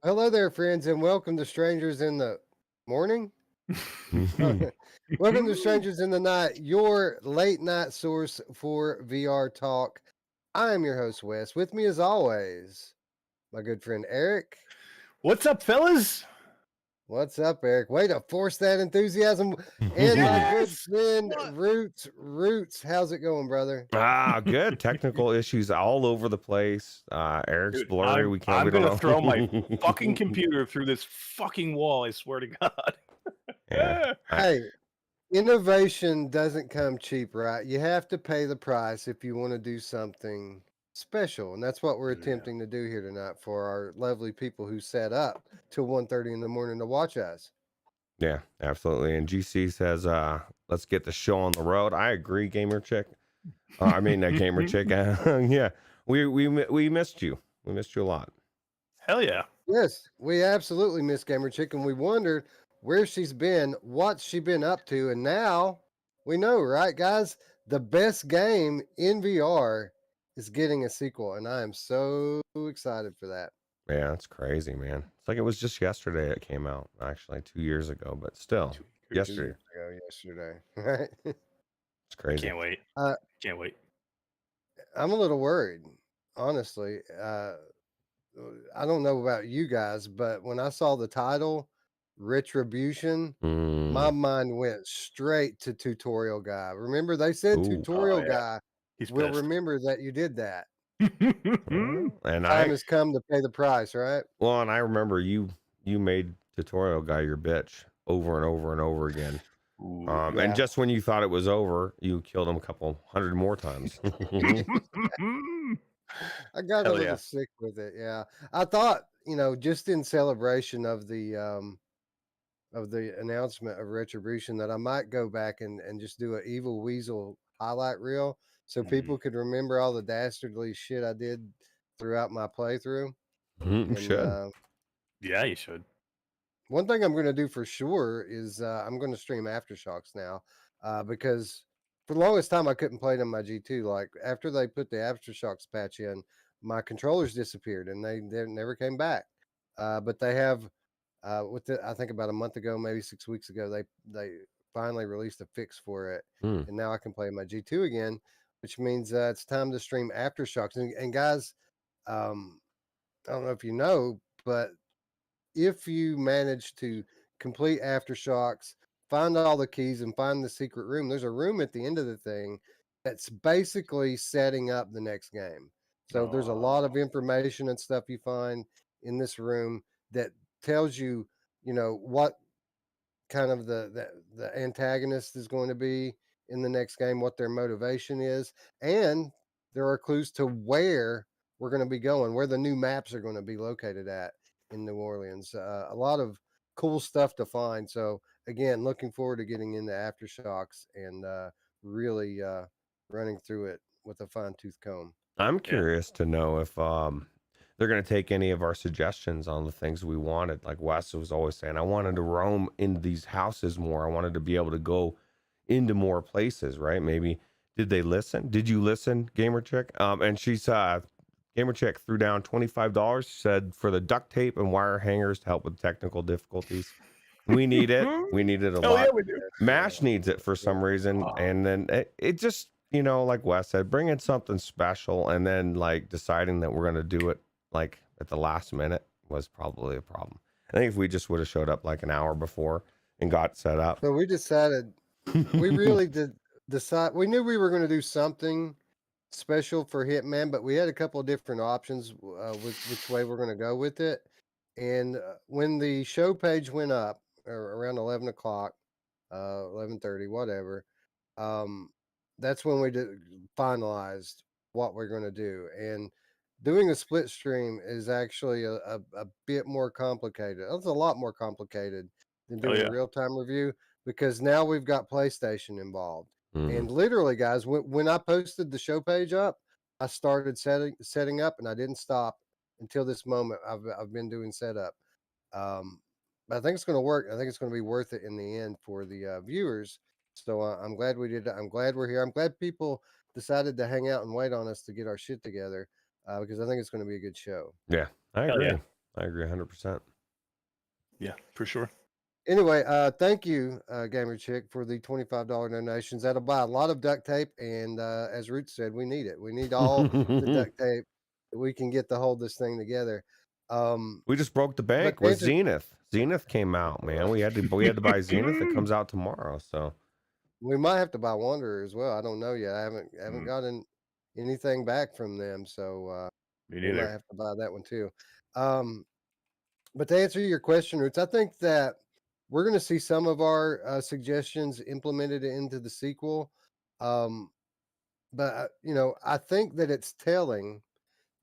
Hello there, friends, and welcome to Strangers in the Morning. Welcome to Strangers in the Night, your late night source for VR talk. I am your host, Wes. With me, as always, my good friend Eric. What's up, fellas? What's up, Eric? Way to force that enthusiasm. And my good Yes! friend What? Roots. Roots, how's it going, brother? Good. Technical issues all over the place. Eric's Dude, blurry. We I'm don't gonna know. throw my fucking computer through this fucking wall, I swear to God. Yeah. Hey, innovation doesn't come cheap, right? You have to pay the price if you want to do something special, and that's what we're attempting to do here tonight for our lovely people who sat up till 1:30 in the morning to watch us. Yeah, absolutely. And GC says, let's get the show on the road. I agree, Gamer Chick. Gamer Chick. Yeah, we missed you. We missed you a lot. Hell yeah. Yes, we absolutely miss Gamer Chick, and we wondered where she's been, what she been up to, and now we know, right, guys? The best game in VR is getting a sequel, and I am so excited for that. Yeah, that's crazy, man. It's like it was just yesterday it came out. Actually, 2 years ago, but still, yesterday. Yesterday, right? It's crazy. Can't wait. Can't wait. I'm a little worried, honestly. I don't know about you guys, but when I saw the title, Retribution, my mind went straight to tutorial guy. Remember, they said Ooh. tutorial yeah. guy He's will pissed. remember that you did that. And Time has come to pay the price, right? Well, and I remember you made tutorial guy your bitch over and over and over again. Ooh, And just when you thought it was over, you killed him a couple hundred more times. I got a little sick with it. Yeah, I thought, just in celebration of the announcement of Retribution, that I might go back and just do an Evil Weasel highlight reel so people could remember all the dastardly shit I did throughout my playthrough. You should. Yeah, you should. One thing I'm going to do for sure is I'm going to stream Aftershocks now because for the longest time I couldn't play it on my G2. Like after they put the Aftershocks patch in, my controllers disappeared and they never came back. But they have, I think about a month ago, maybe 6 weeks ago, they finally released a fix for it, and now I can play my G2 again, which means it's time to stream Aftershocks. And guys, I don't know if you know, but if you manage to complete Aftershocks, find all the keys and find the secret room, there's a room at the end of the thing that's basically setting up the next game. So there's a lot of information and stuff you find in this room that tells you, what kind of the antagonist is going to be in the next game, what their motivation is, and there are clues to where we're going to be going, where the new maps are going to be located at in New Orleans. A lot of cool stuff to find. So again, looking forward to getting into Aftershocks and really running through it with a fine tooth comb. I'm curious to know if they're going to take any of our suggestions on the things we wanted. Like Wes was always saying, I wanted to roam into these houses more. I wanted to be able to go into more places, right? Maybe did they listen? Did you listen, Gamer Chick? And she's Gamer Chick threw down $25. Said for the duct tape and wire hangers to help with technical difficulties. We need it. We need it a lot. Yeah, we do. MASH needs it for some reason, and then it just, like Wes said, bring in something special, and then like deciding that we're going to do it like at the last minute was probably a problem. I think if we just would have showed up like an hour before and got set up. So we decided, we really did decide, we knew we were going to do something special for Hitman, but we had a couple of different options with which way we're going to go with it. And when the show page went up around 11 o'clock, 11:30, whatever, that's when we finalized what we're going to do. And doing a split stream is actually a bit more complicated. It's a lot more complicated than doing a real-time review because now we've got PlayStation involved. And literally, guys, when I posted the show page up, I started setting up, and I didn't stop until this moment. I've been doing setup. But I think it's going to work. I think it's going to be worth it in the end for the viewers. So I'm glad we did it. I'm glad we're here. I'm glad people decided to hang out and wait on us to get our shit together because I think it's going to be a good show. Yeah, I agree. I agree 100%. Yeah, for sure. Anyway, thank you, Gamer Chick, for the $25 donations. That'll buy a lot of duct tape, and as Root said, we need it. We need all the duct tape that we can get to hold this thing together. We just broke the but bank to with answer, Zenith. Zenith came out, man. We had to buy Zenith. It comes out tomorrow, so we might have to buy Wanderer as well. I don't know yet. I haven't Mm, gotten anything back from them, so me we might neither. have to buy that one too. But to answer your question, Roots, I think that we're going to see some of our suggestions implemented into the sequel. Um, but I think that it's telling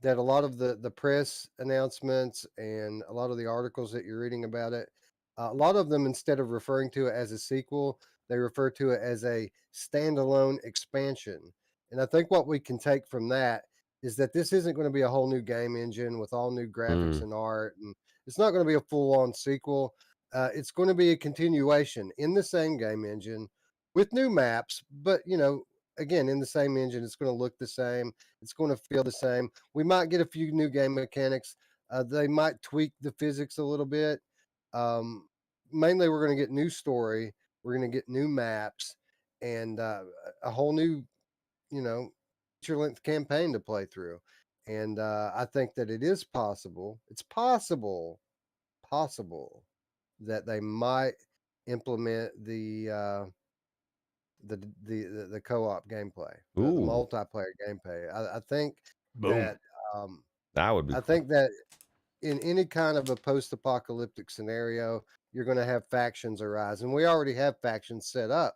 that a lot of the press announcements and a lot of the articles that you're reading about it, a lot of them, instead of referring to it as a sequel, they refer to it as a standalone expansion. And I think what we can take from that is that this isn't going to be a whole new game engine with all new graphics and art, and it's not going to be a full-on sequel. It's going to be a continuation in the same game engine with new maps, but again, in the same engine, it's going to look the same. It's going to feel the same. We might get a few new game mechanics. They might tweak the physics a little bit. Um, Mainly, we're going to get new story. We're going to get new maps and a whole new, feature length campaign to play through. And I think that it is possible. It's possible that they might implement the co-op gameplay, the ooh, multiplayer gameplay. I think Boom. that um, that would be I cool. think that in any kind of a post-apocalyptic scenario, you're going to have factions arise, and we already have factions set up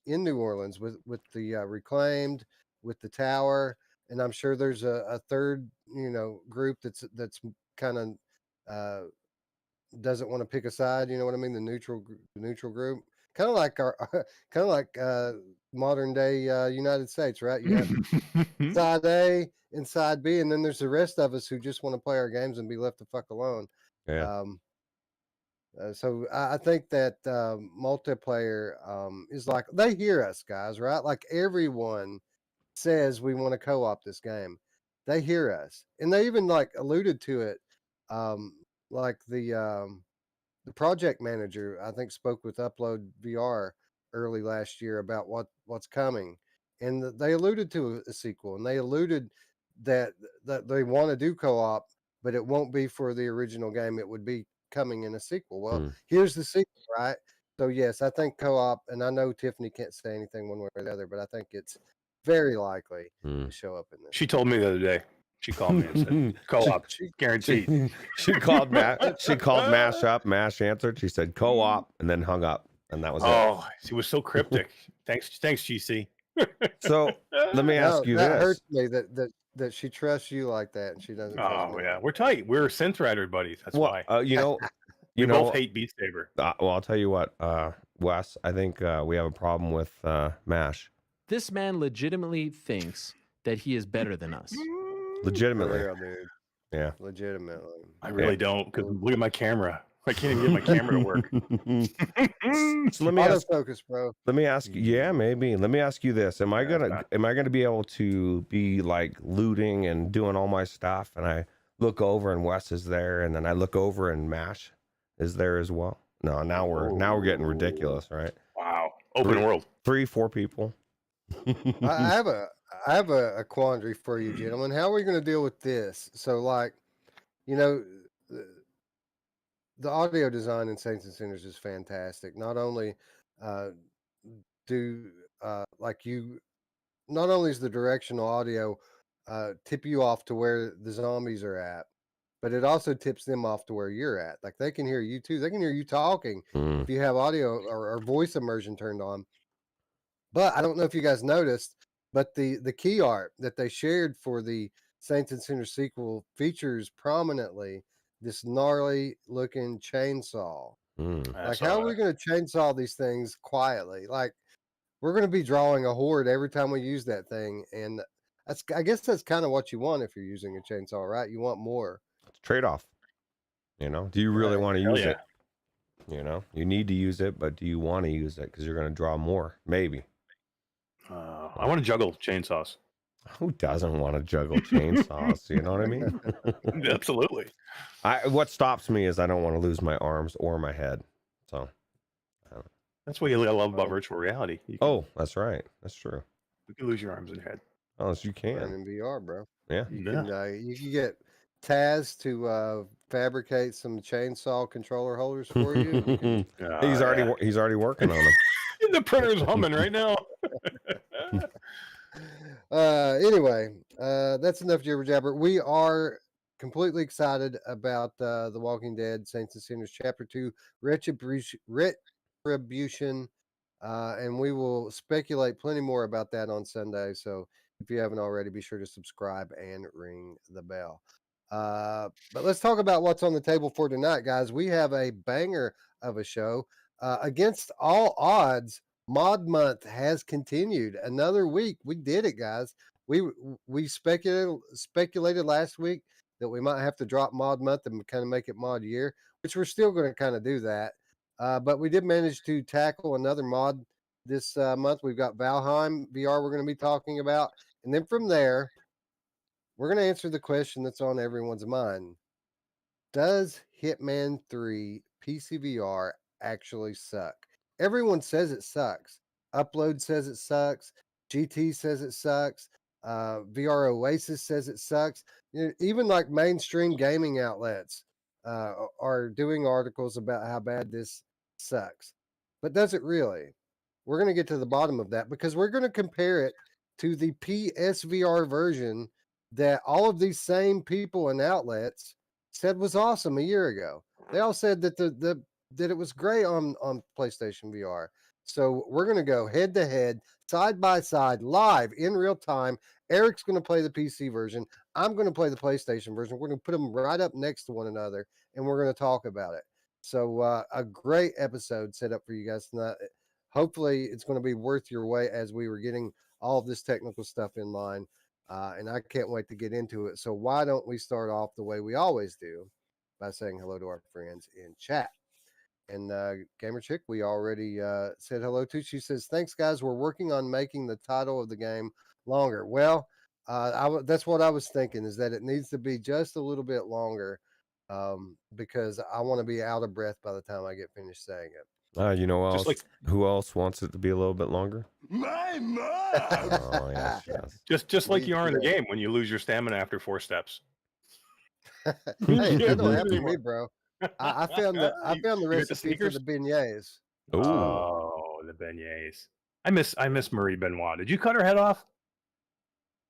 in New Orleans with the Reclaimed, with the Tower, and I'm sure there's a third group that's kind of uh, doesn't want to pick a side. You know what I mean? The neutral group, kind of like our kind of like modern day United States, right? You have side A and side B, and then there's the rest of us who just want to play our games and be left the fuck alone. Yeah. So I think that multiplayer is like they hear us, guys, right? Like everyone says we want to co-op this game. They hear us, and they even like alluded to it, um, like the project manager, I think, spoke with Upload VR early last year about what's coming, and they alluded to a sequel, and they alluded that they want to do co-op, but it won't be for the original game. It would be coming in a sequel. Well, here's the sequel, right? So yes, I think co-op, and I know Tiffany can't say anything one way or the other, but I think it's very likely to show up in this. She told me the other day. She called me and said, "Co-op, guaranteed." She called Mash up. Mash answered. She said co-op and then hung up, and that was it. Oh, she was so cryptic. Thanks, GC. So let me ask you that this. hurts me that she trusts you like that, and she doesn't trust Oh me. yeah, we're tight. We're Synth Rider buddies. That's why. We both hate Beat Saber. Well, I'll tell you what, Wes. I think we have a problem with Mash. This man legitimately thinks that he is better than us. Legitimately. For real, dude. Yeah. Legitimately. I really don't, because look at my camera. I can't even get my camera to work. So let me ask, autofocus, bro. let me ask you. Yeah, maybe. Let me ask you this: Am I gonna be able to be like looting and doing all my stuff, and I look over and Wes is there, and then I look over and Mash is there as well? No, now we're getting ridiculous, right? Wow, open world. 3-4 people. I have a quandary for you, gentlemen. How are we going to deal with this? So, like, the audio design in Saints and Sinners is fantastic. Not only not only is the directional audio tip you off to where the zombies are at, but it also tips them off to where you're at. Like they can hear you too. They can hear you talking if you have audio or voice immersion turned on. But I don't know if you guys noticed, but the key art that they shared for the Saints and Sinners sequel features prominently this gnarly looking chainsaw. Like, how are we going to chainsaw these things quietly? Like, we're going to be drawing a horde every time we use that thing, and I guess that's kind of what you want if you're using a chainsaw, right? You want more. It's a trade-off. Do you really want to use it? You need to use it, but do you want to use it because you're going to draw more? Maybe. I want to juggle chainsaws. Who doesn't want to juggle chainsaws? You know what I mean? Absolutely. What stops me is I don't want to lose my arms or my head. So, I don't know. That's what you love about virtual reality. You can, Oh, that's right. That's true. you can lose your arms and head. Oh, yes, you Learn can. in VR, bro. Yeah. You Yeah. can get Taz to fabricate some chainsaw controller holders for you. And you can, he's already working on them. The printer's humming right now. anyway, that's enough jibber jabber. We are completely excited about The Walking Dead Saints and Sinners Chapter 2 Retribution. And we will speculate plenty more about that on Sunday. So if you haven't already, be sure to subscribe and ring the bell. But let's talk about what's on the table for tonight, guys. We have a banger of a show. Against all odds, Mod Month has continued another week. We did it, guys. We speculated last week that we might have to drop Mod Month and kind of make it Mod Year, which we're still going to kind of do that. But we did manage to tackle another mod this month. We've got Valheim VR we're going to be talking about. And then from there, we're going to answer the question that's on everyone's mind. Does Hitman 3 PCVR actually suck? Everyone says it sucks. Upload says it sucks. GT says it sucks. VR Oasis says it sucks. Even like mainstream gaming outlets are doing articles about how bad this sucks. But does it really? We're going to get to the bottom of that because we're going to compare it to the PSVR version that all of these same people and outlets said was awesome a year ago. They all said that that it was great on PlayStation VR. So we're going to go head to head, side by side, live in real time. Eric's going to play the PC version. I'm going to play the PlayStation version. We're going to put them right up next to one another, and we're going to talk about it. So a great episode set up for you guys tonight. Hopefully, it's going to be worth your wait as we were getting all of this technical stuff in line. And I can't wait to get into it. So why don't we start off the way we always do by saying hello to our friends in chat. And Gamer Chick, we already said hello to. She says, thanks, guys. We're working on making the title of the game longer. Well, that's what I was thinking, is that it needs to be just a little bit longer because I want to be out of breath by the time I get finished saying it. You know Just else? Who else wants it to be a little bit longer? My mom. Oh, yes. just like you are in the game when you lose your stamina after 4 steps. Hey, that don't happen to anymore. me, bro. I found the recipe for the beignets. Ooh. Oh, the beignets. I miss Marie Benoit. Did you cut her head off?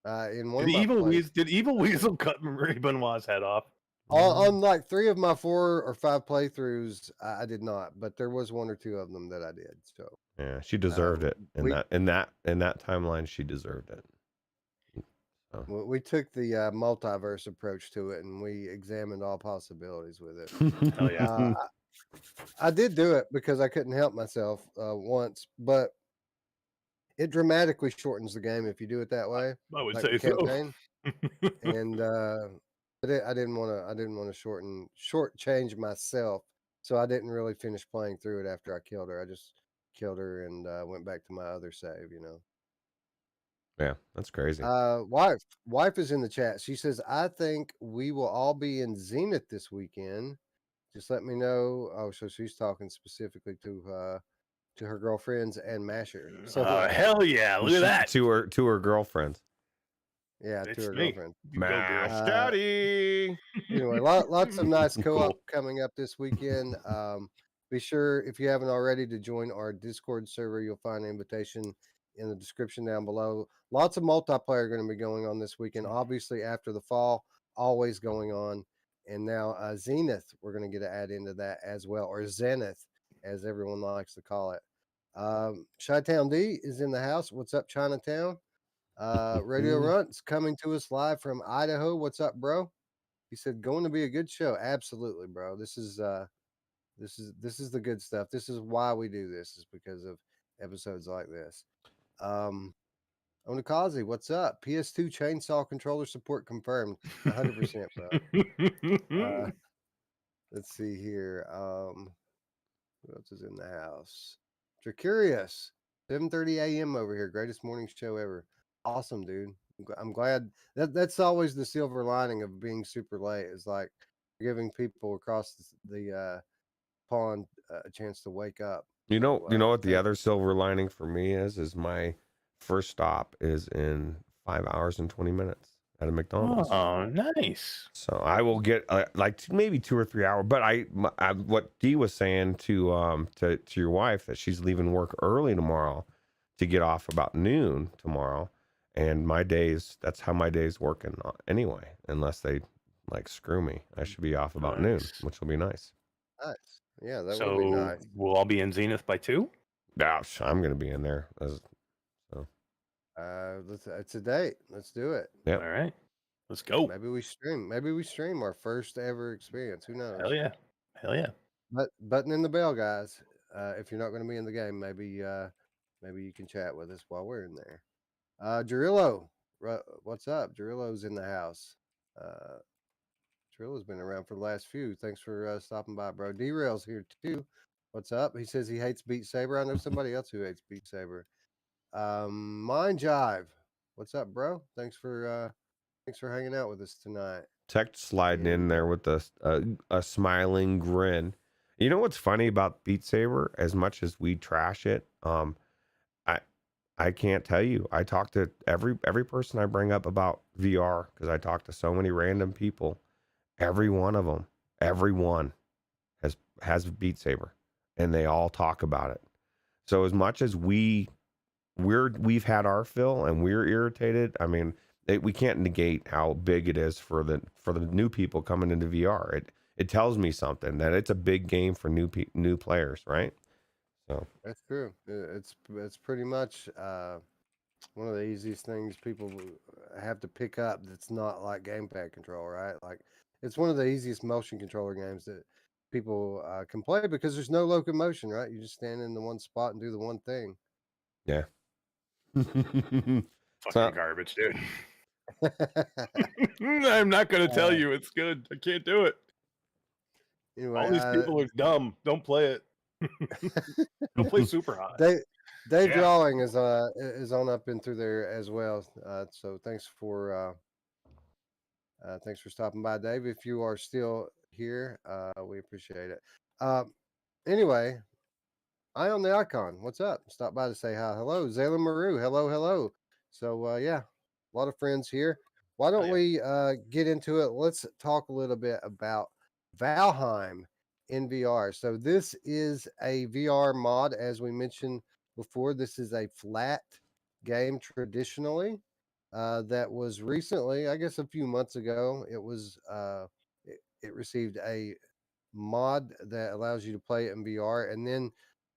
In one Did of my Evil plays. Weasel, did Evil Weasel cut Marie Benoit's head off? On like 3 of my 4 or 5 playthroughs, I did not, but there was 1 or 2 of them that I did. So Yeah, she deserved it. In that timeline, she deserved it. So. we took the multiverse approach to it, and we examined all possibilities with it. Hell yeah. I did do it because I couldn't help myself once, but it dramatically shortens the game if you do it that way. I would like say the so. campaign. And I didn't want to shortchange myself, so I didn't really finish playing through it after I killed her. I just killed her and went back to my other save. Yeah, that's crazy. Wife is in the chat. She says, I think we will all be in Zenith this weekend. Just let me know. Oh, so she's talking specifically to her girlfriends and Masher. So hell yeah! Look at that. To her girlfriends. yeah, It's to her me. girlfriend. Go, girl. Mash Daddy. Anyway, lots of nice co-op Cool. coming up this weekend. Be sure, if you haven't already, to join our Discord server. You'll find an invitation in the description down below. Lots of multiplayer going to be going on this weekend. Obviously, after the fall, always going on. And now Zenith, we're going to get to add into that as well, or Zenith, as everyone likes to call it. Chi-Town D is in the house. What's up, Chinatown? Radio Runt's coming to us live from Idaho. What's up, bro? He said, going to be a good show. Absolutely, bro. This is the good stuff. This is why we do this, is because of episodes like this. Onikazi, what's up? PS2 chainsaw controller support confirmed. 100%, bro. Let's see here. Who else is in the house? If you're curious, 7:30 a.m. over here. Greatest morning show ever. Awesome, dude. I'm glad that's always the silver lining of being super late is like giving people across the pond a chance to wake up. You know, So, what the thank other silver lining for me is my first stop is in 5 hours and 20 minutes at a McDonald's. Oh, nice. So I will get like maybe 2 or 3 hours. But what Dee was saying to your wife that she's leaving work early tomorrow to get off about noon tomorrow, and that's how my day's working anyway. Unless they like screw me, I should be off about noon, Nice. which will be nice. nice. Yeah, that will So be nice. we'll all be in Zenith by 2? Gosh, I'm gonna be in there. It's a date. Let's do it. Yep. All right. Let's go. Maybe we stream. Maybe we stream our first ever experience. Who knows? Hell yeah. Hell yeah. But button in the bell, guys. If you're not going to be in the game, maybe you can chat with us while we're in there. Jarillo, what's up? Jarillo's in the house. Jarillo's been around for the last few. Thanks for stopping by, bro. D-Rail's here too. What's up? He says he hates Beat Saber. I know somebody else who hates Beat Saber. Mind Jive. What's up, bro? Thanks for hanging out with us tonight. Tech sliding in there with a smiling grin. You know what's funny about Beat Saber? As much as we trash it, I can't tell you. I talk to every person I bring up about VR because I talk to so many random people. Every one of them, everyone has Beat Saber, and they all talk about it. So as much as we've had our fill and we're irritated, I mean, we can't negate how big it is for the new people coming into VR. It tells me something that it's a big game for new players, right? So That's true. It's pretty much one of the easiest things people have to pick up. That's not like gamepad control, right? Like it's one of the easiest motion controller games that people can play because there's no locomotion, right? You just stand in the one spot and do the one thing. yeah. Fucking So- garbage, dude. I'm not going to tell you it's good. I can't do it. Anyway, All these people are dumb. Don't play it. Don't play Super Hot. Dave Yeah. Drawing is on up and through there as well. So thanks for stopping by, Dave. If you are still here, we appreciate it. Anyway, Eye on the Icon. What's up? Stop by to say hi. Hello, Zayla Maru. Hello. So yeah, a lot of friends here. Why don't we get into it? Let's talk a little bit about Valheim in VR. So this is a VR mod, as we mentioned before. This is a flat game traditionally that was recently, I guess, a few months ago. It was it received a mod that allows you to play it in VR, and then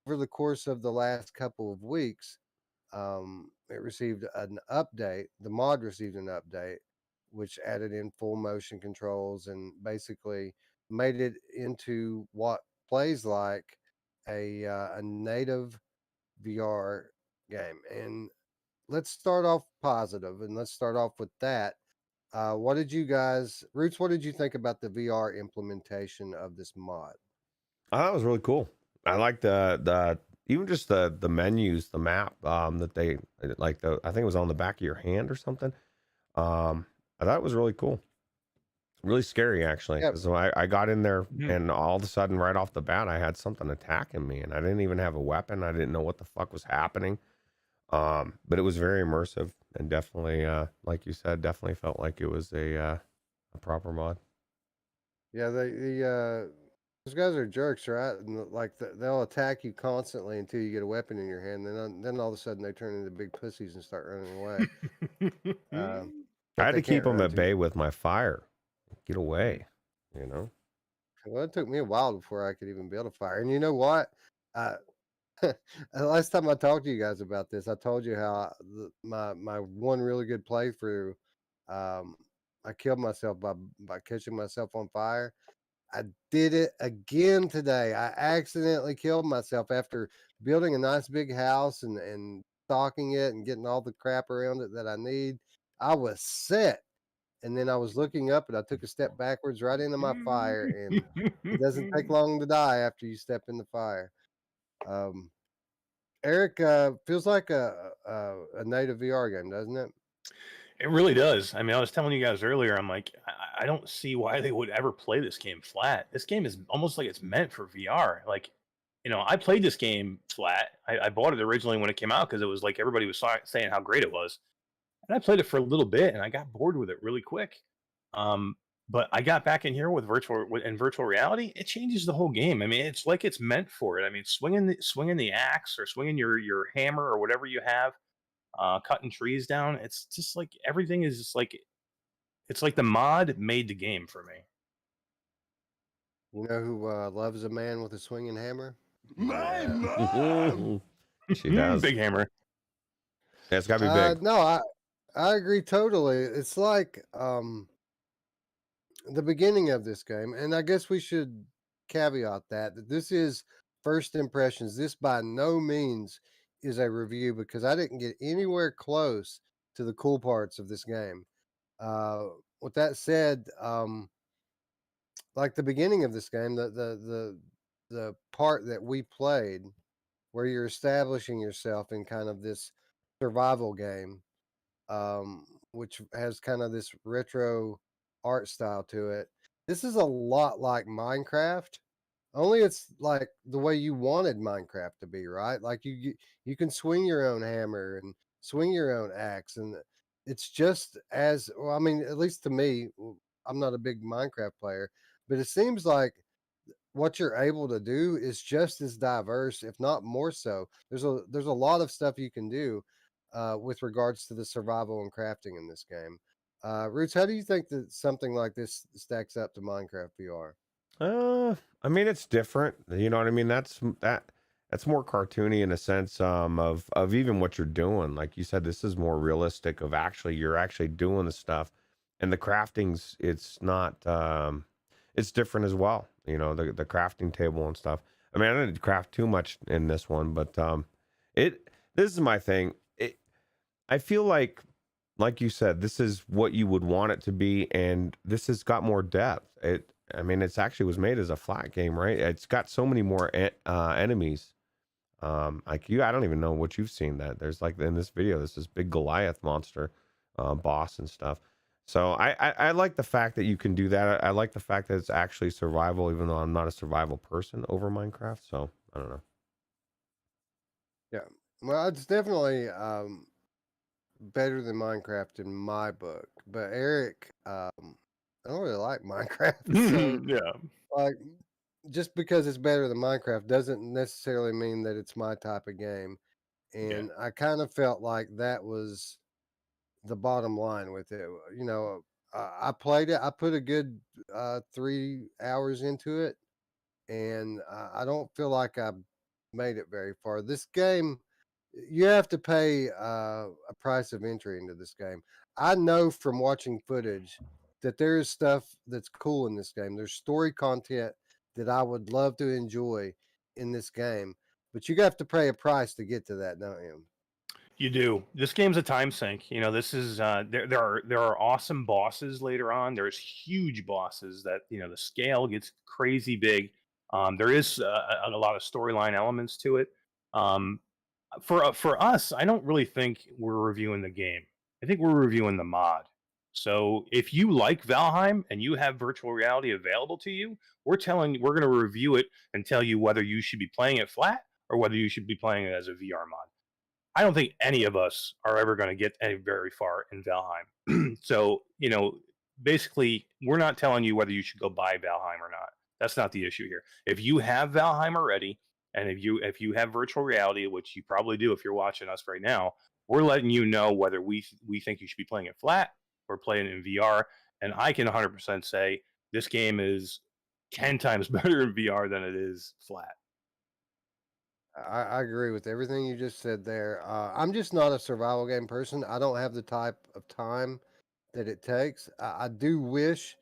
over the course of the last couple of weeks, it received an update. The mod received an update, which added in full motion controls and basically made it into what plays like a native VR game. And let's start off positive, and let's start off with that. What did you guys, Roots? What did you think about the VR implementation of this mod? I thought it was really cool. I like the even just the menus, the map that they like I think it was on the back of your hand or something. I thought it was really cool. Really scary actually. Yep. So I got in there and all of a sudden right off the bat I had something attacking me and I didn't even have a weapon. I didn't know what the fuck was happening. But it was very immersive and definitely like you said, definitely felt like it was a proper mod. Yeah, those guys are jerks, right? And like they'll attack you constantly until you get a weapon in your hand. Then all of a sudden they turn into big pussies and start running away. I had they to keep can't them run at too- bay with my fire. Get away, you know. Well, it took me a while before I could even build a fire. And you know what? Last time I talked to you guys about this, I told you how my one really good playthrough, I killed myself by catching myself on fire. I did it again today. I accidentally killed myself after building a nice big house and stocking it and getting all the crap around it that I need. I was set. And then I was looking up and I took a step backwards right into my fire. And it doesn't take long to die after you step in the fire. Eric, feels like a native VR game, doesn't it? It really does. I mean, I was telling you guys earlier, I'm like, I don't see why they would ever play this game flat. This game is almost like it's meant for VR. Like, I played this game flat. I bought it originally when it came out because it was like everybody was saying how great it was. And I played it for a little bit and I got bored with it really quick. Um, but I got back in here with virtual reality. It changes the whole game. I mean, it's like it's meant for it. I mean, swinging the axe or swinging your hammer or whatever you have, cutting trees down. It's just like everything is just like it's like the mod made the game for me. You know who loves a man with a swinging hammer? My Yeah. mom. She does. Big hammer. Yeah, it's got to be big. No, I agree totally. It's like the beginning of this game, and I guess we should caveat that this is first impressions. This by no means is a review because I didn't get anywhere close to the cool parts of this game. With that said, like the beginning of this game, the part that we played, where you're establishing yourself in kind of this survival game, which has kind of this retro art style to it. This is a lot like Minecraft, only it's like the way you wanted Minecraft to be, right? Like you can swing your own hammer and swing your own axe, and it's just as well. I mean, at least to me, I'm not a big Minecraft player, but it seems like what you're able to do is just as diverse, if not more so. There's a lot of stuff you can do with regards to the survival and crafting in this game. Roots, how do you think that something like this stacks up to Minecraft VR? I mean, it's different. You know what I mean? That's more cartoony in a sense of even what you're doing. Like you said, this is more realistic of you're actually doing the stuff, and the crafting's it's not it's different as well. The crafting table and stuff. I mean, I didn't craft too much in this one, but this is my thing. I feel like you said, this is what you would want it to be, and this has got more depth. I mean, it's actually was made as a flat game, right? It's got so many more enemies. Like I don't even know what you've seen that there's like in this video. This big Goliath monster boss and stuff. So I like the fact that you can do that. I like the fact that it's actually survival, even though I'm not a survival person over Minecraft. So I don't know. Yeah, well, it's definitely better than Minecraft in my book. But Eric, I don't really like Minecraft, so Yeah. like just because it's better than Minecraft doesn't necessarily mean that it's my type of game. Yeah. And I kind of felt like that was the bottom line with it. I played it. I put a good 3 hours into it, and I don't feel like I made it very far. This game, you have to pay a price of entry into this game. I know from watching footage that there is stuff that's cool in this game. There's story content that I would love to enjoy in this game, but you have to pay a price to get to that, don't you? You do. This game's a time sink. This is there are awesome bosses later on. There's huge bosses that the scale gets crazy big. There is a lot of storyline elements to it. Um, for us, I don't really think we're reviewing the game. I think we're reviewing the mod. So if you like Valheim and you have virtual reality available to you, we're going to review it and tell you whether you should be playing it flat or whether you should be playing it as a VR mod. I don't think any of us are ever going to get very far in Valheim. So, basically, we're not telling you whether you should go buy Valheim or not. That's not the issue here. If you have Valheim already, and if you have virtual reality, which you probably do if you're watching us right now, we're letting you know whether we think you should be playing it flat or playing it in VR. And I can 100% say this game is 10 times better in VR than it is flat. I agree with everything you just said there. I'm just not a survival game person. I don't have the type of time that it takes. I do wish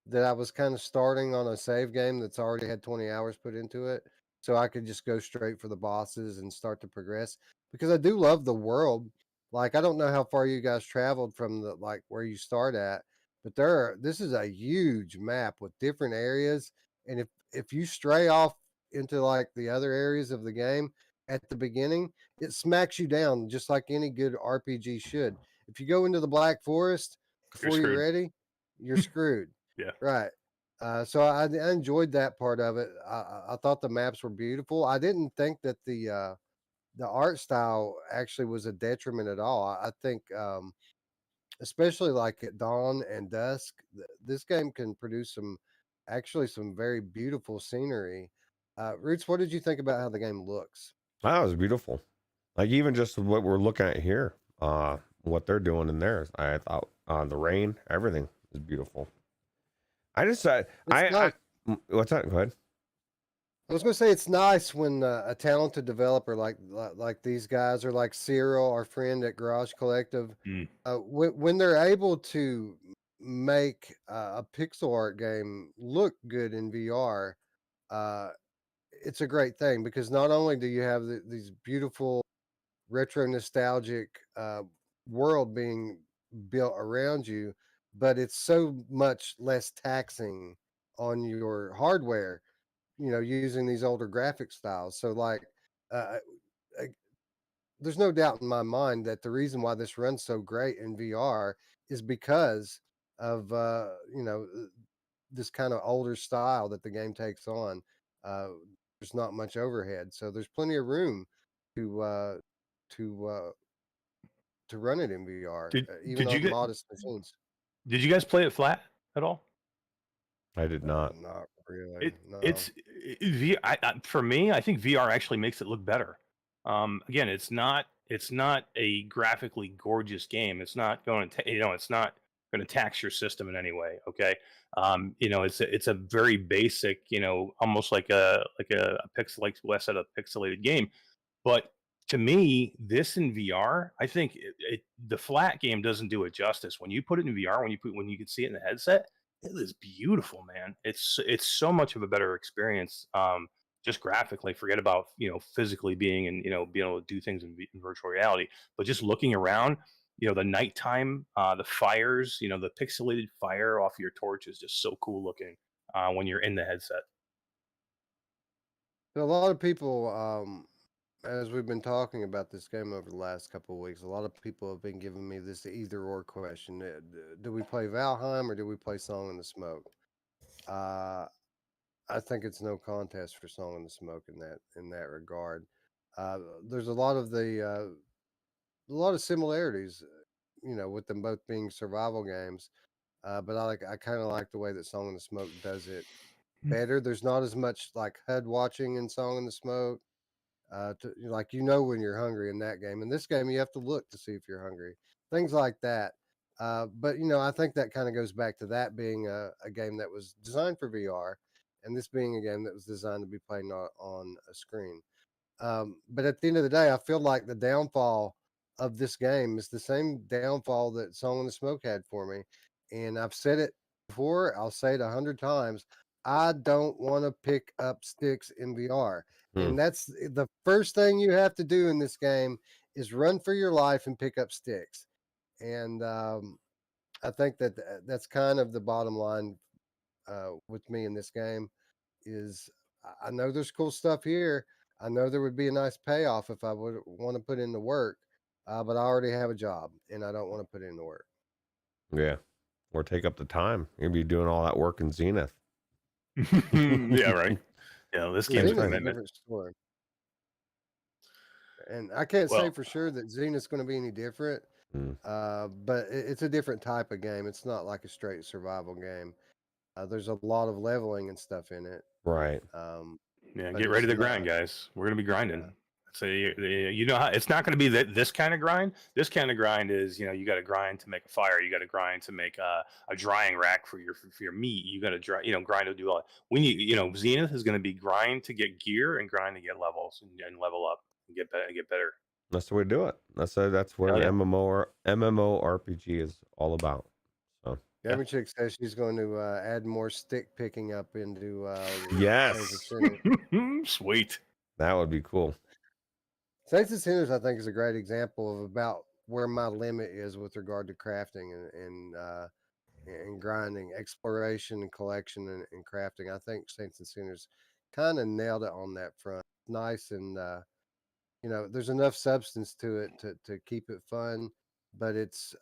that I was kind of starting on a save game that's already had 20 hours put into it, so I could just go straight for the bosses and start to progress. Because I do love the world. Like I don't know how far you guys traveled from the like where you start at, but this is a huge map with different areas, and if you stray off into like the other areas of the game at the beginning, it smacks you down just like any good RPG should. If you go into the Black Forest before you're screwed. ready, you're screwed. Yeah. Right. So I enjoyed that part of it. I thought the maps were beautiful. I didn't think that the art style actually was a detriment at all. I think, especially like at dawn and dusk, this game can produce some very beautiful scenery. Roots, what did you think about how the game looks? That was beautiful. Like even just what we're looking at here, what they're doing in there, I thought the rain, everything is beautiful. I just It's nice. what's that? Go ahead. I was going to say it's nice when a talented developer like these guys, or like Cyril, our friend at Garage Collective, Mm. when they're able to make a pixel art game look good in VR, uh, it's a great thing, because not only do you have these beautiful retro nostalgic world being built around you, but it's so much less taxing on your hardware, using these older graphic styles. So like, uh, uh, there's no doubt in my mind that the reason why this runs so great in VR is because of this kind of older style that the game takes on. Uh, there's not much overhead, so there's plenty of room to to uh, to run it in VR, Did even did you on get modest machines. did you guys play it flat at all? I did not. Not really, It no. it's for me, I think VR actually makes it look better. Again, it's not a graphically gorgeous game. It's not going to it's not going to tax your system in any way. Okay, it's a very basic, almost like a pixel, like Wes said, a pixelated game. But to me, this in VR, I think the flat game doesn't do it justice. When you put it in VR, when you can see it in the headset, it is beautiful, man. It's so much of a better experience. Just graphically, forget about physically being and being able to do things in virtual reality, but just looking around, the nighttime, the fires, the pixelated fire off your torch is just so cool looking when you're in the headset. So a lot of people, as we've been talking about this game over the last couple of weeks, a lot of people have been giving me this either or question: do we play Valheim or do we play Song in the Smoke? Uh, I think it's no contest for Song in the Smoke in that regard. Uh, there's a lot of similarities, with them both being survival games. But I kind of like the way that Song in the Smoke does it better. There's not as much like HUD watching in Song in the Smoke. Like, when you're hungry in that game. In this game, you have to look to see if you're hungry. Things like that. But I think that kind of goes back to that being a game that was designed for VR, and this being a game that was designed to be played on a screen. But at the end of the day, I feel like the downfall of this game is the same downfall that Song in the Smoke had for me. And I've said it before, I'll say it 100 times. I don't want to pick up sticks in VR. Hmm. And that's the first thing you have to do in this game is run for your life and pick up sticks. And I think that that's kind of the bottom line with me in this game is I know there's cool stuff here. I know there would be a nice payoff if I would want to put in the work, but I already have a job and I don't want to put in the work. Yeah. Or take up the time. You'll be doing all that work in Zenith. Yeah, right. This game's a Zenith's a commitment. different story. And I can't say Well, for sure that Zenith's going to be any different, Hmm. but it's a different type of game. It's not like a straight survival game. There's a lot of leveling and stuff in it. Right. yeah, But get ready it's to grind, not. guys. We're gonna be grinding. Yeah. So how it's not gonna be this kind of grind. This kind of grind is you got to grind to make a fire. You got to grind to make a drying rack for your meat. You got to grind to do all. We need Zenith is gonna be grind to get gear and grind to get levels and level up and get better. That's the way to do it. That's what Hell an yeah. MMORPG is all about. So Gabby Chick says she's going to add more stick picking up into Saints and yes, Sinners. Sweet. that would be cool. Saints and Sinners, I think, is a great example of about where my limit is with regard to crafting and grinding, exploration and collection and crafting. I think Saints and Sinners kind of nailed it on that front. Nice and there's enough substance to it to keep it fun. but it's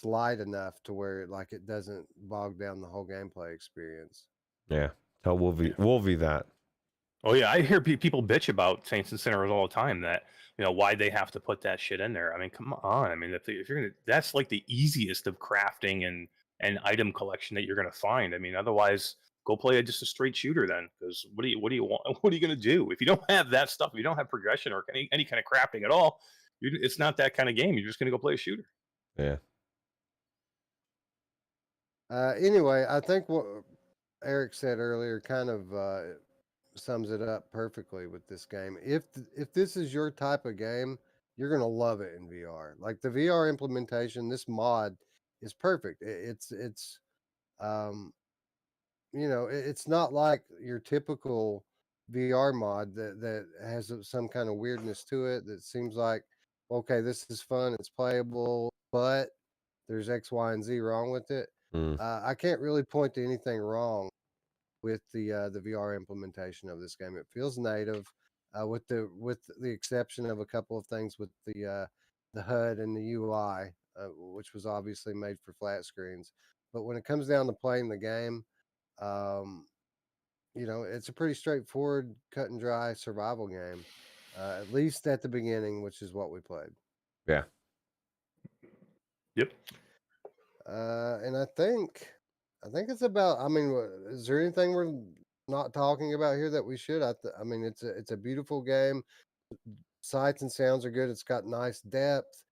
light enough to where like it doesn't bog down the whole gameplay experience. Yeah. Tell Wolvie that. Oh yeah, I hear people bitch about Saints and Sinners all the time. That why they have to put that shit in there. I mean, come on. I mean, if you're gonna, that's like the easiest of crafting and item collection that you're gonna find. I mean, otherwise, go play just a straight shooter then. Because what do you want? What are you gonna do if you don't have that stuff? If you don't have progression or any kind of crafting at all, it's not that kind of game. You're just gonna go play a shooter. Yeah. Anyway, I think what Eric said earlier kind of sums it up perfectly with this game. If this is your type of game, you're gonna love it in VR. Like the VR implementation, this mod is perfect. It's um, it's not like your typical VR mod that has some kind of weirdness to it that seems like, okay, this is fun, it's playable, but there's X, Y, and Z wrong with it. Mm. I can't really point to anything wrong with the VR implementation of this game. It feels native, with the exception of a couple of things with the HUD and the UI, which was obviously made for flat screens. But when it comes down to playing the game, um, it's a pretty straightforward, cut and dry survival game. At least at the beginning, which is what we played. Yeah. Yep. And I think it's about. I mean, is there anything we're not talking about here that we should? I mean, it's a beautiful game. Sights and sounds are good. It's got nice depth.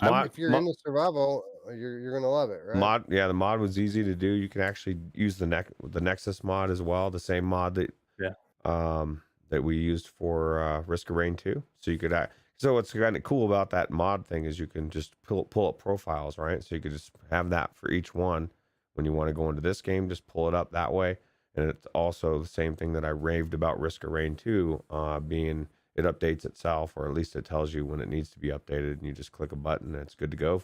If you're into survival, you're gonna love it, right? The mod was easy to do. You can actually use the Nexus mod as well, the same mod that that we used for Risk of Rain 2. So you could so what's kind of cool about that mod thing is you can just pull up profiles, right? So you could just have that for each one. When you want to go into this game, just pull it up that way. And it's also the same thing that I raved about Risk of Rain 2, being it updates itself, or at least it tells you when it needs to be updated, and you just click a button and it's good to go.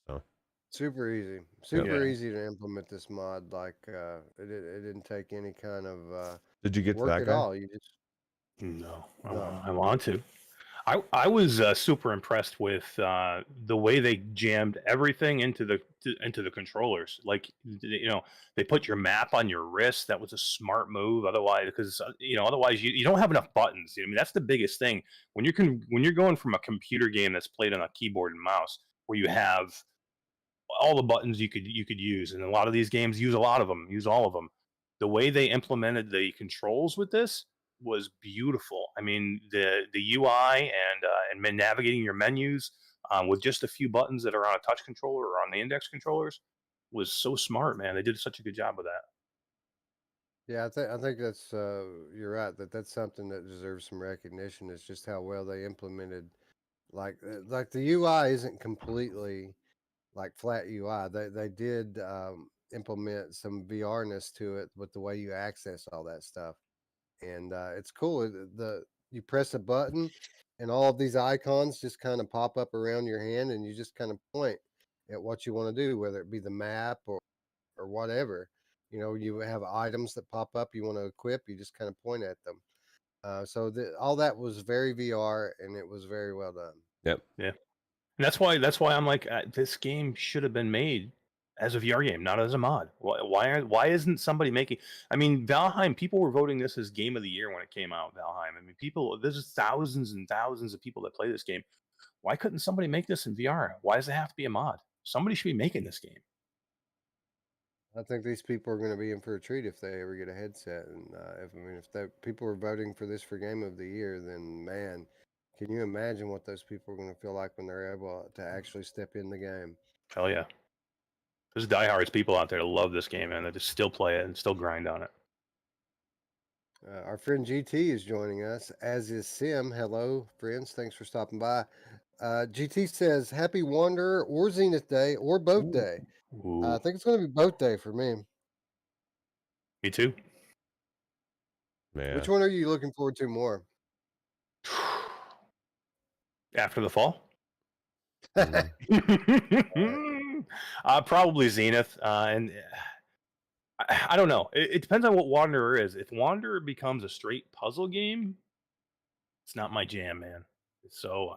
So super easy to implement this mod. Like it didn't take any kind of did you get to work that at guy? all. You just No, I want to. I was super impressed with the way they jammed everything into the controllers. Like they put your map on your wrist. That was a smart move. Otherwise, because otherwise you don't have enough buttons. I mean, that's the biggest thing when you're going from a computer game that's played on a keyboard and mouse, where you have all the buttons you could use, and a lot of these games use a lot of them, use all of them. The way they implemented the controls with this was beautiful. I mean, the UI and navigating your menus with just a few buttons that are on a touch controller or on the index controllers was so smart, man. They did such a good job with that. Yeah, I think that's you're right that's something that deserves some recognition. Is just how well they implemented. Like the UI isn't completely like flat UI. They did implement some VRness to it with the way you access all that stuff, and it's cool. You press a button, and all of these icons just kind of pop up around your hand, and you just kind of point at what you want to do, whether it be the map or whatever. You have items that pop up you want to equip. You just kind of point at them. So all that was very VR, and it was very well done. Yep. Yeah. And that's why I'm like, this game should have been made as a VR game, not as a mod. Why isn't somebody making? I mean, Valheim. People were voting this as Game of the Year when it came out. Valheim. I mean, there's thousands and thousands of people that play this game. Why couldn't somebody make this in VR? Why does it have to be a mod? Somebody should be making this game. I think these people are going to be in for a treat if they ever get a headset. And if people are voting for this for Game of the Year, then man, can you imagine what those people are going to feel like when they're able to actually step in the game? Hell yeah. There's diehards people out there that love this game and they just still play it and still grind on it. Our friend GT is joining us, as is Sim. Hello, friends. Thanks for stopping by. GT says, Happy Wanderer or Zenith Day or both day. I think it's going to be both day for me. Me too. Man. Which one are you looking forward to more? After the fall? Mm-hmm. Probably Zenith. And I don't know. It depends on what Wanderer is. If Wanderer becomes a straight puzzle game, it's not my jam, man. So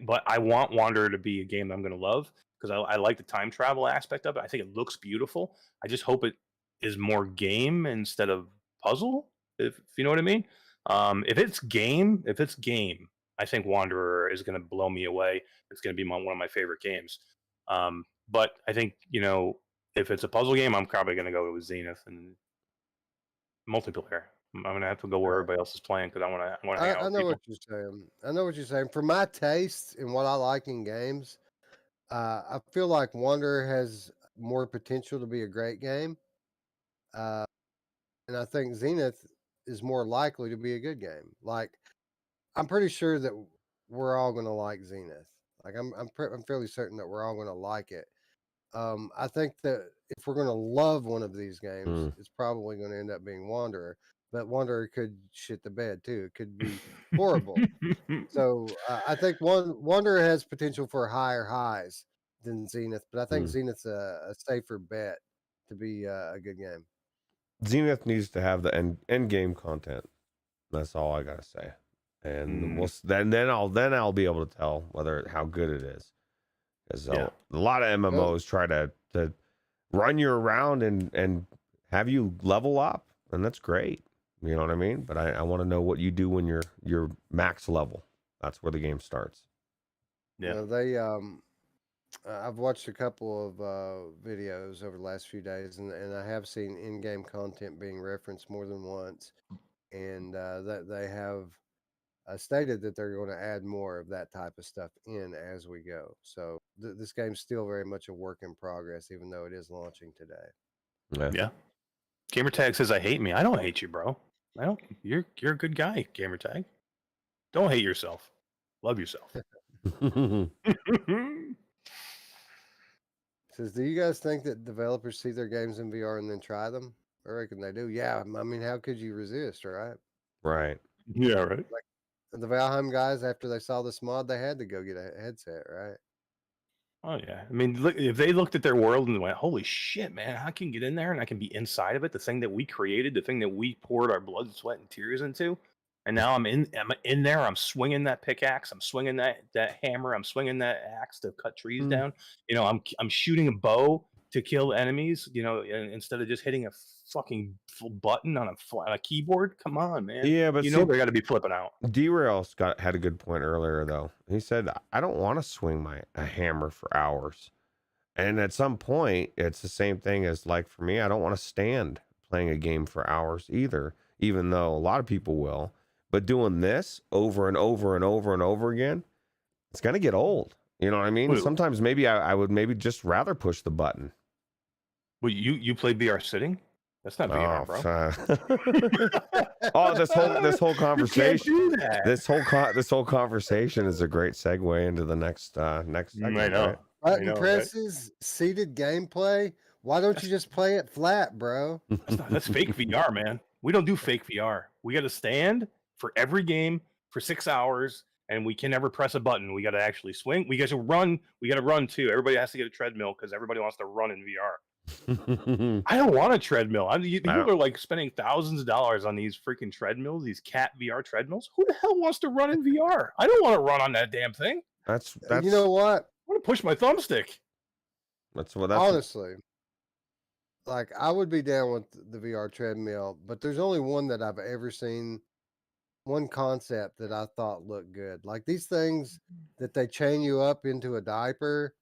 but I want Wanderer to be a game I'm going to love because I like the time travel aspect of it. I think it looks beautiful. I just hope it is more game instead of puzzle, if you know what I mean. If it's game, I think Wanderer is going to blow me away. It's going to be one of my favorite games. But I think, if it's a puzzle game, I'm probably going to go with Zenith and multiplayer. I'm going to have to go where everybody else is playing because I want to hang out I with know people. what you're saying. I know what you're saying. For my taste and what I like in games, I feel like Wanderer has more potential to be a great game. And I think Zenith is more likely to be a good game. Like, I'm pretty sure that we're all going to like Zenith. Like, I'm fairly certain that we're all going to like it. I think that if we're going to love one of these games, it's probably going to end up being Wanderer. But Wanderer could shit the bed too. It could be horrible. So I think Wanderer has potential for higher highs than Zenith, but I think Zenith's a safer bet to be a good game. Zenith needs to have the end game content. That's all I gotta say. And then I'll be able to tell how good it is. Because a lot of MMOs try to run you around and have you level up, and that's great. You know what I mean? But I want to know what you do when you're max level. That's where the game starts. Yeah. They I've watched a couple of videos over the last few days, and I have seen in-game content being referenced more than once, and that they have stated that they're going to add more of that type of stuff in as we go. So this game's still very much a work in progress, even though it is launching today. Yeah. Gamertag says I hate me. I don't hate you, bro. I don't. You're a good guy, Gamertag. Don't hate yourself. Love yourself. Says, do you guys think that developers see their games in VR and then try them? I reckon they do. Yeah, I mean, how could you resist, right? Right. Yeah, right. Like the Valheim guys, after they saw this mod, they had to go get a headset, right? Oh yeah. I mean, look, if they looked at their world and went, "Holy shit, man! I can get in there and I can be inside of it. The thing that we created, the thing that we poured our blood, sweat, and tears into." And now I'm in there. I'm swinging that pickaxe. I'm swinging that hammer. I'm swinging that axe to cut trees down. I'm shooting a bow to kill enemies. Instead of just hitting a fucking full button on a keyboard. Come on, man. Yeah, but they got to be flipping out. Derail had a good point earlier though. He said, "I don't want to swing a hammer for hours." And at some point, it's the same thing as like for me. I don't want to stand playing a game for hours either, even though a lot of people will. But doing this over and over and over and over again, it's going to get old. You know what I mean? Sometimes maybe I would maybe just rather push the button. Well, you play VR sitting? That's not VR, bro. This whole conversation. You can't do that. This whole conversation is a great segue into the next segment. I know. Right? Button presses, seated gameplay. Why don't you just play it flat, bro? That's fake VR, man. We don't do fake VR. We got to stand for every game for 6 hours, and we can never press a button. We got to actually swing. We got to run. We got to run too. Everybody has to get a treadmill because everybody wants to run in VR. I don't want a treadmill. People are like spending thousands of dollars on these freaking treadmills, these cat VR treadmills. Who the hell wants to run in VR? I don't want to run on that damn thing. That's you know what? I want to push my thumbstick. That's honestly. Like, I would be down with the VR treadmill, but there's only one that I've ever seen, one concept that I thought looked good. Like these things that they chain you up into a diaper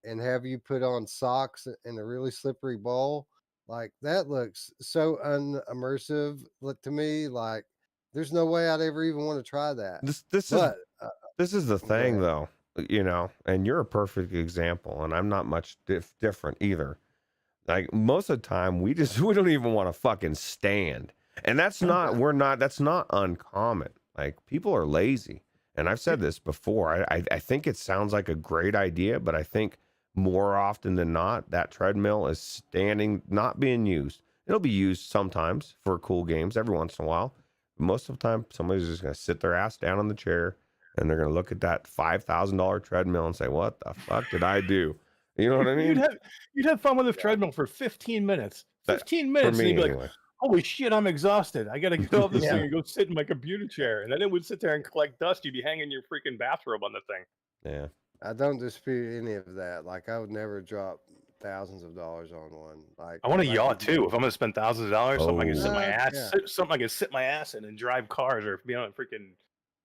and have you put on socks in a really slippery bowl. Like that looks so unimmersive to me. Like there's no way I'd ever even want to try that. This is the thing though, and you're a perfect example, and I'm not much different either. Like most of the time we don't even want to fucking stand. And that's not uncommon. Like people are lazy. And I've said this before. I think it sounds like a great idea, but I think more often than not, that treadmill is standing, not being used. It'll be used sometimes for cool games every once in a while. Most of the time, somebody's just going to sit their ass down on the chair and they're going to look at that $5,000 treadmill and say, "What the fuck did I do?" You know what I mean? You'd have fun with a treadmill for 15 minutes. 15 minutes. For me, and you'd be anyway. like, holy shit, I'm exhausted. I got to get off this Yeah. thing and go sit in my computer chair. And then it would sit there and collect dust. You'd be hanging your freaking bathrobe on the thing. Yeah. I don't dispute any of that. Like, I would never drop thousands of dollars on one. Like, I want a like yacht too. If I'm going to spend thousands of dollars, something I can sit my Oh. ass, yeah. something I can sit my ass in and drive cars or be on a freaking,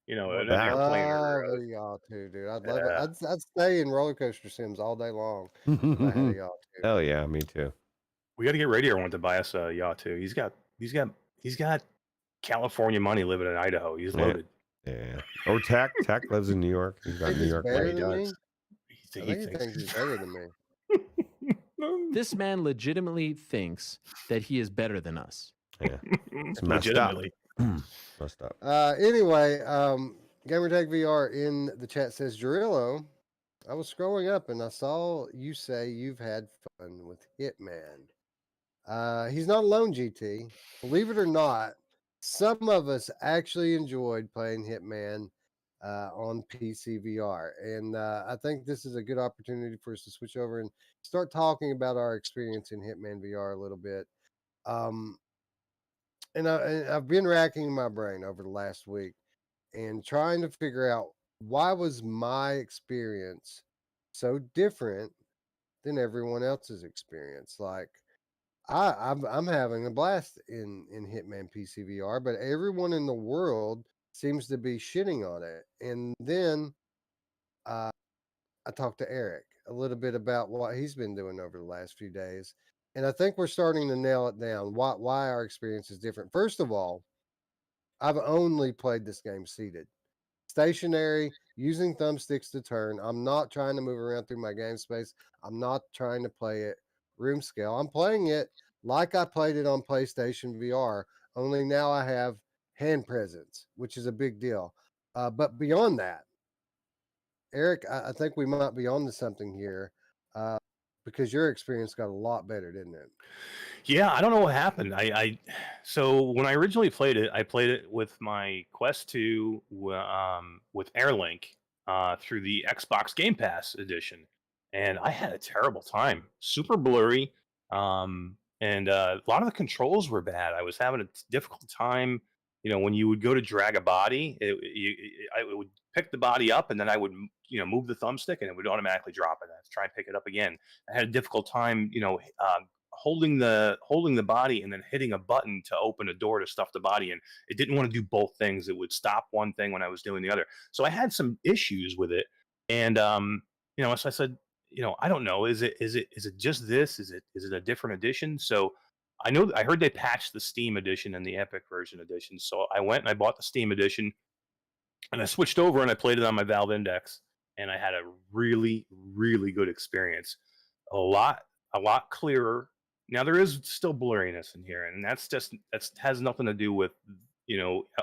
an that. airplane Love or. a yacht too, dude. I'd love it. Yeah. I'd stay in roller coaster sims all day long if I had a yacht too. Hell yeah, me too. We got to get Radio One to buy us a yacht too. He's got California money living in Idaho. He's Yeah. loaded. Yeah. Or Tech. Tech lives in New York. He's got Think New he's York better money. than me? does. I think he thinks he's better than me. This man legitimately thinks that he is better than us. Yeah. It's messed up. Legitimately. Messed up. Anyway, Gamertag VR in the chat says, Jarillo, I was scrolling up and I saw you say you've had fun with Hitman. He's not alone, GT. Believe it or not, some of us actually enjoyed playing Hitman on PCVR. And I think this is a good opportunity for us to switch over and start talking about our experience in Hitman VR a little bit. And I've been racking my brain over the last week and trying to figure out why was my experience so different than everyone else's experience. Like I'm having a blast in Hitman PCVR, but everyone in the world seems to be shitting on it. And then uh, I talked to Eric a little bit about what he's been doing over the last few days, and I think we're starting to nail it down. Why our experience is different. First of all, I've only played this game seated. Stationary, using thumbsticks to turn. I'm not trying to move around through my game space. I'm not trying to play it room scale. I'm playing it like I played it on PlayStation VR, only now I have hand presence, which is a big deal. But beyond that, Eric, I think we might be on to something here uh, because your experience got a lot better, didn't it? Yeah, I don't know what happened. So when I originally played it, I played it with my Quest 2 with Airlink through the Xbox Game Pass edition, and I had a terrible time. Super blurry, and a lot of the controls were bad. I was having a difficult time. When you would go to drag a body, it would pick the body up, and then I would move the thumbstick, and it would automatically drop it. I had to try and pick it up again. I had a difficult time, holding the body and then hitting a button to open a door to stuff the body in. It didn't want to do both things. It would stop one thing when I was doing the other. So I had some issues with it. And so I said, I don't know. Is it just this? Is it a different edition? So I heard they patched the Steam edition and the Epic version edition. So I went and I bought the Steam edition and I switched over and I played it on my Valve Index and I had a really, really good experience. A lot clearer. Now there is still blurriness in here, and that has nothing to do with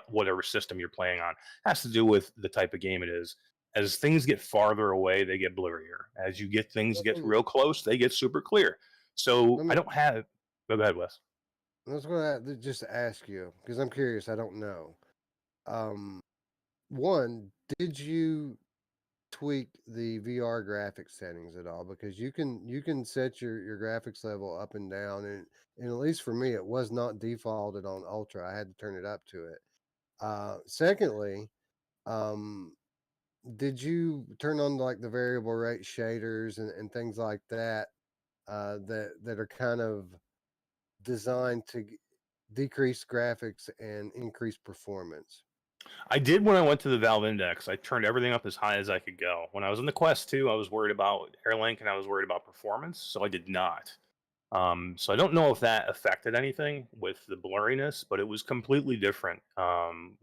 whatever system you're playing on. It has to do with the type of game it is. As things get farther away, they get blurrier. As you get things get real close, they get super clear. So I don't have. Go ahead, Wes. I was going to just ask you because I'm curious. I don't know. One, did you tweak the VR graphics settings at all? Because you can set your graphics level up and down, and at least for me, it was not defaulted on ultra. I had to turn it up to it. Secondly, did you turn on like the variable rate shaders and things like that that are kind of designed to decrease graphics and increase performance? I did when I went to the Valve Index. I turned everything up as high as I could go. When I was in the Quest 2, I was worried about Airlink and I was worried about performance, so I did not. So I don't know if that affected anything with the blurriness, but it was completely different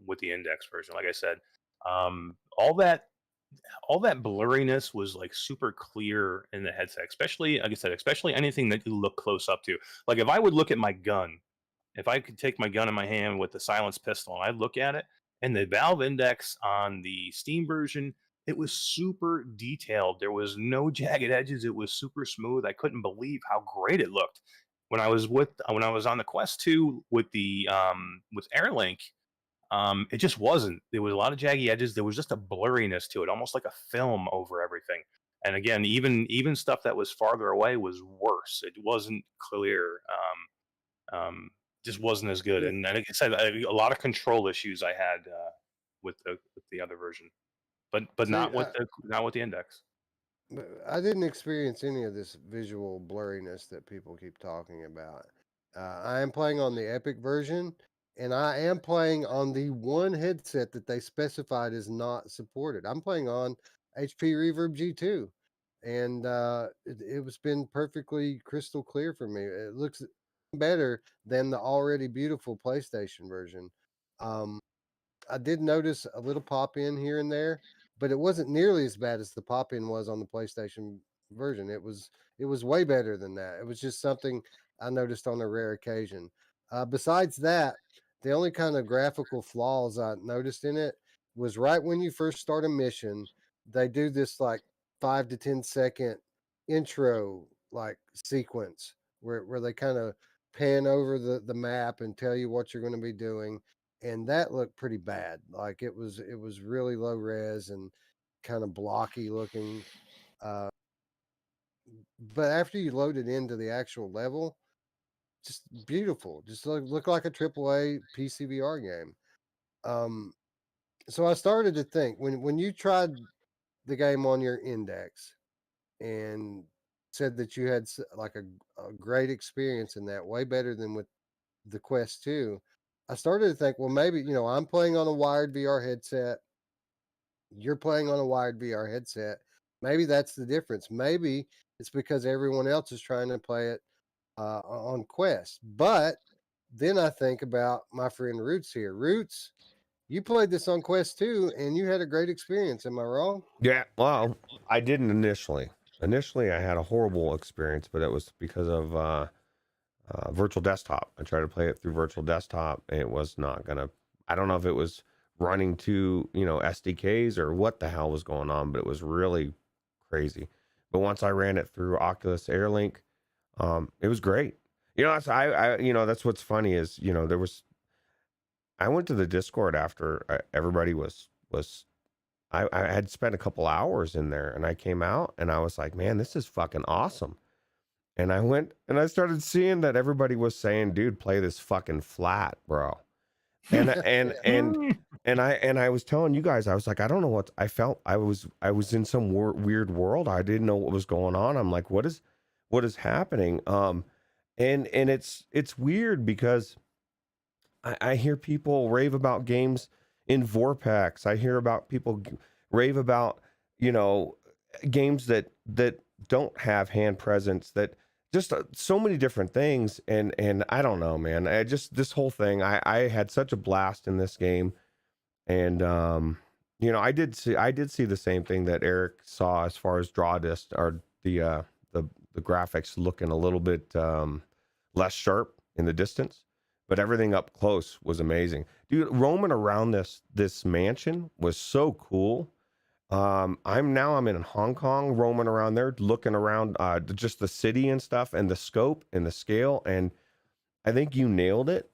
with the Index version. Like I said, all that blurriness was like super clear in the headset, especially like I said, especially anything that you look close up to. Like if I would look at my gun, if I could take my gun in my hand with the silenced pistol and I'd look at it, and the Valve Index on the Steam version, it was super detailed. There was no jagged edges. It was super smooth. I couldn't believe how great it looked. When I was on the Quest 2 with the with Airlink, it just wasn't. There was a lot of jaggy edges. There was just a blurriness to it, almost like a film over everything. And again, even stuff that was farther away was worse. It wasn't clear. just wasn't as good. And like I said, a lot of control issues I had with the other version, but See, not with the index. I didn't experience any of this visual blurriness that people keep talking about. I am playing on the Epic version, and I am playing on the one headset that they specified is not supported. I'm playing on HP Reverb G2, and it was been perfectly crystal clear for me. It looks better than the already beautiful PlayStation version. Um, I did notice a little pop in here and there, but it wasn't nearly as bad as the pop in was on the PlayStation version. It was way better than that. It was just something I noticed on a rare occasion. Besides that, the only kind of graphical flaws I noticed in it was right when you first start a mission, they do this like 5 to 10 second intro like sequence where they kind of pan over the map and tell you what you're going to be doing, and that looked pretty bad. Like it was really low res and kind of blocky looking. Uh, but after you load it into the actual level, just beautiful. Just look like a AAA PCVR game. Um, so I started to think when you tried the game on your index and said that you had like a great experience in that, way better than with the Quest 2. I started to think, well, maybe, I'm playing on a wired VR headset. You're playing on a wired VR headset. Maybe that's the difference. Maybe it's because everyone else is trying to play it on Quest. But then I think about my friend Roots here. Roots, you played this on Quest 2 and you had a great experience. Am I wrong? Yeah, well, I didn't initially. Initially, I had a horrible experience, but it was because of virtual desktop. I tried to play it through virtual desktop, and it was not gonna. I don't know if it was running to SDKs or what the hell was going on, but it was really crazy. But once I ran it through Oculus AirLink, it was great. That's what's funny is there was. I went to the Discord after everybody was. I had spent a couple hours in there, and I came out and I was like, man, this is fucking awesome. And I went and I started seeing that everybody was saying, dude, play this fucking flat, bro. And I was telling you guys, I was like, I don't know what I felt. I was in some weird world. I didn't know what was going on. I'm like, what is happening? And it's weird because I hear people rave about games in Vorpax. I hear about people rave about, games that don't have hand presence, that just so many different things. And I don't know, man. This whole thing, I had such a blast in this game. And, I did see the same thing that Eric saw as far as draw dist or the graphics looking a little bit less sharp in the distance, but everything up close was amazing. Dude, roaming around this mansion was so cool. I'm in Hong Kong, roaming around there, looking around just the city and stuff, and the scope and the scale. And I think you nailed it.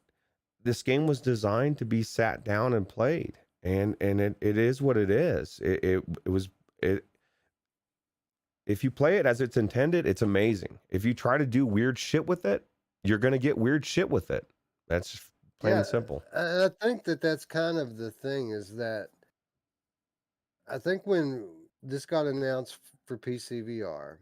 This game was designed to be sat down and played, and it is what it is. If you play it as it's intended, it's amazing. If you try to do weird shit with it, you're gonna get weird shit with it. That's plain and simple. I think that's kind of the thing, is that I think when this got announced for PCVR,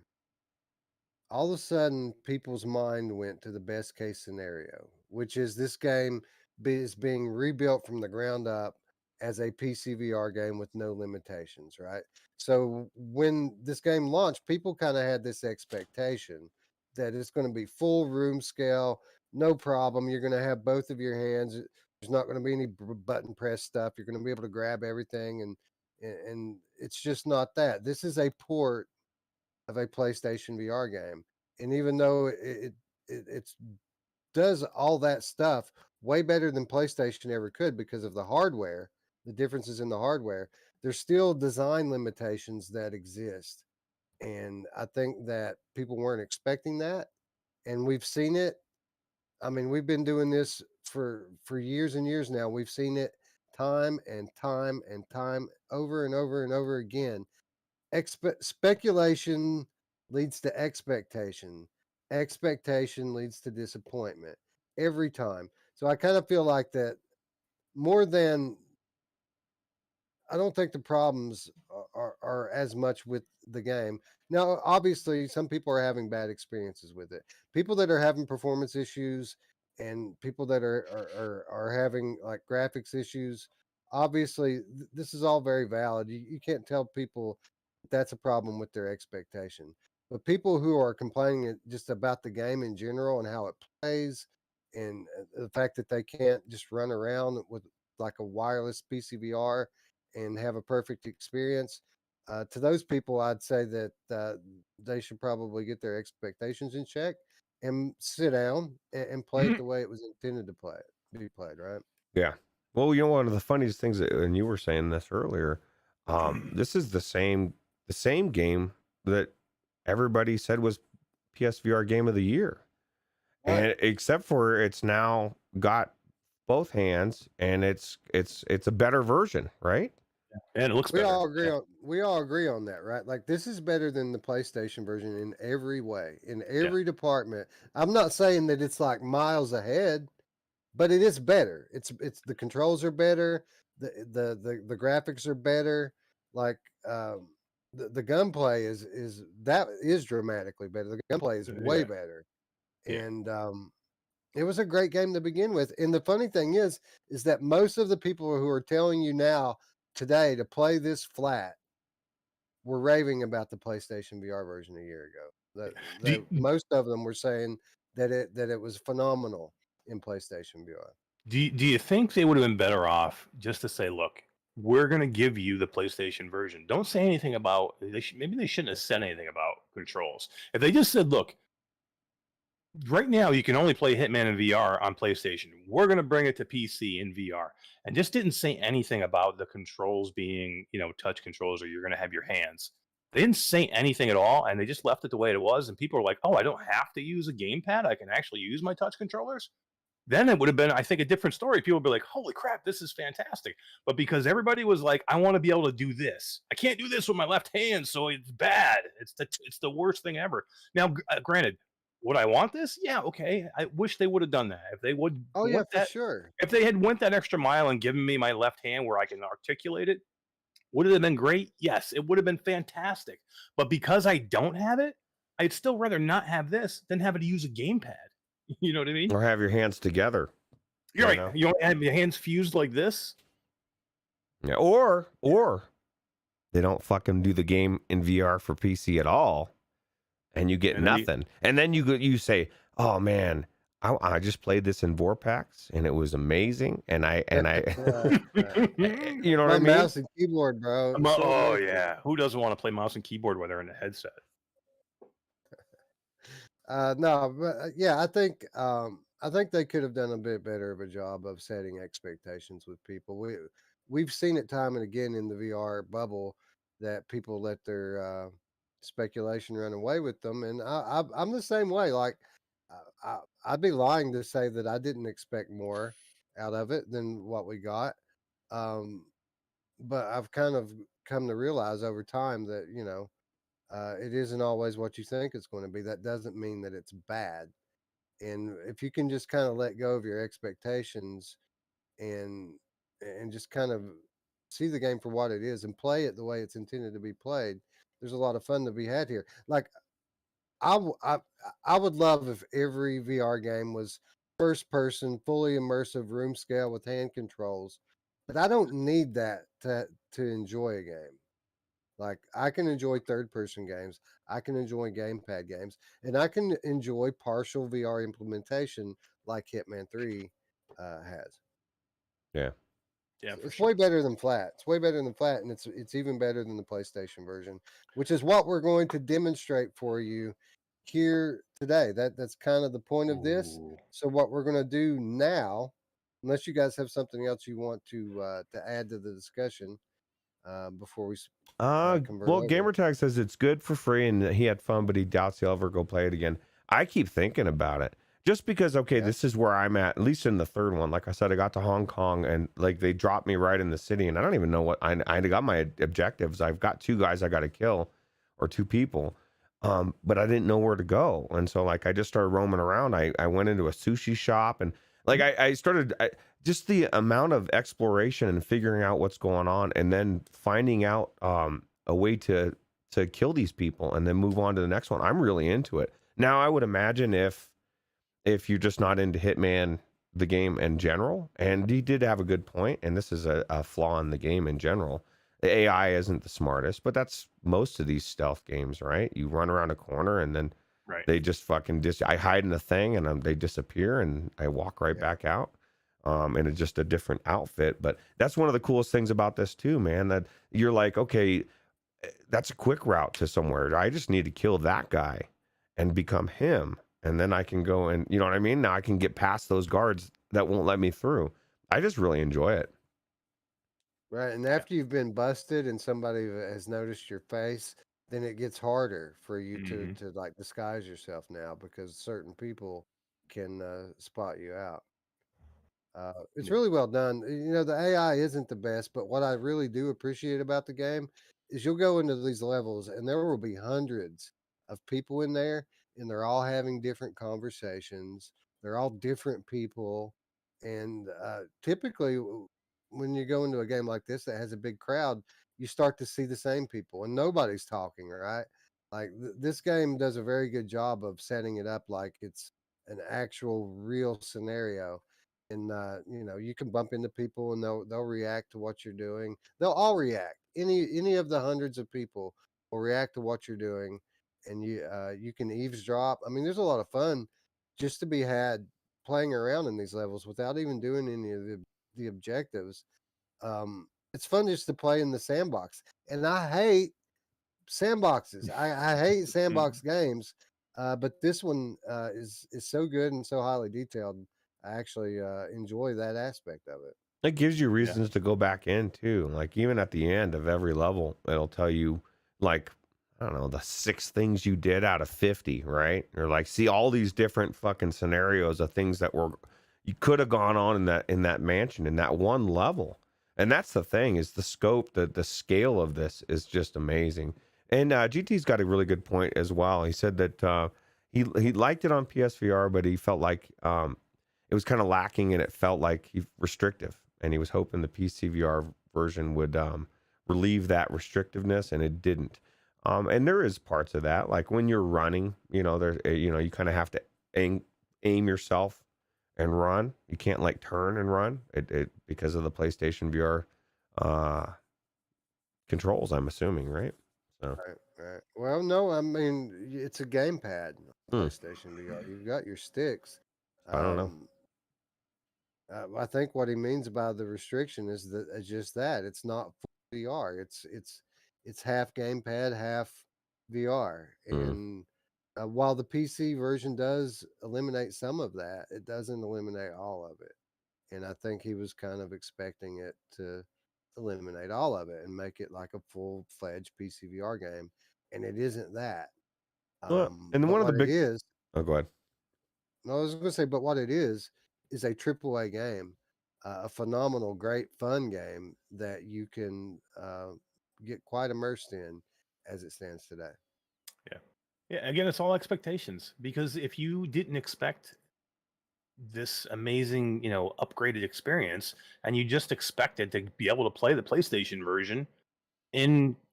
all of a sudden people's mind went to the best case scenario, which is this game is being rebuilt from the ground up as a PCVR game with no limitations, right? So when this game launched, people kind of had this expectation that it's going to be full room scale, no problem. You're going to have both of your hands. There's not going to be any button press stuff. You're going to be able to grab everything, and it's just not that. This is a port of a PlayStation VR game, and even though it does all that stuff way better than PlayStation ever could because of the hardware, the differences in the hardware, there's still design limitations that exist, and I think that people weren't expecting that, and we've seen it. I mean, we've been doing this for years and years now. We've seen it time and time and time over and over and over again. Speculation leads to expectation. Expectation leads to disappointment. every time. So I kind of feel like that more than I don't think the problems are as much with the game. Now, obviously, some people are having bad experiences with it. People that are having performance issues and people that are having like graphics issues. Obviously, this is all very valid. You can't tell people that's a problem with their expectation. But people who are complaining just about the game in general and how it plays, and the fact that they can't just run around with like a wireless PCVR and have a perfect experience. To those people, I'd say that they should probably get their expectations in check and sit down and play it the way it was intended to be played, right? Yeah. Well, one of the funniest things, and you were saying this earlier, this is the same game that everybody said was PSVR Game of the Year, and except for it's now got both hands, and it's a better version, right? And it looks We better. all agree on that, right? Like this is better than the PlayStation version in every way, in every department. I'm not saying that it's like miles ahead, but it is better. It's the controls are better, the graphics are better. Like the gunplay is dramatically better. The gunplay is way better, and it was a great game to begin with. And the funny thing is that most of the people who are telling you now today to play this flat were raving about the PlayStation VR version a year ago. Most of them were saying that it was phenomenal in PlayStation VR. Do you think they would have been better off just to say, look, we're going to give you the PlayStation version. Don't say anything about, maybe they shouldn't have said anything about controls. If they just said, look, right now you can only play Hitman in VR on PlayStation. We're going to bring it to PC in VR. And just didn't say anything about the controls being, touch controls, or you're going to have your hands. They didn't say anything at all, and they just left it the way it was. And people are like, oh, I don't have to use a gamepad. I can actually use my touch controllers. Then it would have been, I think, a different story. People would be like, holy crap, this is fantastic. But because everybody was like, I want to be able to do this. I can't do this with my left hand, so it's bad. It's the worst thing ever. Now, granted, would I want this? Yeah, okay. I wish they would have done that. If they would, oh yeah, for sure. If they had went that extra mile and given me my left hand where I can articulate it, would it have been great? Yes, it would have been fantastic. But because I don't have it, I'd still rather not have this than have to use a gamepad. You know what I mean? Or have your hands together. You're right. You don't have your hands fused like this. Yeah. Or they don't fucking do the game in VR for PC at all, and you get nothing. And then you say, "Oh man, I just played this in Vorpax and it was amazing." And I you know what I mean? Mouse and keyboard, bro. Oh yeah, who doesn't want to play mouse and keyboard when they're in a headset? No, but yeah, I think they could have done a bit better of a job of setting expectations with people. We've seen it time and again in the VR bubble that people let their speculation run away with them, and I'm the same way. Like I'd be lying to say that I didn't expect more out of it than what we got. But I've kind of come to realize over time that it isn't always what you think it's going to be. That doesn't mean that it's bad. And if you can just kind of let go of your expectations and just kind of see the game for what it is and play it the way it's intended to be played, there's a lot of fun to be had here. Like I would love if every VR game was first person, fully immersive, room scale with hand controls, but I don't need that to enjoy a game. Like I can enjoy third person games, I can enjoy gamepad games, and I can enjoy partial VR implementation like Hitman 3 has. Yeah. Yeah, It's way better than flat. It's way better than flat, and it's even better than the PlayStation version, which is what we're going to demonstrate for you here today. That's kind of the point of this. So what we're going to do now, unless you guys have something else you want to add to the discussion before we convert well, over. Gamertag says it's good for free and he had fun, but he doubts he'll ever go play it again. I keep thinking about it just because, this is where I'm at least in the third one. Like I said, I got to Hong Kong and like they dropped me right in the city and I don't even know what I got my objectives. I've got 2 guys I got to kill or 2 people. But I didn't know where to go, and so like I just started roaming around. I went into a sushi shop, and like I started just the amount of exploration and figuring out what's going on, and then finding out a way to kill these people, and then move on to the next one. I'm really into it now. I would imagine if you're just not into Hitman the game in general, and he did have a good point, and this is a flaw in the game in general. The AI isn't the smartest, but that's most of these stealth games, right? You run around a corner and then Right. they just fucking I hide in a thing and they disappear and I walk right Yeah. back out. And it's just a different outfit. But that's one of the coolest things about this too, man, that you're like, okay, that's a quick route to somewhere. I just need to kill that guy and become him. And then I can go and, you know what I mean? Now I can get past those guards that won't let me through. I just really enjoy it. Right. And after you've been busted and somebody has noticed your face, then it gets harder for you Mhm. to like disguise yourself now because certain people can spot you out. It's Yeah. really well done. You know, the AI isn't the best, but what I really do appreciate about the game is you'll go into these levels and there will be hundreds of people in there, and they're all having different conversations. They're all different people. And typically, when you go into a game like this that has a big crowd, you start to see the same people and nobody's talking, right? Like this game does a very good job of setting it up like it's an actual real scenario, and you know, you can bump into people and they'll react to what you're doing. They'll all react. Any of the hundreds of people will react to what you're doing, and you can eavesdrop. I mean, there's a lot of fun just to be had playing around in these levels without even doing any of the objectives. It's fun just to play in the sandbox, and I hate sandboxes. I hate sandbox games, but this one is so good and so highly detailed. I actually enjoy that aspect of it. It gives you Yeah. reasons to go back in too. Like even at the end of every level, it'll tell you like, I don't know, the 6 things you did out of 50, right? Or like see all these different fucking scenarios of things that were you could have gone on in that mansion in that one level. And that's the thing is the scope, the scale of this is just amazing. And GT's got a really good point as well. He said that he liked it on PSVR, but he felt like it was kind of lacking and it felt like restrictive, and he was hoping the PCVR version would relieve that restrictiveness, and it didn't. And there is parts of that, like when you're running, you know, there's you know, you kind of have to aim yourself and run. You can't like turn and run it because of the PlayStation VR controls, I'm assuming, right? So Right. Well, no, I mean it's a gamepad, Hmm. PlayStation VR. You've got your sticks. I don't know. I think what he means by the restriction is that just that it's not full VR. It's half gamepad, half VR. Hmm. And while the PC version does eliminate some of that, it doesn't eliminate all of it. And I think he was kind of expecting it to eliminate all of it and make it like a full-fledged PCVR game, and it isn't that. Well, and But one of the what it big is, oh, go ahead. no, I was going to say, but what it is a triple A game, a phenomenal, great, fun game that you can get quite immersed in as it stands today. Yeah. Yeah. Again, it's all expectations, because if you didn't expect this amazing, upgraded experience, and you just expected to be able to play the PlayStation version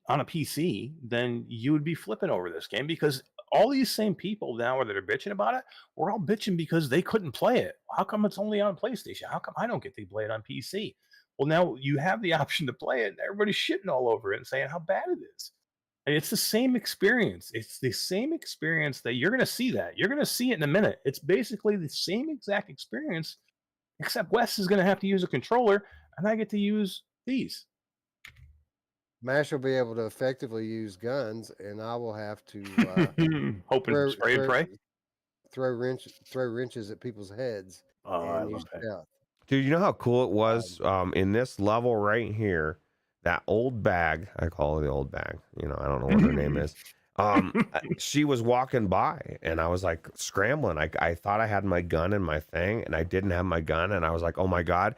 on a PC, then you would be flipping over this game, because all these same people now that are bitching about it, we're all bitching because they couldn't play it. How come it's only on PlayStation? How come I don't get to play it on PC? Well, now you have the option to play it, and everybody's shitting all over it and saying how bad it is. And it's the same experience. It's the same experience that you're going to see that. You're going to see it in a minute. It's basically the same exact experience, except Wes is going to have to use a controller, and I get to use these. Mash will be able to effectively use guns, and I will have to Hoping throw, spray and throw, pray. throw wrenches at people's heads Oh, I and use love that. stealth. Dude, you know how cool it was in this level right here, that old bag, I call her the old bag, you know, I don't know what her name is. She was walking by and I was like scrambling. I thought I had my gun in my thing and I didn't have my gun, and I was like, oh my God.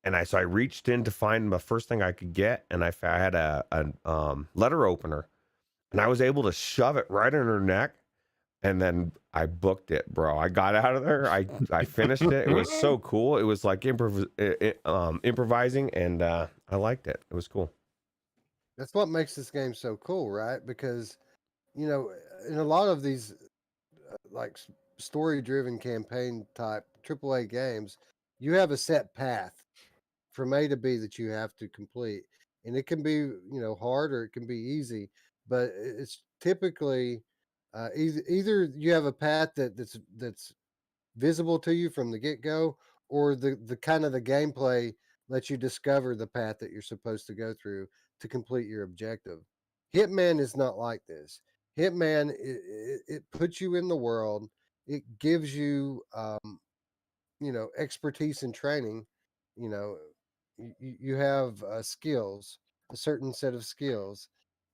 And so I reached in to find the first thing I could get, and I had a letter opener, and I was able to shove it right in her neck. And then I booked it, bro. I got out of there. I finished it. It was so cool. It was like improvising, and I liked it. It was cool. That's what makes this game so cool, right? Because, you know, in a lot of these like story-driven campaign type AAA games, you have a set path from A to B that you have to complete, and it can be, you know, hard or it can be easy, but it's typically either you have a path that's visible to you from the get-go, or the kind of the gameplay lets you discover the path that you're supposed to go through to complete your objective. Hitman is not like this. Hitman, it puts you in the world. It gives you, you know, expertise and training. You know, you have skills, a certain set of skills,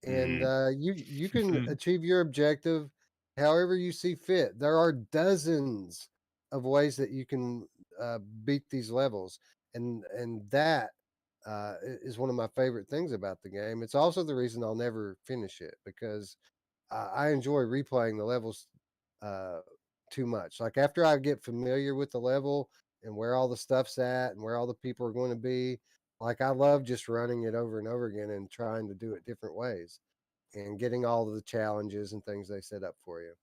and you can achieve your objective however you see fit. There are dozens of ways that you can beat these levels, and that is one of my favorite things about the game. It's also the reason I'll never finish it, because I enjoy replaying the levels uh, too much. Like after I get familiar with the level and where all the stuff's at and where all the people are going to be, like I love just running it over and over again and trying to do it different ways and getting all of the challenges and things they set up for you.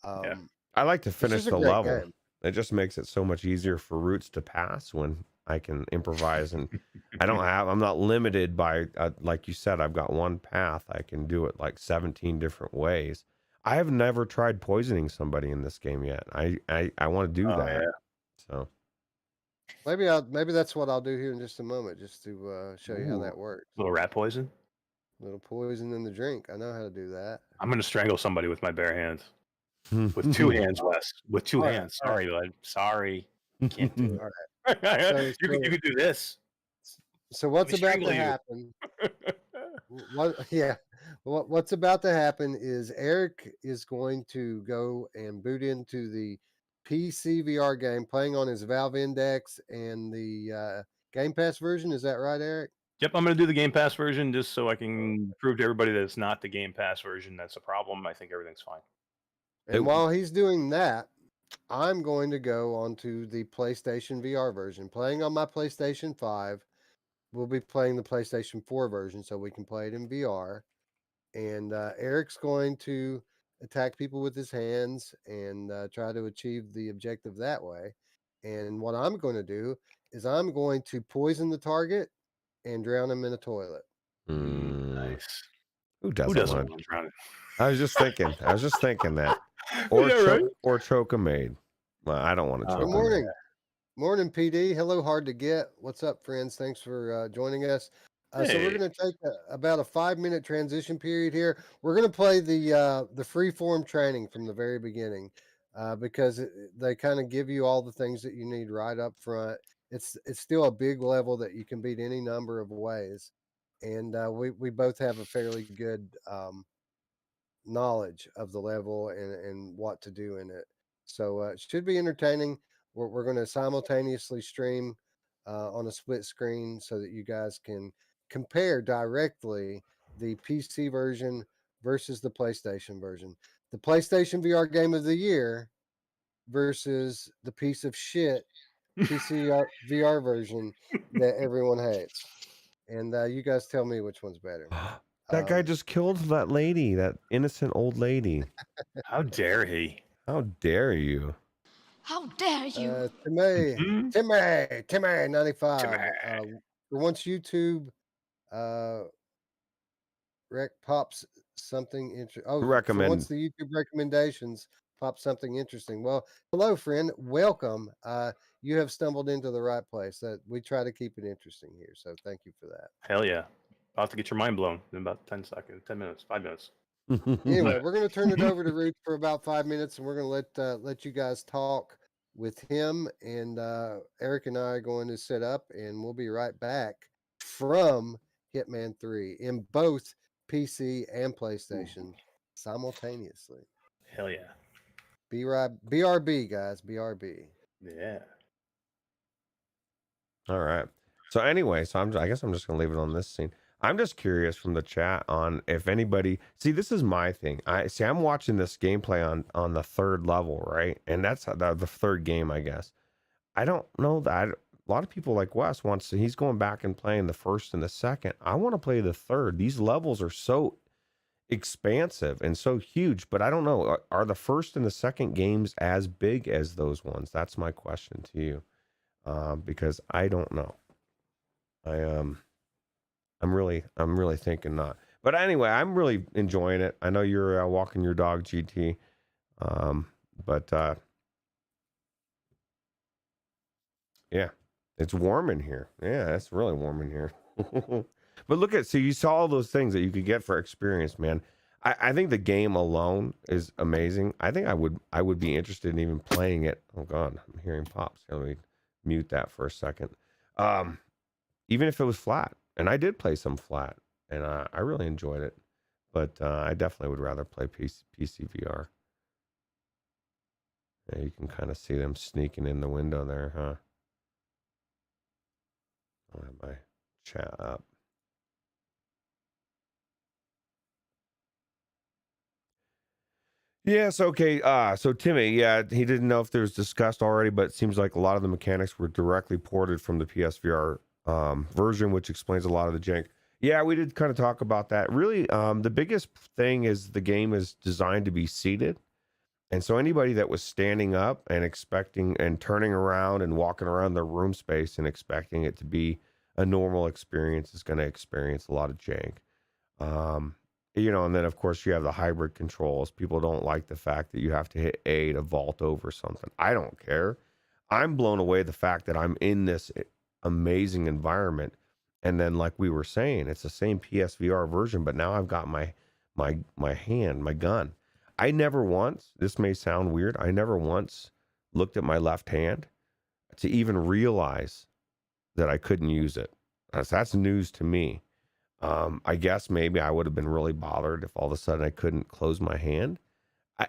Yeah. I like to It's finish just a the great level. game. It just makes it so much easier for routes to pass when I can improvise, and I'm not limited by like you said, I've got one path. I can do it like 17 different ways. I have never tried poisoning somebody in this game yet. I want to do that. Yeah. So Maybe that's what I'll do here in just a moment, just to show you how Ooh. that works. Little rat poison. Little poison in the drink. I know how to do that. I'm gonna strangle somebody with my bare hands. With two hands, Wes. With two All right, hands. all right. Sorry, bud. Sorry. Can't do All it. right. You could do this. So what's Let me about to strangle you. happen? What's about to happen is Eric is going to go and boot into the PCVR game, playing on his Valve Index and the Game Pass version. Is that right, Eric? Yep, I'm gonna do the Game Pass version just so I can prove to everybody that it's not the Game Pass version that's a problem. I think everything's fine. And while he's doing that, I'm going to go onto the PlayStation VR version, playing on my PlayStation 5. We'll be playing the PlayStation 4 version so we can play it in VR. And Eric's going to attack people with his hands and try to achieve the objective that way. And what I'm going to do is I'm going to poison the target and drown him in a toilet. Nice. Who doesn't want want to drown it? I was just thinking that. Or Yeah, right? choke a maid. Well, I don't want to choke Good a morning. maid. Morning, PD. Hello, hard to get. What's up, friends? Thanks for joining us. So we're Hey. going to take about a 5-minute transition period here. We're going to play the free form training from the very beginning because they kind of give you all the things that you need right up front. It's still a big level that you can beat any number of ways, and we both have a fairly good knowledge of the level and what to do in it. So it should be entertaining. We're going to simultaneously stream on a split screen so that you guys can compare directly the PC version versus the PlayStation version. The PlayStation VR Game of the Year versus the piece of shit PC VR version that everyone hates. And you guys tell me which one's better. That guy just killed that lady, that innocent old lady. How dare he? How dare you? How dare you? Timmy 95. Timmy. Once YouTube pops something interesting. Oh, for once the YouTube recommendations pop something interesting. Well, hello, friend. Welcome. You have stumbled into the right place. That we try to keep it interesting here. So thank you for that. Hell yeah. About to get your mind blown in about 10 seconds, 10 minutes, 5 minutes. Anyway, we're going to turn it over to Ruth for about 5 minutes, and we're going to let you guys talk with him. And Eric and I are going to set up, and we'll be right back from Hitman 3 in both PC and PlayStation simultaneously. Hell yeah. BRB, guys. BRB. Yeah. All right. So anyway, I guess I'm just gonna leave it on this scene. I'm just curious from the chat on if anybody see. This is my thing. I'm watching this gameplay on the third level, right? And that's the third game, I guess. I don't know that a lot of people like Wes wants to. He's going back and playing the first and the second. I want to play the third. These levels are so expansive and so huge, but I don't know. Are the first and the second games as big as those ones? That's my question to you, because I don't know. I'm really thinking not. But anyway, I'm really enjoying it. I know you're walking your dog, GT, but yeah, it's warm in here. Yeah, it's really warm in here. But look at, so you saw all those things that you could get for experience, man. I think the game alone is amazing. I think I would be interested in even playing it. Oh God, I'm hearing pops. Let me mute that for a second. Even if it was flat, and I did play some flat, and I really enjoyed it. But I definitely would rather play PCVR. Yeah, you can kind of see them sneaking in the window there, huh? I'll have my chat up. Yes, okay. So Timmy, yeah, he didn't know if there was discussed already, but it seems like a lot of the mechanics were directly ported from the PSVR version, which explains a lot of the jank. Yeah, we did kind of talk about that. Really, the biggest thing is the game is designed to be seated. And so anybody that was standing up and expecting and turning around and walking around their room space and expecting it to be a normal experience is going to experience a lot of jank. And then of course you have the hybrid controls. People don't like the fact that you have to hit A to vault over something. I don't care. I'm blown away the fact that I'm in this amazing environment. And then, like we were saying, it's the same PSVR version, but now I've got my hand, my gun. I never once, this may sound weird, I never once looked at my left hand to even realize that I couldn't use it. That's news to me. I guess maybe I would have been really bothered if all of a sudden I couldn't close my hand. I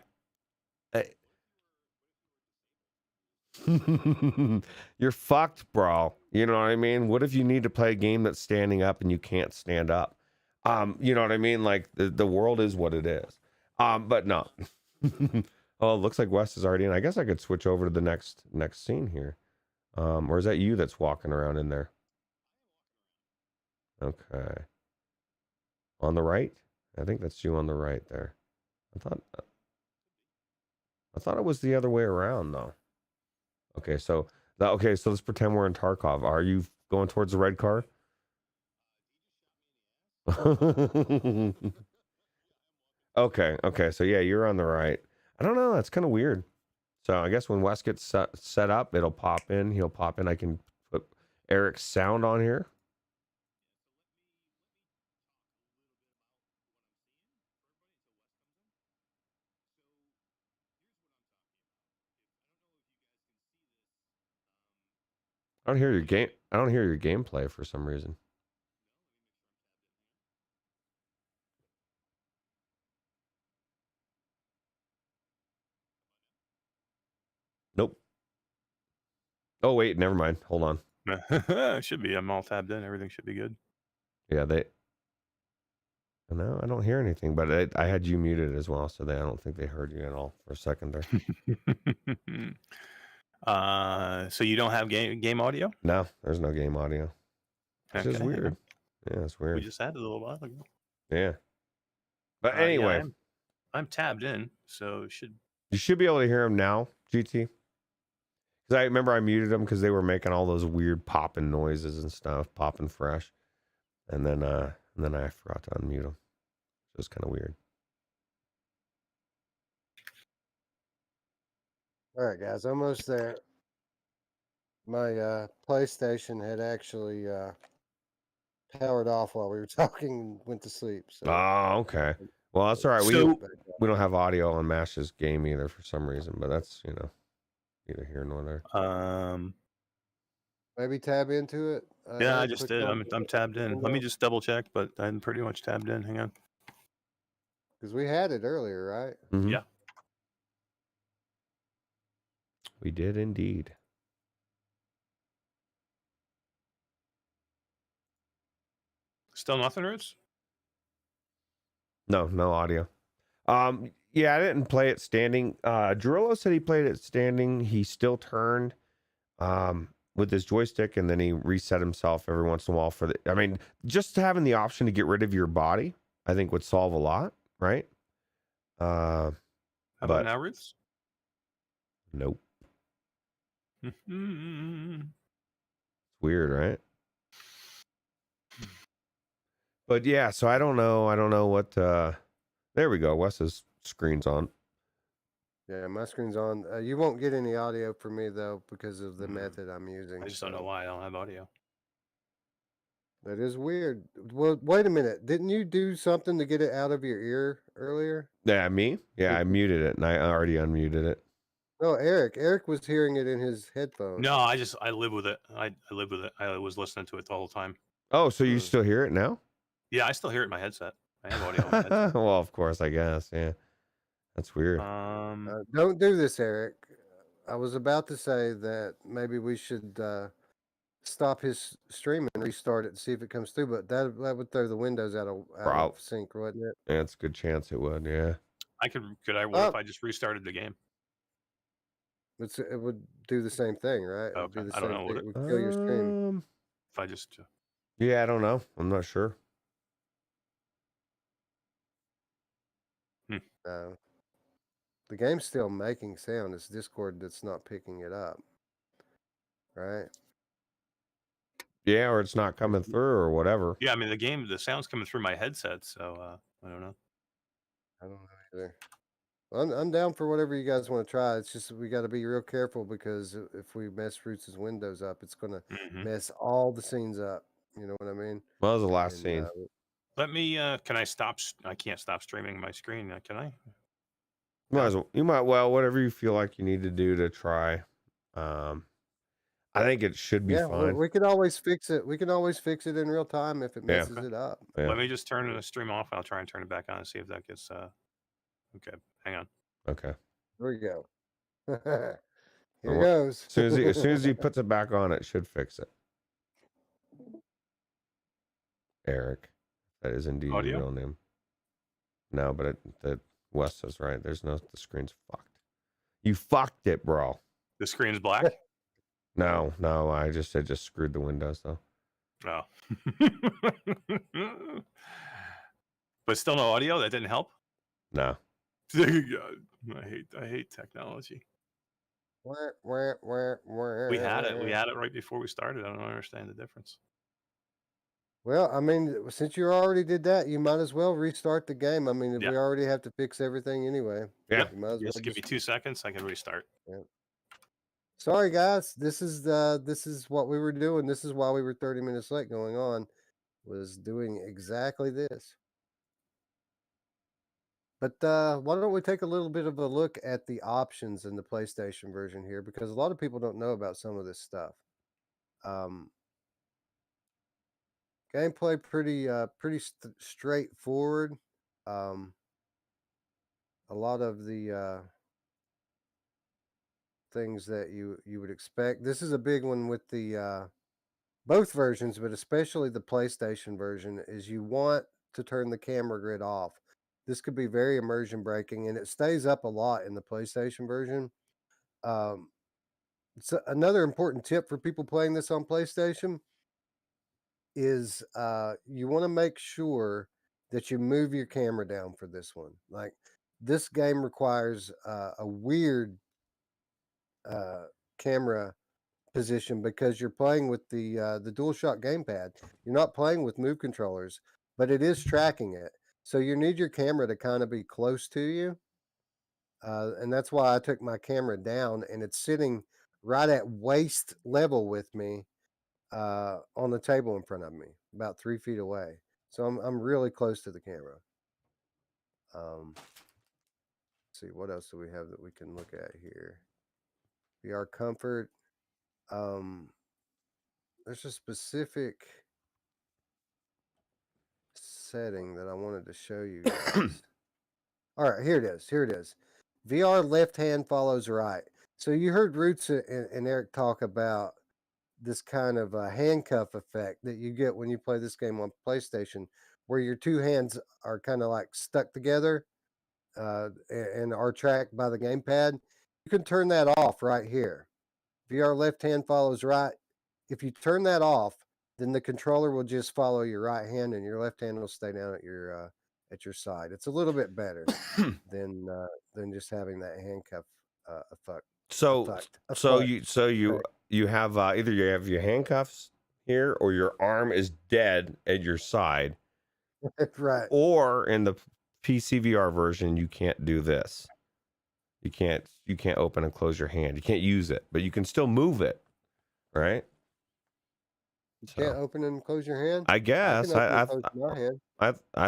You're fucked, bro. You know what I mean? What if you need to play a game that's standing up and you can't stand up? You know what I mean? Like the world is what it is. But no. Oh, it looks like Wes is already in. I guess I could switch over to the next scene here. Or is that you that's walking around in there? Okay. On the right? I think that's you on the right there. I thought it was the other way around though. Okay, so let's pretend we're in Tarkov. Are you going towards the red car? Okay. So yeah, you're on the right. I don't know. That's kind of weird. So I guess when Wes gets set up, it'll pop in. He'll pop in. I can put Eric's sound on here. I don't hear your game. I don't hear your gameplay for some reason. Nope. Oh wait, never mind. Hold on. It should be. I'm all tabbed in. Everything should be good. Yeah, no, I don't hear anything, but I had you muted as well, so I don't think they heard you at all for a second there. So you don't have game audio? No, there's no game audio. It's just weird. Yeah, it's weird. We just had it a little while ago. Yeah. But anyway, yeah, I'm tabbed in, so you should be able to hear them now, GT. Because I remember I muted them because they were making all those weird popping noises and stuff, popping fresh, and then I forgot to unmute them. So it's kind of weird. All right, guys, almost there. My PlayStation had actually powered off while we were talking and went to sleep. So. Oh, okay. Well, that's all right. We don't have audio on Mash's game either for some reason, but that's neither here nor there. Maybe tab into it. Yeah, I just did. I'm tabbed in. Let me just double check, but I'm pretty much tabbed in. Hang on. Because we had it earlier, right? Mm-hmm. Yeah. We did indeed. Still nothing, Roots? No audio. Yeah, I didn't play it standing. Drillo said he played it standing. He still turned with his joystick, and then he reset himself every once in a while for the. I mean, just having the option to get rid of your body, I think would solve a lot, right? How about now, Roots? Nope. Mm-hmm. It's weird, right? But yeah, so I don't know what. There we go. Wes's screen's on. Yeah, my screen's on. You won't get any audio from me though because of the method I'm using. I just don't know why I don't have audio. That is weird. Well, wait a minute. Didn't you do something to get it out of your ear earlier? Yeah, me? Yeah, I muted it and I already unmuted it. No, Eric. Eric was hearing it in his headphones. No, I live with it. I live with it. I was listening to it the whole time. Oh, so you still hear it now? Yeah, I still hear it in my headset. I have audio in my headset. Well, of course, I guess. Yeah, that's weird. Don't do this, Eric. I was about to say that maybe we should stop his stream and restart it and see if it comes through, but that would throw the windows out of sync, wouldn't it? Yeah, it's a good chance it would. Yeah. What if I just restarted the game? It would do the same thing, right? It would Okay. do the I same don't know. thing. It would kill your stream. If I just. Yeah, I don't know. I'm not sure. The game's still making sound. It's Discord that's not picking it up, right? Yeah, or it's not coming through or whatever. Yeah, I mean the sound's coming through my headset, so I don't know. I don't know either. I'm down for whatever you guys want to try. It's just we got to be real careful because if we mess Roots' windows up, it's gonna mess all the scenes up. You know what I mean? Well, that was the last scene. Let me. Can I stop? I can't stop streaming my screen. Can I? You might. Well, whatever you feel like you need to do to try. I think it should be fine. We can always fix it. We can always fix it in real time if it messes it up. Yeah. Let me just turn the stream off. I'll try and turn it back on and see if that gets. Okay, hang on. Okay. There we go. Here goes. As soon as he puts it back on, it should fix it. Eric, that is indeed your real name. No, but that Wes is right. The screen's fucked. You fucked it, bro. The screen's black. No, I just screwed the windows though. Oh. But still no audio. That didn't help. No. I hate technology. We had it. We had it right before we started. I don't understand the difference. Well, I mean, since you already did that, you might as well restart the game. I mean, if we already have to fix everything anyway. Yeah. You might as well give me 2 seconds. I can restart. Yeah. Sorry, guys. This is what we were doing. This is why we were 30 minutes late going on. Was doing exactly this. But why don't we take a little bit of a look at the options in the PlayStation version here, because a lot of people don't know about some of this stuff. Gameplay pretty straightforward. A lot of the things that you would expect. This is a big one with the both versions, but especially the PlayStation version, is you want to turn the camera grid off. This could be very immersion breaking, and it stays up a lot in the PlayStation version. So another important tip for people playing this on PlayStation is you want to make sure that you move your camera down for this one. Like, this game requires a weird camera position because you're playing with the DualShock gamepad. You're not playing with move controllers, but it is tracking it. So you need your camera to kind of be close to you. And that's why I took my camera down, and it's sitting right at waist level with me on the table in front of me, about 3 feet away. So I'm really close to the camera. Let's see, what else do we have that we can look at here? VR comfort. There's a specific setting that I wanted to show you guys. All right, here it is. VR left hand follows right. So you heard Roots and Eric talk about this kind of handcuff effect that you get when you play this game on PlayStation, where your two hands are kind of like stuck together and are tracked by the gamepad. You can turn that off right here. VR left hand follows right. If you turn that off, then the controller will just follow your right hand, and your left hand will stay down at your side. It's a little bit better than just having that handcuff effect. So you have either you have your handcuffs here, or your arm is dead at your side, right? Or in the PCVR version, you can't do this. You can't open and close your hand. You can't use it, but you can still move it, right? You can't open and close your hand. I guess I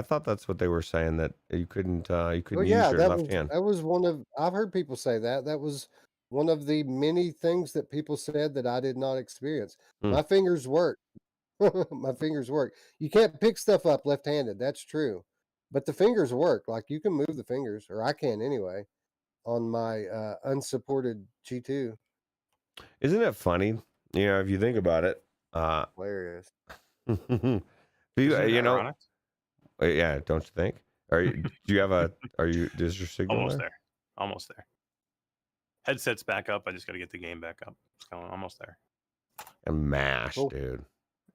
thought that's what they were saying, that you couldn't use your left hand. That was one of, I've heard people say that. That was one of the many things that people said that I did not experience. My fingers work. My fingers work. You can't pick stuff up left-handed. That's true, but the fingers work. Like, you can move the fingers, or I can anyway, on my unsupported G2. Isn't it funny? If you think about it. Hilarious. Yeah, don't you think? Is your signal almost there? Almost there. Headset's back up. I just got to get the game back up. It's going almost there. And MASH, dude.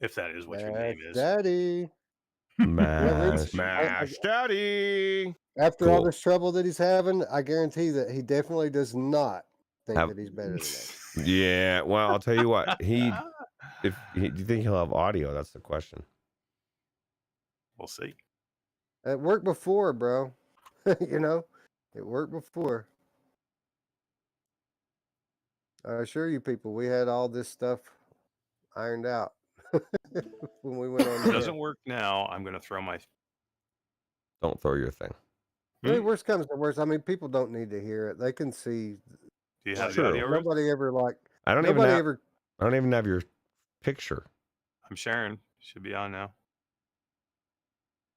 If that is what your name is. Daddy. MASH Daddy. After all this trouble that he's having, I guarantee that he definitely does not think that he's better than that. Yeah, well, I'll tell you what. Do you think he'll have audio? That's the question. We'll see. It worked before, bro. It worked before. I assure you people, we had all this stuff ironed out when we went on. If it doesn't work now, I'm going to throw my... Don't throw your thing. Really, worst comes to worst. I mean, people don't need to hear it. They can see. Do you have the audio? Nobody ever I don't even have your picture. I'm Sharon. Should be on now.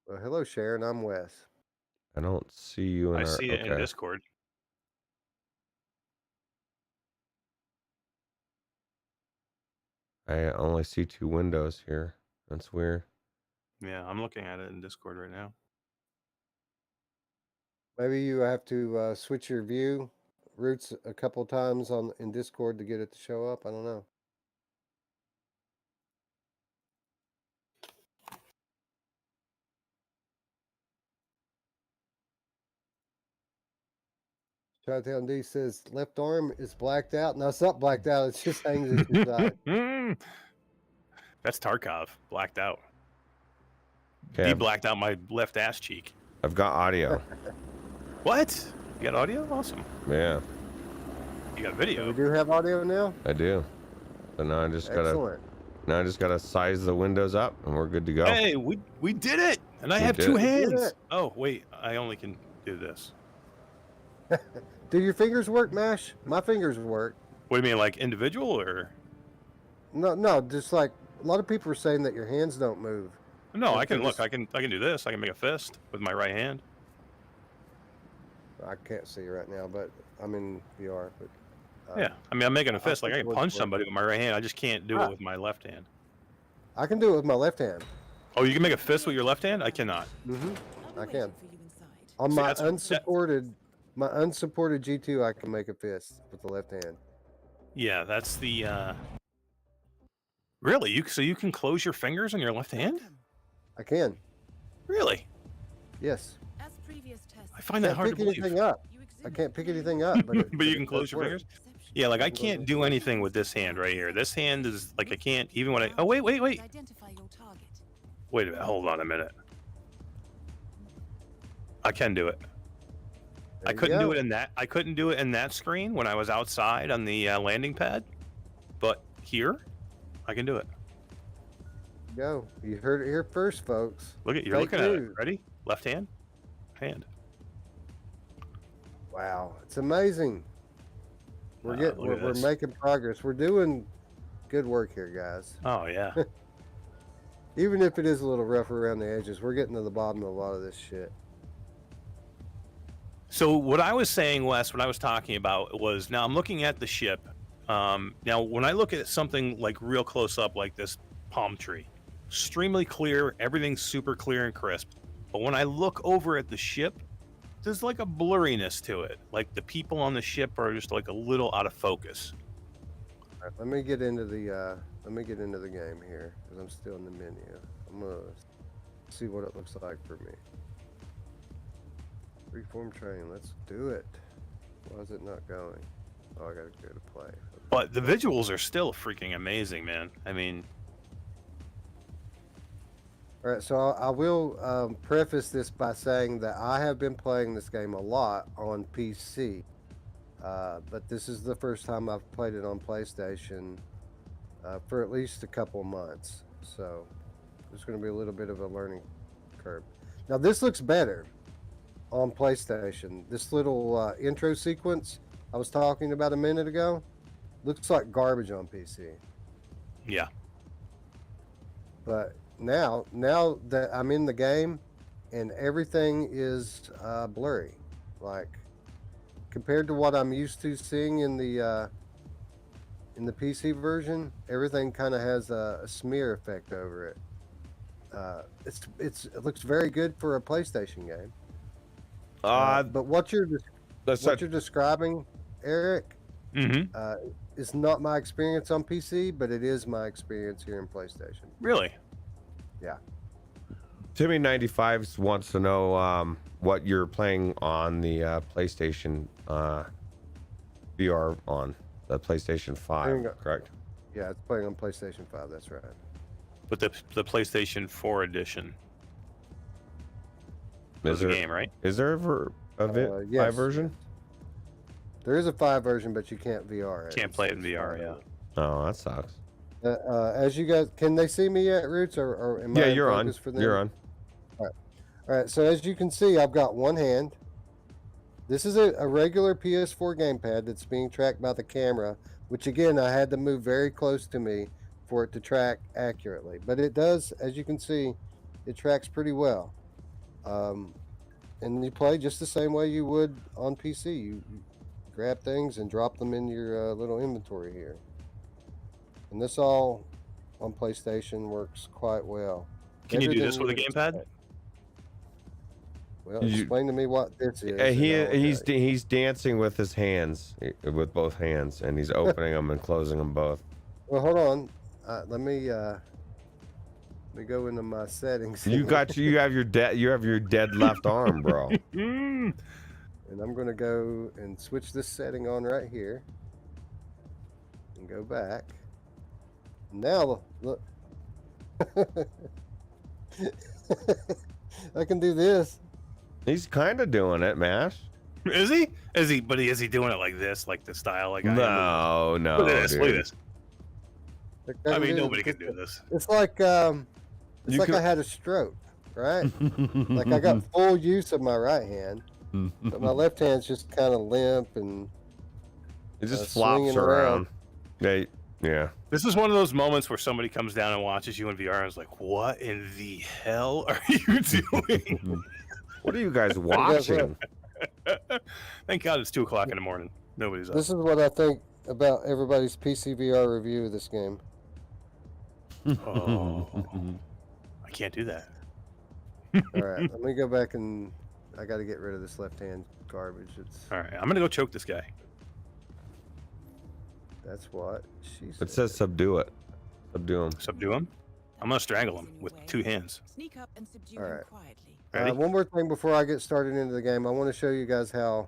Well, hello, Sharon. I'm Wes. I don't see you. I see it in Discord. I only see 2 windows here. That's weird. Yeah, I'm looking at it in Discord right now. Maybe you have to switch your view routes a couple times in Discord to get it to show up. I don't know. Chi-Town D says left arm is blacked out. No, it's not blacked out. It just hangs at your side. That's Tarkov, blacked out. Okay, He blacked out my left ass cheek. I've got audio. What? You got audio? Awesome. Yeah. You got video. We do have audio now? I do. So now I just gotta size the windows up, and we're good to go. Hey, we did it! And I have 2 hands. Oh, wait, I only can do this. Do your fingers work, Mash? My fingers work. What do you mean, like individual or? No, just like a lot of people are saying that your hands don't move. No, I can look. I can do this. I can make a fist with my right hand. I can't see right now, but I'm in VR. But yeah, I mean, I'm making a fist. Like, I can punch somebody with my right hand. I just can't do it with my left hand. I can do it with my left hand. Oh, you can make a fist with your left hand? I cannot. I can. On my unsupported G2, I can make a fist with the left hand. Yeah, that's the. Really? So you can close your fingers on your left hand? I can. Really? Yes. I find that hard to believe. I can't pick anything up, but but you can close your fingers. Yeah, like I can't do anything with this hand right here. This hand is like I can't even when I. Oh wait. Wait a minute. Hold on a minute. I can do it. I couldn't do it in that. I couldn't do it in that screen when I was outside on the landing pad, but here, I can do it. Go. You heard it here first, folks. Look at you're looking at it. Ready? Left hand. Hand. Wow, it's amazing. We're making progress. We're doing good work here, guys. Oh yeah. Even if it is a little rough around the edges, we're getting to the bottom of a lot of this shit. So what I was saying, Wes, what I was talking about was now I'm looking at the ship. Now, when I look at something like real close up, like this palm tree, extremely clear, everything's super clear and crisp. But when I look over at the ship, there's like a blurriness to it. Like the people on the ship are just like a little out of focus. All right, let me get into the game here because I'm still in the menu. I'm gonna see what it looks like for me. Reform train, let's do it. Why is it not going? Oh, I gotta go to play. But the visuals are still freaking amazing, man. I mean, all right, so I will preface this by saying that I have been playing this game a lot on PC, but this is the first time I've played it on PlayStation for at least a couple months. So there's going to be a little bit of a learning curve. Now this looks better on PlayStation. This little intro sequence I was talking about a minute ago looks like garbage on PC. yeah. But now that I'm in the game and everything is blurry, like compared to what I'm used to seeing in the PC version, everything kind of has a smear effect over it. It looks very good for a PlayStation game. But what you're describing, Eric, is not my experience on PC, but it is my experience here in PlayStation. Really? Yeah. Timmy95 wants to know what you're playing on the PlayStation VR on the PlayStation 5, correct? Yeah, it's playing on PlayStation 5. That's right. But the PlayStation 4 edition is the game, right? Is there a 5 version? There is a 5 version, but you can't VR it. Can't play it in VR, yeah. Oh, that sucks. As you guys, can they see me yet, Roots? Or am I in you're on. focus for them? You're on. All right. So as you can see, I've got one hand. This is a regular PS4 gamepad that's being tracked by the camera, which again, I had to move very close to me for it to track accurately. But it does, as you can see, it tracks pretty well. And you play just the same way you would on PC. You grab things and drop them in your little inventory here. And this all on PlayStation works quite well. Can you do this with a gamepad? Well, explain to me what this is. He's dancing with his hands, with both hands, and he's opening them and closing them both. Well, hold on. Let me go into my settings. You have your dead left arm, bro. And I'm gonna go and switch this setting on right here, and go back. Now look, I can do this. He's kind of doing it, Mash. Is he? But is he doing it like this, like the style? Like no. Look at this. Dude. Look at this. I mean, nobody can do this. It's like I had a stroke, right? Like I got full use of my right hand, but my left hand's just kind of limp and it just flops around. Yeah. This is one of those moments where somebody comes down and watches you in VR and is like, "What in the hell are you doing? What are you guys watching?" Thank God it's 2:00 in the morning. Nobody's up. This is what I think about everybody's PCVR review of this game. Oh, I can't do that. All right, let me go back and I got to get rid of this left-hand garbage. All right, I'm gonna go choke this guy. That's what she said. It says subdue it. Subdue him. Subdue him? I'm gonna strangle him with 2 hands. Sneak up and subdue All right. him quietly. Ready? One more thing before I get started into the game. I want to show you guys how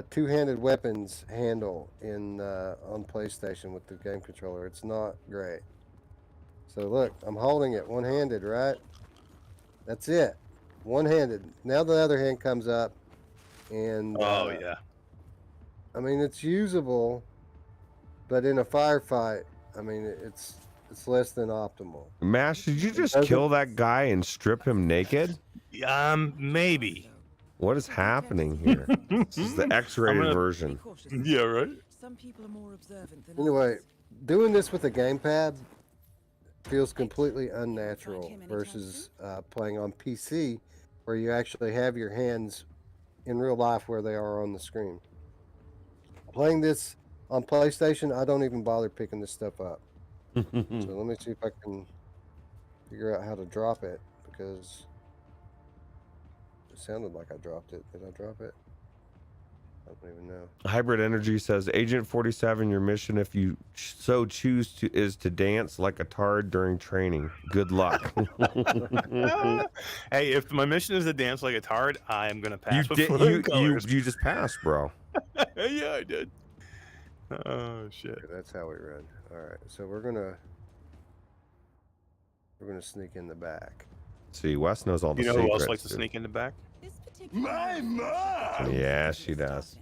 two-handed weapons handle in on PlayStation with the game controller. It's not great. So look, I'm holding it one-handed, right? That's it, one-handed. Now the other hand comes up, and Oh yeah. I mean it's usable, but in a firefight, I mean it's less than optimal. Mash, did you just kill that guy and strip him naked? Maybe. What is happening here? This is the X-rated version. Yeah, right. Some people are more observant than Anyway, others. doing this with a gamepad feels completely unnatural versus playing on PC, where you actually have your hands in real life where they are on the screen. Playing this on PlayStation, I don't even bother picking this stuff up. So let me see if I can figure out how to drop it, because it sounded like I dropped it. Did I drop it? I don't even know. Hybrid Energy says, Agent 47, your mission, if you so choose to, is to dance like a tard during training. Good luck. Hey, if my mission is to dance like a tard, I am gonna pass. You with did. flying colors. You just passed, bro. Yeah, I did. Oh shit. Okay, that's how we run. All right, so we're gonna sneak in the back. See, Wes knows all the You know secrets. who else likes to dude. sneak in the back? This particular My mom! Yeah, she does.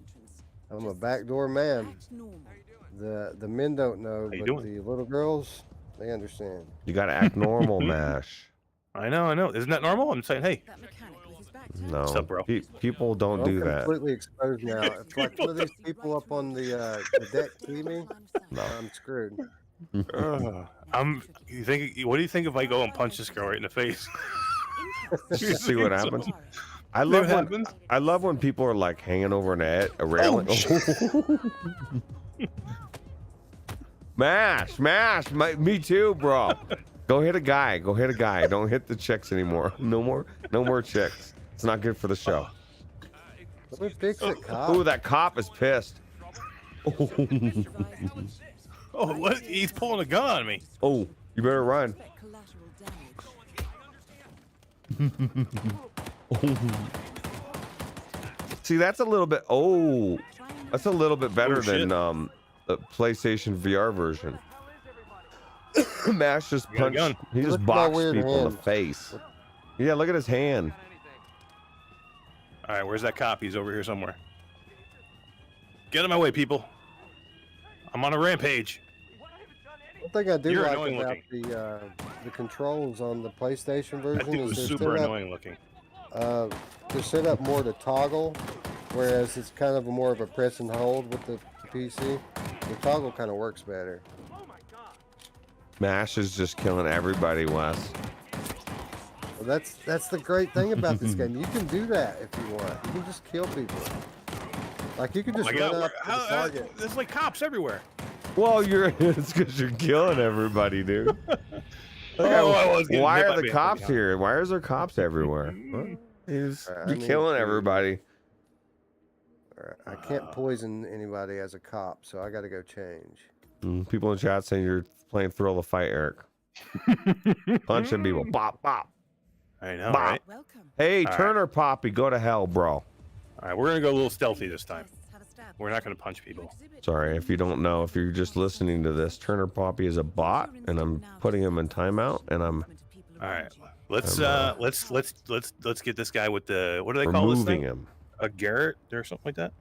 I'm a backdoor man. Act normal. The men don't know, you but doing? the little girls, they understand. You gotta act normal, Mash. I know. Isn't that normal? I'm saying, hey, That mechanic with his back turned. No, What's up, bro? people don't I'm do that. completely exposed now. If like one of these people up on the deck see me, No. I'm screwed. You think? What do you think if I go and punch this girl right in the face? Just to see what happens. I See what love when happens? I love when people are like hanging over a railing. Mash, me too, bro. Go hit a guy. Don't hit the chicks anymore. No more chicks. It's not good for the show. Let me fix it, cop. Ooh, that cop is pissed. Oh, what? He's pulling a gun on me. Oh, you better run. See, that's a little bit. Oh, that's a little bit better than the PlayStation VR version. Mash just got a gun. punched. He just Look at my boxed weird people in the hand. face. Yeah, look at his hand. All right, where's that cop? He's over here somewhere. Get out of my way, people. I'm on a rampage. One thing I do You're like annoying about the controls on the PlayStation That version dude is was they're super set up, annoying looking. they're set up more to toggle, whereas it's kind of more of a press and hold with the PC. The toggle kind of works better. Mash is just killing everybody, Wes. Well, that's the great thing about this game. You can do that if you want. You can just kill people. Like you can just run up to the target. There's like cops everywhere. Well, it's because you're killing everybody, dude. Why Why are the cops here? Why is there cops everywhere? Huh? You're killing everybody. I can't poison anybody as a cop, so I got to go change. People in chat saying you're playing Thrill the Fight, Eric. Punching people. Bop, bop. I know, Bop. right? Welcome. Hey, All Turner Poppy, go to hell, bro. All right, we're gonna go a little stealthy this time. We're not gonna punch people. Sorry, if you don't know, if you're just listening to this, Turner Poppy is a bot, and I'm putting him in timeout, and I'm All right, let's get this guy with the, what do they call this removing thing? him. A Garrett or something like that.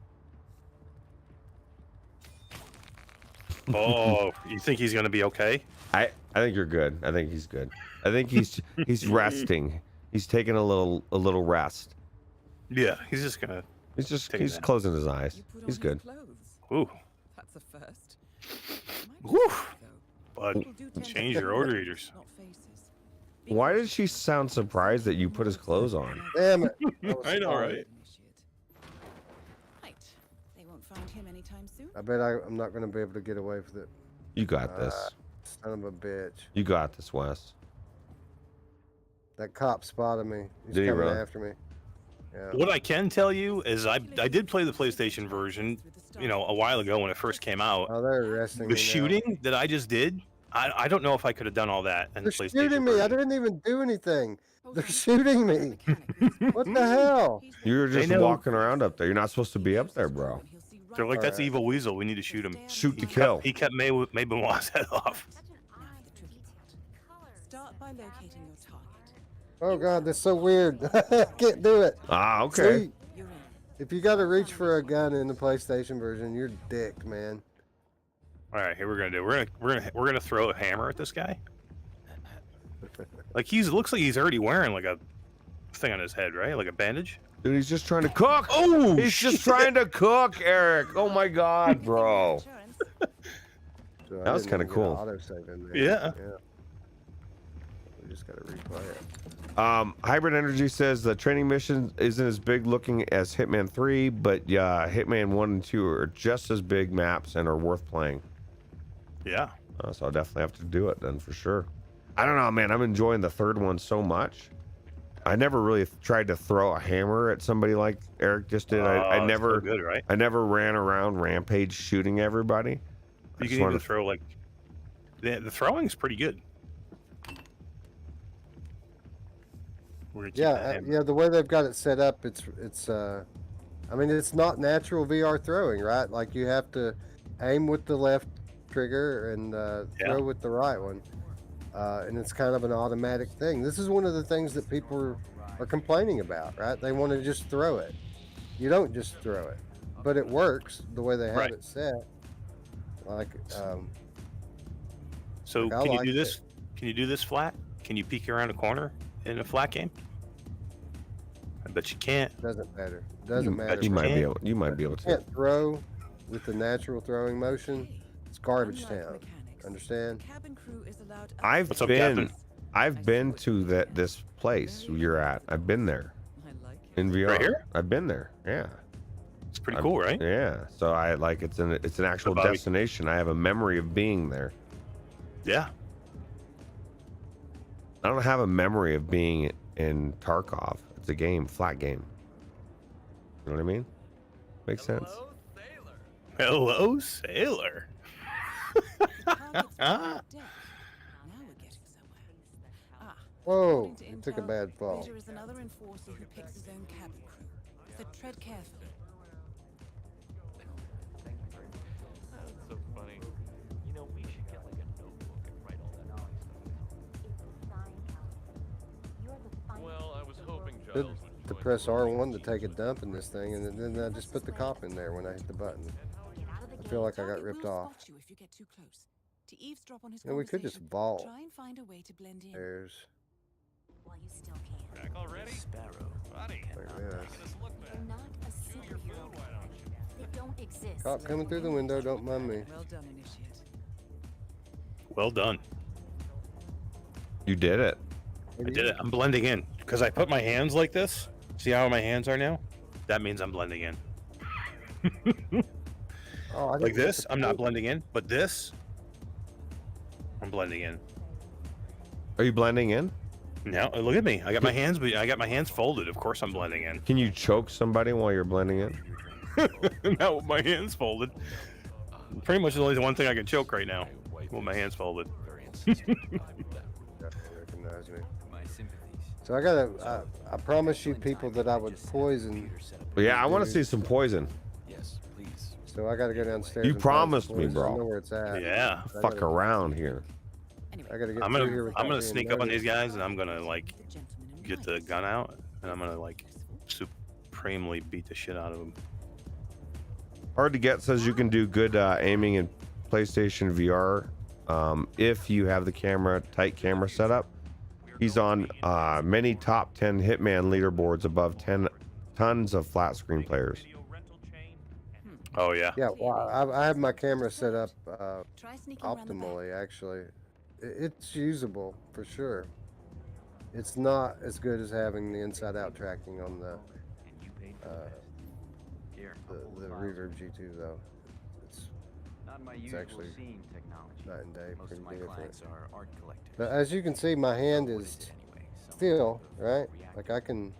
Oh, you think he's gonna be okay? I think you're good. I think he's good. I think he's resting. He's taking a little rest. Yeah, he's just gonna. He's closing his eyes. He's good. Ooh, That's a first. woo. Bud, change your order eaters. Why did she sound surprised that you put his clothes on? Damn it! I know, right? Right. They won't find him anytime soon. I bet I'm not going to be able to get away with it. You got this. Son of a bitch. You got this, Wes. That cop spotted me. He's Did he coming really? after me. Yeah. What I can tell you is I did play the PlayStation version, you know, a while ago when it first came out. Oh, they're arresting me The now. shooting that I just did, I don't know if I could have done all that in the They're PlayStation shooting me. I version. didn't even do anything. They're shooting me. What the hell? You were just know. walking around up there. You're not supposed to be up there, bro. They're like, that's Alright. Evil Weasel. We need to shoot him. Shoot to kill. He kept Mabon's head off. Start by locating your target. Oh god, that's so weird. I can't do it. Ah, okay. See, if you got to reach for a gun in the PlayStation version, you're dick, man. All right, here we're gonna do. We're gonna throw a hammer at this guy. Like looks like he's already wearing like a thing on his head, right? Like a bandage. Dude, he's just trying to cook. Oh, He's just trying to cook, Eric. Oh my God, bro. So I That was didn't kinda even get cool. autosave in there. Yeah. We just got to replay it. Hybrid Energy says the training mission isn't as big looking as Hitman 3, but yeah, Hitman 1 and 2 are just as big maps and are worth playing. Yeah. So I'll definitely have to do it then for sure. I don't know, man. I'm enjoying the third one so much. I never really tried to throw a hammer at somebody like Eric just did. I It's never, so good, right? I never ran around rampage shooting everybody. You can even throw like the throwing's pretty good. Yeah, yeah. The way they've got it set up, it's I mean, it's not natural VR throwing, right? Like you have to aim with the left trigger and throw with the right one, and it's kind of an automatic thing. This is one of the things that people are complaining about, right? They want to just throw it. You don't just throw it, but it works the way they have it set. Like, so can you do this? Can you do this flat? Can you peek around a corner in a flat game? I bet you can't. Doesn't matter. Doesn't matter. You might be able. You might be able to. Can't throw with the natural throwing motion. It's garbage town. Understand? I've been to this place you're at. I've been there. In VR. Right here? I've been there. Yeah. It's pretty cool, right? Yeah. So I like it's an actual destination. I have a memory of being there. Yeah. I don't have a memory of being in Tarkov. It's a game, flat game. You know what I mean? Makes sense. Hello, sailor. Whoa! You took a bad fall. There is another enforcer who picks his own cabin crew, so tread carefully. That's so funny. You know, we should get like a notebook and write all that stuff. Well, I was hoping Giles would To press R1 to take a dump in this thing, and then I just put the cop in there when I hit the button. I feel like I got ripped off. If you get too close. To eavesdrop on his And we could just vault. try and find a way to blend in. There's While you still can. back already. Sparrow. Buddy, like They're this. not a superhero. They don't exist. Cop coming through the window. Don't mind me. Well done, initiate. Well done. You did it. I did it. I'm blending in because I put my hands like this. See how my hands are now? That means I'm blending in. Oh, I Like didn't this, get the I'm not point. blending in, but this, I'm blending in. Are you blending in? Now look at me. I got my hands. I got my hands folded. Of course, I'm blending in. Can you choke somebody while you're blending in? Not with my hands folded. Pretty much the only one thing I can choke right now with my hands folded. Definitely recognize me. So I gotta. I promise you, people, that I would poison. Yeah, I want to see some poison. Yes, please. So I gotta go downstairs. You and find some promised me, poison. bro. I know where it's at. Yeah. I Fuck gotta- around here. Anyway, I gotta get I'm through gonna here without being sneak up on these noticed. guys, and I'm gonna like the gentleman in get the white. gun out, and I'm gonna like supremely beat the shit out of them. Hard to get says you can do good aiming in PlayStation VR if you have the tight camera setup. He's on many top 10 Hitman leaderboards above 10 tons of flat screen players. Oh yeah. Yeah, well, I have my camera set up Try sneaking around the back. optimally. Actually, it's usable for sure. It's not as good as having the inside-out tracking on the Reverb G2 though. Not my It's usual actually scene technology. night and day, Most pretty of my different. clients are art collectors. But as you can see, my hand is Anyway, some still of right. react- Like I can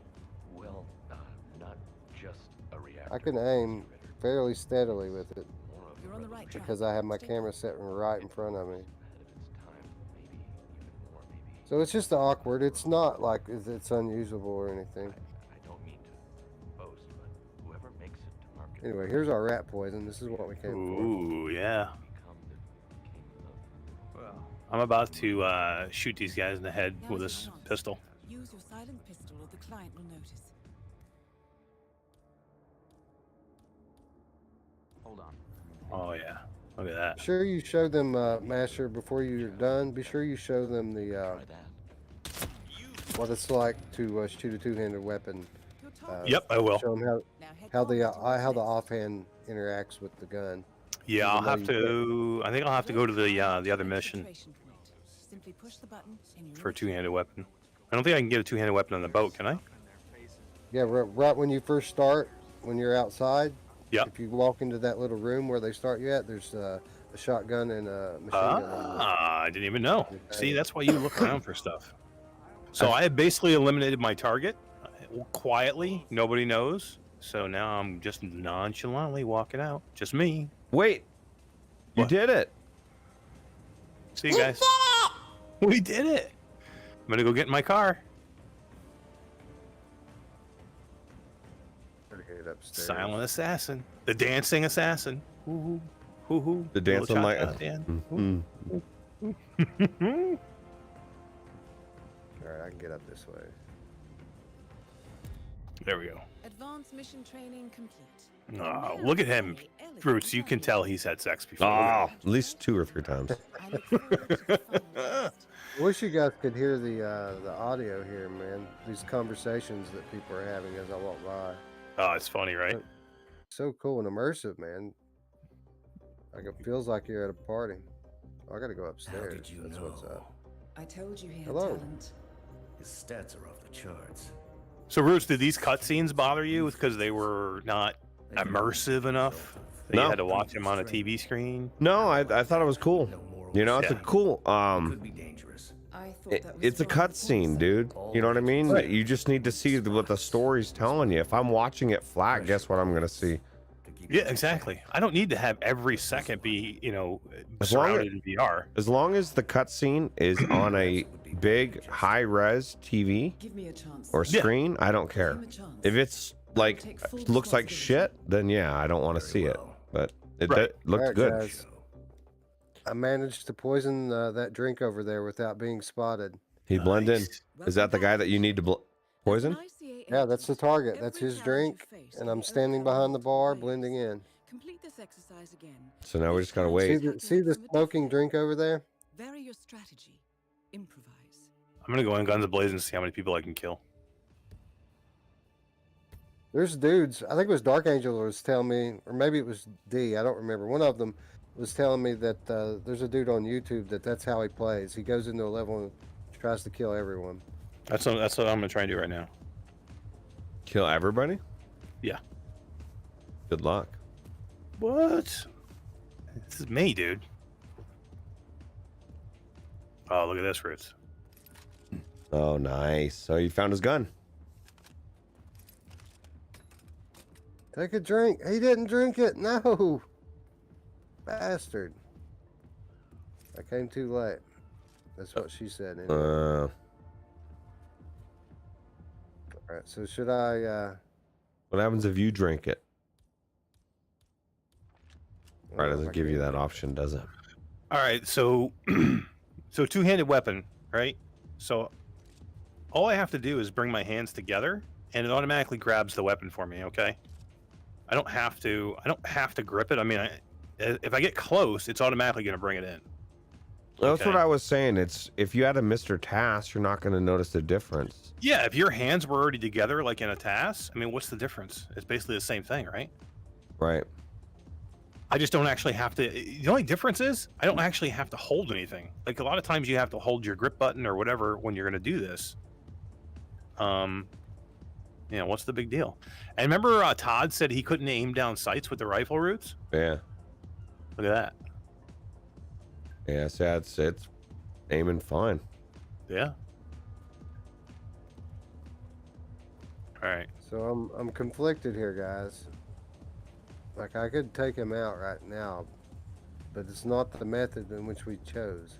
Not just a reactor. I can aim fairly steadily with it More of You're on the right track. because I have my Stay camera set right in front of me. ahead of its time, maybe even more, maybe. So it's just awkward. It's not like it's unusable or anything. I don't mean to boast, but whoever makes it to market Anyway, here's our rat poison. This is what we came Ooh yeah. become the king of. Well, I'm about to shoot these guys in the head Now with is this the chance. pistol. Use your silent pistol or the client will notice. hold on. Oh yeah. Look at that. for. Sure, you show them Master before you're done. Be sure you show them the Try that. what it's like to shoot a two-handed weapon. Your target. Yep, I will. Show them Now head how the forward towards how the next. offhand interacts with the gun. Yeah, I'll Even though have you to. I think I'll have to go to the other mission Concentration point. Simply push the button and you're for a in. two-handed weapon. I don't think I can get a two-handed weapon on the boat, can I? Yeah, right when you first start, when you're outside. Yep. If you walk into that little room where they start you at, there's a shotgun and a machine gun. On I didn't even know. the See, thing. that's why you look around for stuff. So I have basically eliminated my target quietly. Nobody knows. So now I'm just nonchalantly walking out. Just me. Wait, you What? did it. See you guys. We did it. I'm gonna go get in my car. Gotta get upstairs. Silent assassin. The dancing assassin. Hoo hoo. Hoo hoo. The dancing Little like. cha-cha, Dan. Mm. All right, I can get up this way. There we go. Advanced mission training complete. Oh, look at him, Fruits. You can tell he's had sex before. Look Oh, at him. at least 2 or 3 times. I look forward to the final test. I wish you guys could hear the audio here, man. These conversations that people are having as I walk by. Oh, it's funny, right? So cool and immersive, man. Like it feels like you're at a party. I gotta go upstairs. did you That's what's know? up. I told you he had Hello. talent. His stats are off the charts. So, Roots, did these cutscenes bother you because they were not immersive enough? That No. you had to watch them on a TV screen? No, I thought it was cool. You know, it's a Yeah. cool. Could be dangerous. I thought that was It's a from the cutscene, foresight. dude. You know what I mean? Right. You just need to see what the story's telling you. If I'm watching it flat, guess what I'm gonna see? Yeah, exactly. I don't need to have every second be, As long surrounded in VR. As long as the cutscene is on a big high-res TV Give me a chance. or Yeah. screen, I don't care. Give him a chance. If it's like Take full looks like responsibility. shit, then yeah, I don't want to Very see it. well. But it Right. looked Alright, good. guys. I managed to poison that drink over there without being spotted. He blended in. Nice. Is that the guy that you need to poison? Yeah, that's the target. That's his drink, and I'm standing behind the bar, blending in. Complete this exercise again. So now we just gotta See wait. see the smoking drink over there? Vary your strategy. Improvise. I'm going to go in guns blazing and see how many people I can kill. There's dudes. I think it was Dark Angel was telling me, or maybe it was D. I don't remember. One of them was telling me that there's a dude on YouTube that's how he plays. He goes into a level and tries to kill everyone. That's what I'm going to try and do right now. Kill everybody? Yeah. Good luck. What? This is me, dude. Oh, look at this, Roots. Oh, nice. So you found his gun. Take a drink. He didn't drink it. No. Bastard. I came too late. That's what she said. Anyway. All right. So should I? What happens if you drink it? I Right, don't know if doesn't I give can- you that option, does it? All right, so so two-handed weapon, right? So all I have to do is bring my hands together, and it automatically grabs the weapon for me. Okay, I don't have to grip it. I mean, if I get close, it's automatically going to bring it in. That's what Okay. I was saying. It's if you had a Mr. Task, you're not going to notice the difference. Yeah, if your hands were already together, like in a task, I mean, what's the difference? It's basically the same thing, right? Right. I just don't actually have to. The only difference is I don't actually have to hold anything. Like a lot of times, you have to hold your grip button or whatever when you're going to do this. What's the big deal? And remember, Todd said he couldn't aim down sights with the rifle roots. Yeah. Look at that. Yeah, so it's aiming fine. Yeah. All right. So I'm conflicted here, guys. Like I could take him out right now, but it's not the method in which we chose.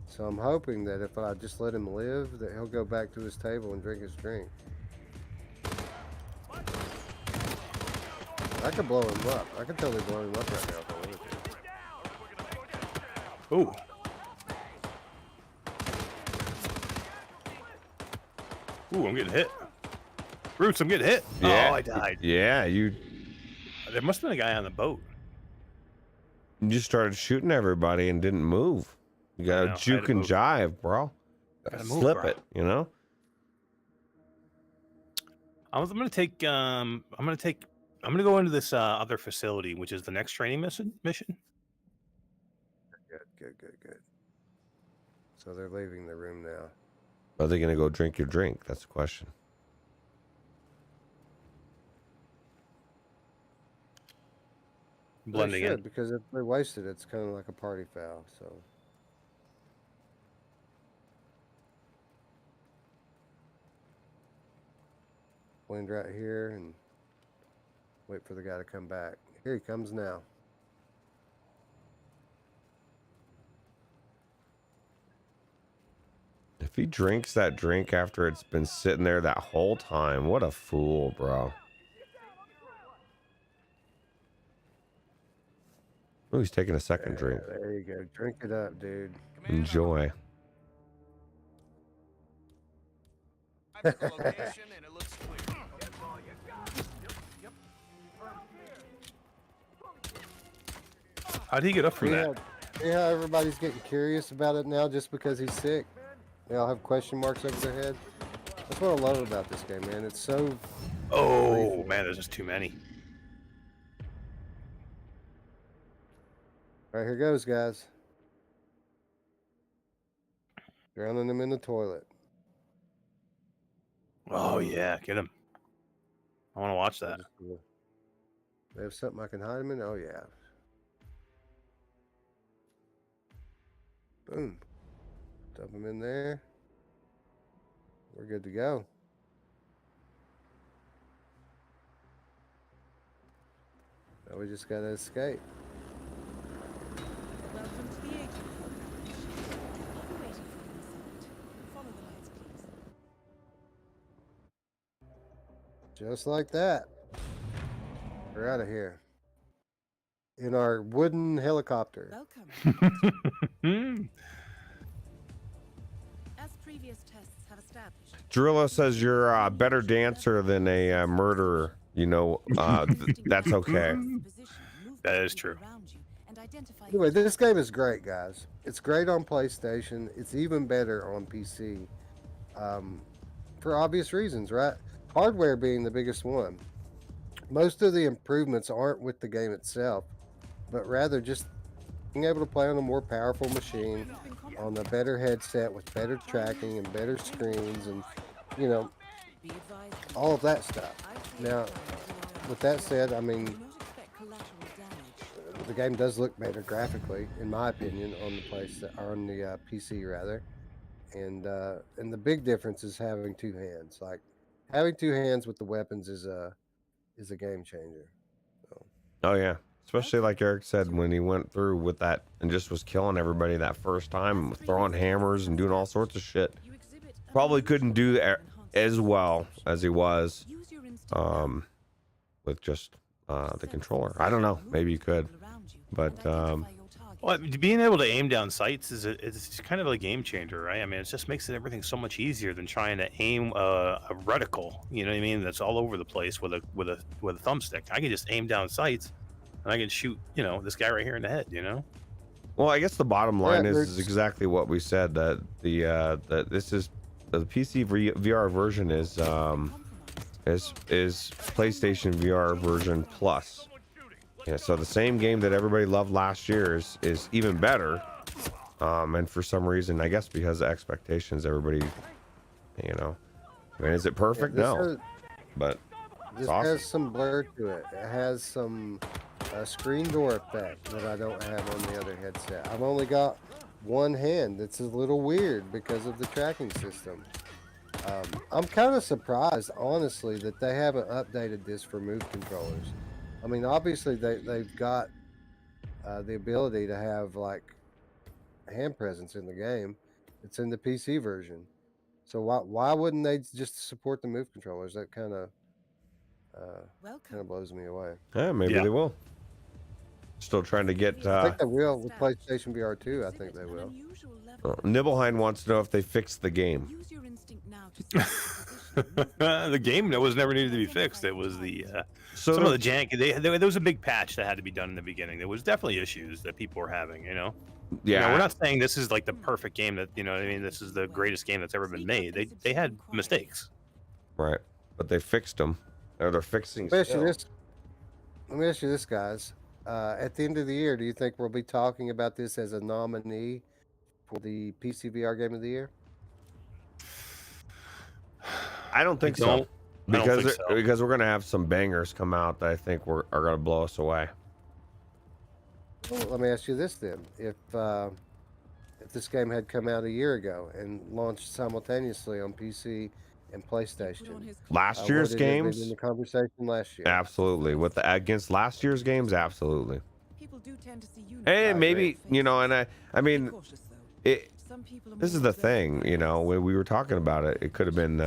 So I'm hoping that if I just let him live, that he'll go back to his table and drink his drink. I could blow him up. I could totally blow him up right now if I wanted to. Ooh. Ooh, I'm getting hit. Roots, I'm getting hit. Yeah. Oh, I died. Yeah, you There must have been a guy on the boat. just started shooting everybody and didn't move. You I got know, I to had juke to and move. jive, bro. Gotta move, Slip bro. it, you know? I'm gonna go into this other facility, which is the next training mission. Good. So they're leaving the room now. Are they gonna go drink your drink? That's the question. Blending They in. should, because if they wasted it, it's kind of like a party foul. So blend right here and wait for the guy to come back. Here he comes now. If he drinks that drink after it's been sitting there that whole time, what a fool, bro. Oh, he's taking a second drink. There you go. Drink it up, dude. Enjoy. How'd he get up from See that? how, see how everybody's getting curious about it now just because he's sick? They all have question marks over their head. That's what I love about this game, man. It's so... Oh, man, there's just too many. All right, here goes, guys. Drowning them in the toilet. Oh, yeah, get him. I want to watch that. They have something I can hide them in? Oh, yeah. Boom. Dump them in there. We're good to go. Now we just gotta escape. Welcome to the agent program. I'll be waiting for you inside. Follow the lights, please. Just like that. We're out of here. In our wooden helicopter. Welcome. As previous tests have established. Drillo says you're a better dancer than a murderer. You know, that's okay. That is true. Anyway, this game is great, guys. It's great on PlayStation. It's even better on PC. For obvious reasons, right? Hardware being the biggest one. Most of the improvements aren't with the game itself, but rather just being able to play on a more powerful machine, on a better headset with better tracking and better screens and, you know, all of that stuff. Now, with that said, I mean, the game does look better graphically, in my opinion, on the PC rather. And the big difference is having two hands. Like having two hands with the weapons is a game changer. So. Oh yeah, especially like Eric said when he went through with that and just was killing everybody that first time, throwing hammers and doing all sorts of shit. Probably couldn't do that as well as he was with just the controller. I don't know, maybe you could, but well, being able to aim down sights it's kind of a game changer, right? I mean, it just makes everything so much easier than trying to aim a reticle. You know what I mean? That's all over the place with a thumbstick. I can just aim down sights, and I can shoot, you know, this guy right here in the head. You know. Well, I guess the bottom line is exactly what we said, that that this is the PC VR version is PlayStation VR version plus. Yeah, so the same game that everybody loved last year is even better, and for some reason, I guess because of expectations, everybody, you know, I mean, is it perfect? Yeah, no, but this awesome. has some blur to it. It has some screen door effect that I don't have on the other headset. I've only got one hand. It's a little weird because of the tracking system. I'm kind of surprised, honestly, that they haven't updated this for move controllers. I mean, obviously they've got the ability to have like hand presence in the game. It's in the PC version, so why wouldn't they just support the move controllers? That kind of blows me away. Yeah, maybe they will. Still trying to get. I think they will with PlayStation VR 2. I think they will. Nibelheim wants to know if they fixed the game. The game that was never needed to be fixed. It was the some of the jank. There was a big patch that had to be done in the beginning. There was definitely issues that people were having. You know. Yeah. You know, we're not saying this is like the perfect game that, you know what I mean, this is the greatest game that's ever been made. They had mistakes. Right, but they fixed them. Or they're fixing. Let me ask you this, guys. At the end of the year, do you think we'll be talking about this as a nominee for the PCVR Game of the Year? I don't think so. I don't Because think so. because we're gonna have some bangers come out that I think are gonna blow us away. Well, let me ask you this then: if this game had come out a year ago and launched simultaneously on PC and PlayStation, Last would year's it have been games, in the conversation last year? absolutely. With the against last year's games, absolutely. People do tend to see you And maybe agree. And I mean, it. Some people are This is more the thing, when we were talking about it, it could have been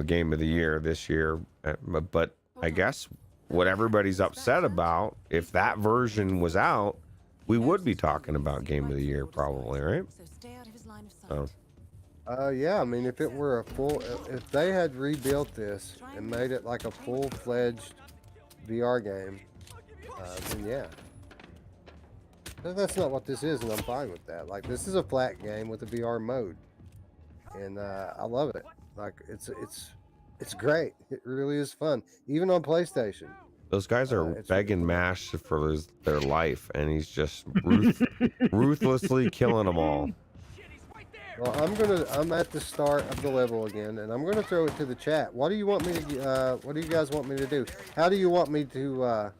game of the year this year, but I guess what everybody's upset about, if that version was out, we would be talking about game of the year probably, right? So stay out of his line of sight. So Yeah, I mean, if it were if they had rebuilt this and made it like a full-fledged VR game, then yeah. But that's not what this is, and I'm fine with that. Like, this is a flat game with a VR mode, and I love it. Like, it's great. It really is fun, even on PlayStation. those guys are it's begging Mash for their life, and he's just ruthlessly killing them all. Well, I'm at the start of the level again, and I'm gonna throw it to the chat. What do you want me to? What do you guys want me to do? How do you want me to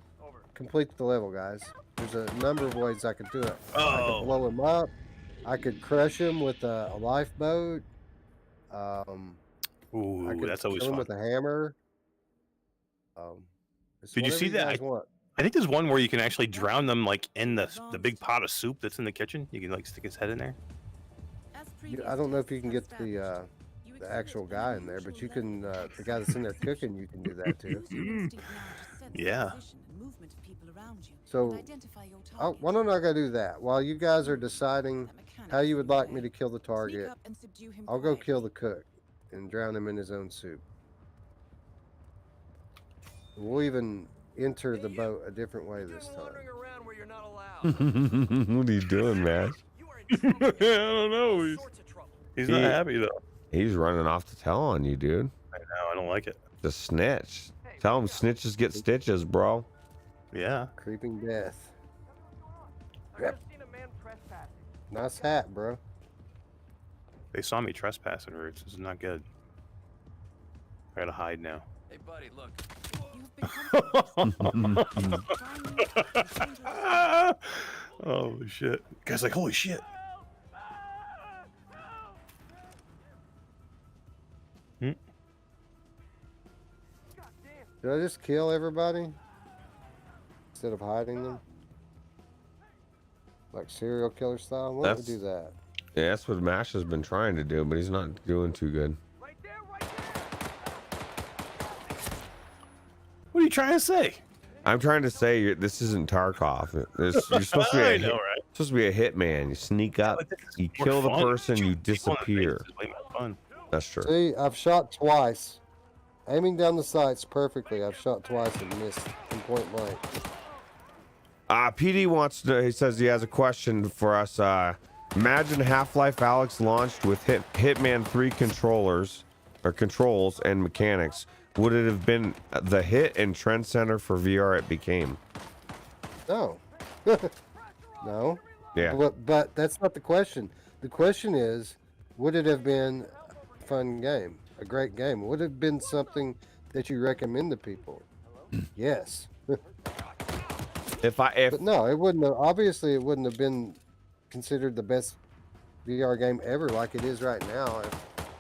complete the level, guys? There's a number of ways I could do it. I could blow him up. I could crush him with a lifeboat. I Ooh, could that's always kill him fun. with a hammer. It's Did you whatever see that? guys want. I think there's one where you can actually drown them like in the big pot of soup that's in the kitchen. You can like stick his head in there. I don't know if you can get the actual guy in there, but you can. The guy that's in there cooking, you can do that too. Yeah. So, why don't I go do that? While you guys are deciding how you would like me to kill the target, I'll go kill the cook and drown him in his own soup. We'll even enter the boat a different way this time. What are you doing, Mash? I don't know. He's not happy though. He's running off to tell on you, dude. I know. I don't like it. The snitch. Tell him snitches get stitches, bro. Yeah. Creeping death. Yep. Nice hat, bro. They saw me trespassing, Roots. This is not good. I gotta hide now. Hey, buddy, look. Oh shit! Guy's like, holy shit! Did I just kill everybody instead of hiding them, like serial killer style? Why don't we do that? Yeah, that's what Mash has been trying to do, but he's not doing too good. What are you trying to say? I'm trying to say this isn't Tarkov. You're supposed to be I know, right? supposed to be a hitman. You sneak up, you kill the person, you disappear. That's true. See, I've shot twice. Aiming down the sights perfectly. I've shot twice and missed in point blank. PD wants to. He says he has a question for us. Imagine Half-Life Alyx launched with Hitman 3 controls and mechanics. Would it have been the hit and trend center for VR it became? No. No. Yeah. But that's not the question. The question is, would it have been a fun game? A great game? Would it have been something that you recommend to people? Yes. But no, it wouldn't have. Obviously, it wouldn't have been considered the best VR game ever like it is right now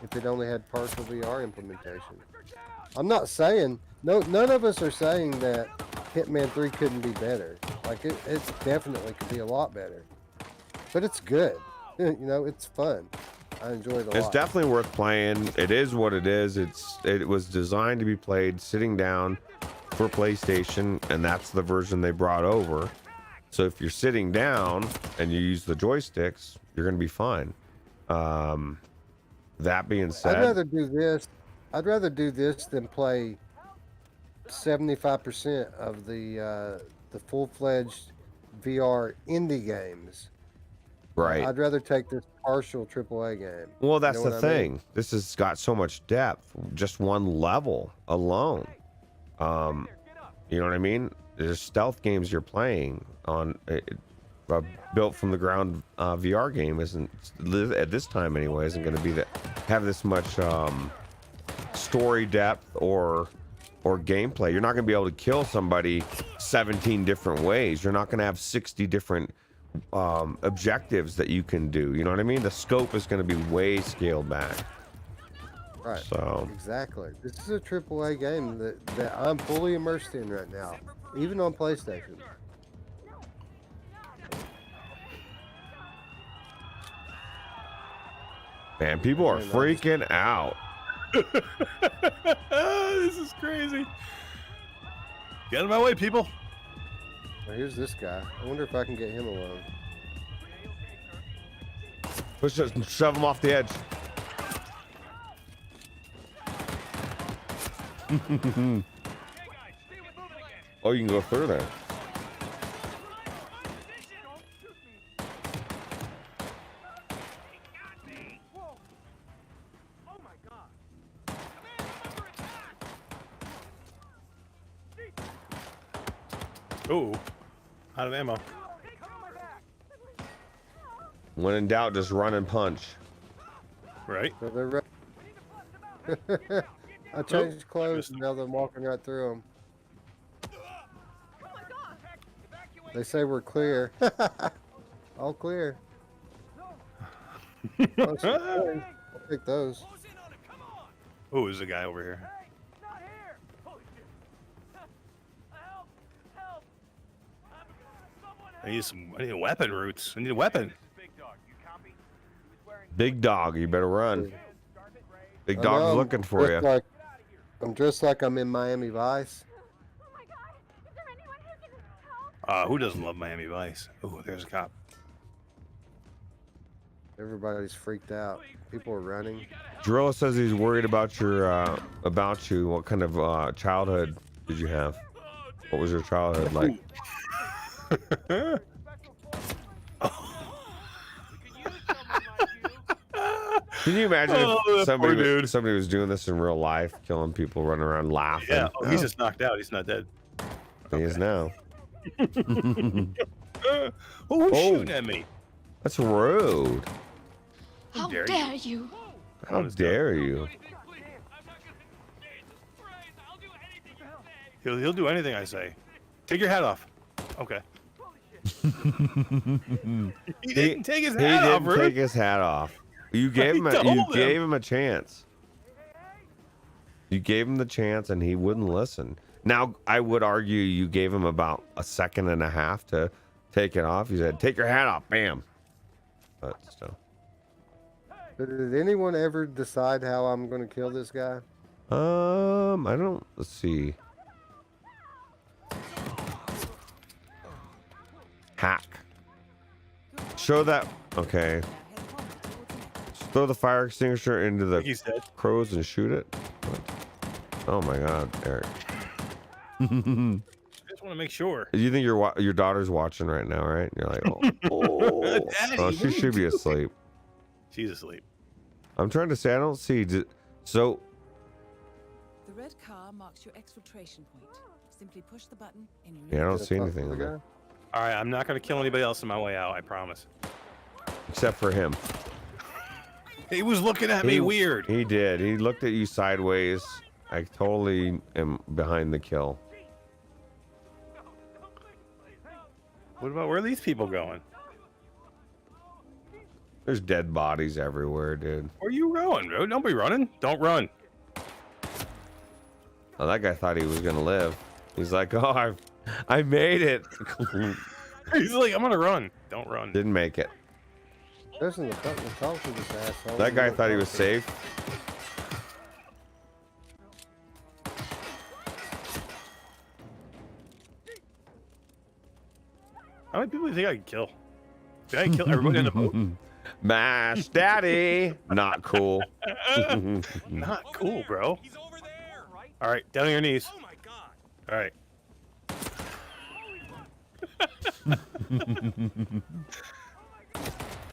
if it only had partial VR implementation. I'm not saying, none of us are saying that Hitman 3 couldn't be better. Like, it definitely could be a lot better. But it's good. It's fun. I enjoy it a lot. It's definitely worth playing. It is what it is. It was designed to be played sitting down for PlayStation, and that's the version they brought over. So if you're sitting down and you use the joysticks, you're going to be fine. That being said, I'd rather do this than play 75% of the full-fledged VR indie games. right? I'd rather take this partial AAA game. Well, that's You know the what I mean? thing. This has got so much depth. Just one level alone. You know what I mean? There's stealth games you're playing on. Built from the ground VR game isn't at this time anyway. Isn't going to be have this much story depth or gameplay. You're not going to be able to kill somebody 17 different ways. You're not going to have 60 different objectives that you can do. You know what I mean? The scope is going to be way scaled back. Right. So exactly. This is a AAA game that I'm fully immersed in right now, even on PlayStation. man, people are freaking out. This is crazy. Get out of my way, people. Well, here's this guy. I wonder if I can get him alone. Push it, shove him off the edge. Oh, you can go through there. Ooh, out of ammo. When in doubt, just run and punch. Right. So they're I changed clothes and now they're walking right through them. They say we're clear. All clear. Oh, I'll take those. Oh, there's a guy over here. I need weapon roots. I need a weapon. Big dog, you better run. Big I dog's know, looking for you. I'm dressed like I'm in Miami Vice. Who doesn't love Miami Vice? Oh, there's a cop. Everybody's freaked out. People are running. Drilla says he's worried about you. What kind of childhood did you have? What was your childhood like? Can you imagine if somebody was doing this in real life, killing people, running around laughing? Yeah, he's just knocked out. He's not dead. He is now. Who's shooting at me? That's rude. How dare you? How dare you? He'll do anything I say. Take your hat off. Okay. He didn't take his hat off. He didn't take his hat off. You gave him a chance. You gave him the chance and he wouldn't listen. Now, I would argue you gave him about a second and a half to take it off. He said, "Take your hat off." Bam. But still. Did anyone ever decide how I'm going to kill this guy? I don't. Let's see. Hack. Show that. Okay. Throw the fire extinguisher into the crows and shoot it. What? Oh my God, Eric. I just want to make sure. You think your daughter's watching right now, right? You're like, oh, Daddy, oh, she should be asleep. She's asleep. I'm trying to say I don't see. So. The red car marks your exfiltration point. Simply push the button and you're Yeah, I don't see anything in there. All right, I'm not going to kill anybody else on my way out. I promise. Except for him. He was looking at me weird. He did. He looked at you sideways. I totally am behind the kill. What about where are these people going? There's dead bodies everywhere, dude. Where are you going, bro? Don't be running. Don't run. Oh, that guy thought he was gonna live. He's like, oh, I made it. He's like, I'm gonna run. Don't run. Didn't make it. Listen, the button to talk to this asshole. That guy thought he was safe. How many people do you think I can kill? Did I kill everybody in the boat? Mash Daddy. Not cool. Not cool, bro. All right, down on your knees. Oh my God. All right.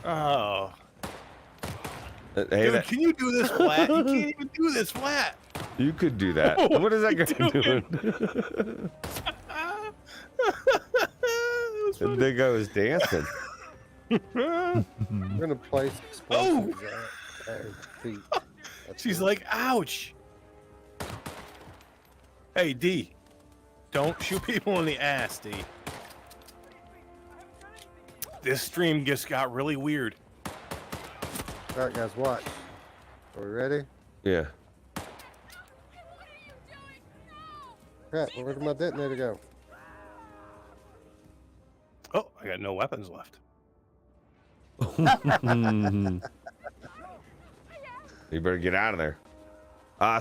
Oh. Hey, Dude, can you do this flat? You can't even do this flat. You could do that. What is that guy doing? The guy was dancing. I'm gonna place explosives at her feet. She's like, ouch. Hey, D. Don't shoot people in the ass, D. This stream just got really weird. All right, guys, watch. Are we ready? Yeah. Crap, where did my detonator go? Oh, I got no weapons left. You better get out of there.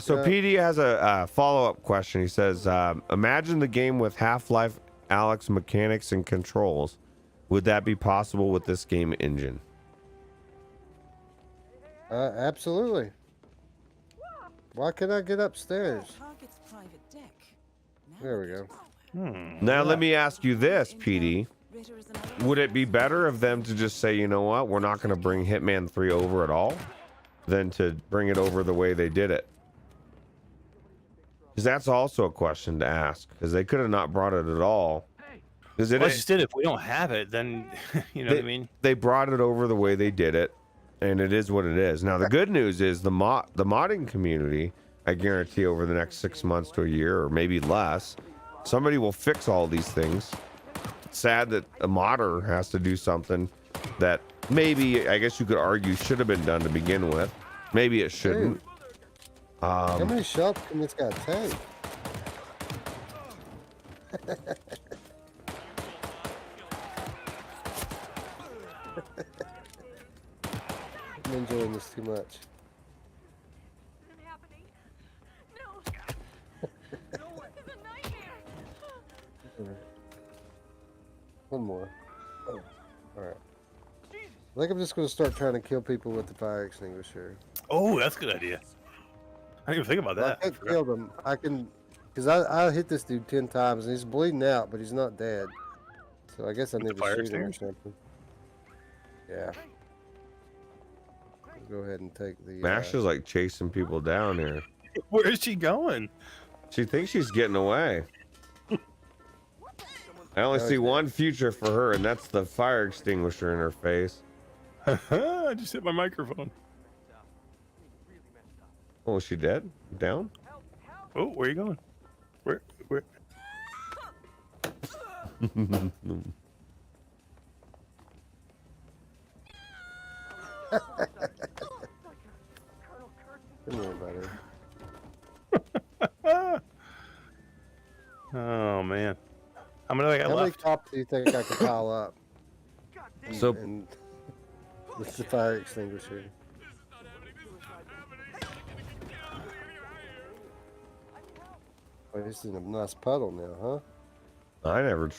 So Yeah. PD has a follow-up question. He says, imagine the game with Half-Life Alyx mechanics and controls. Would that be possible with this game engine? Absolutely. Why can't I get upstairs? Target's private deck. Now There we get go. power. Now let me ask you this, PD. Ritter is another Would it be better of them to just say, you know what, we're not going to bring Hitman 3 over at all, than to bring it over the way they did it? Because that's also a question to ask, because they could have not brought it at all. Because Well, I just did. If we don't have it, then you know what I mean. They brought it over the way they did it, and it is what it is. Now the good news is the modding community, I guarantee over the next 6 months to a year, or maybe less, somebody will fix all these things. It's sad that a modder has to do something that maybe, I guess you could argue, should have been done to begin with. Maybe it shouldn't. How many shots can this guy take? I'm enjoying this too much. One more. Oh, all right. I think I'm just going to start trying to kill people with the fire extinguisher. Oh, that's a good idea. I didn't even think about I that. can't kill them. I can, because I hit this dude 10 times and he's bleeding out, but he's not dead. So I guess I With need the to fire shoot him or extinguisher? something. Yeah. Go ahead and take the. Mash is like chasing people down here. Where is she going? She thinks she's getting away. I only see one future for her, and that's the fire extinguisher in her face. I just hit my microphone. Oh, is she dead? Down? Oh, where are you going? Where? Come here, buddy. Oh man, how many do I got How many left? cops do you think I could pile up? So- and with the fire extinguisher. Oh, he's in a nice puddle now, huh?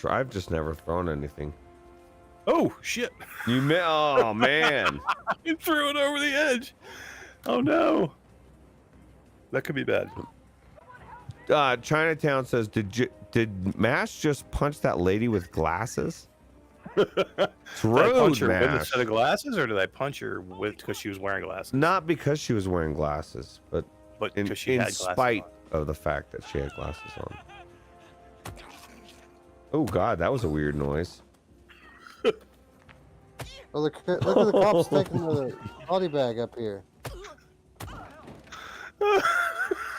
I've just never thrown anything. Oh shit! Oh man. I threw it over the edge. Oh no. That could be bad. Chinatown says, did Mash just punch that lady with glasses? It's Did I rude, punch her with a Mash. set of glasses, or did I punch her with because she was wearing glasses? Not because she was wearing glasses, but But in because she had glasses spite on. of the fact that she had glasses on. Oh god, that was a weird noise. Oh, look at the cops taking the body bag up here. I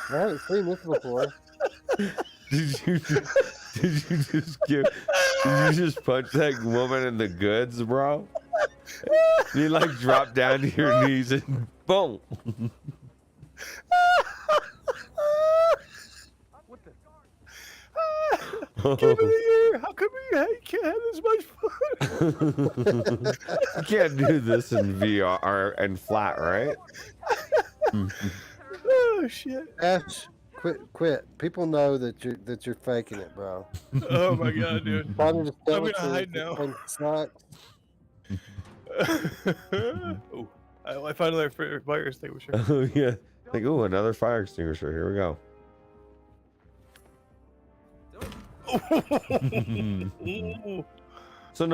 haven't seen this before. Did you just punch that woman in the goods, bro? You like drop down to your knees and boom. Give me the ear. How come you can't have this much fun? You can't do this in VR and flat, right? Oh shit! Ash, quit. People know that you're faking it, bro. Oh my god, dude! Probably just I'm tell gonna it to hide the now. fucking snacks. Oh, I found another fire extinguisher. Oh yeah. Like, ooh, another fire extinguisher. Here we go. So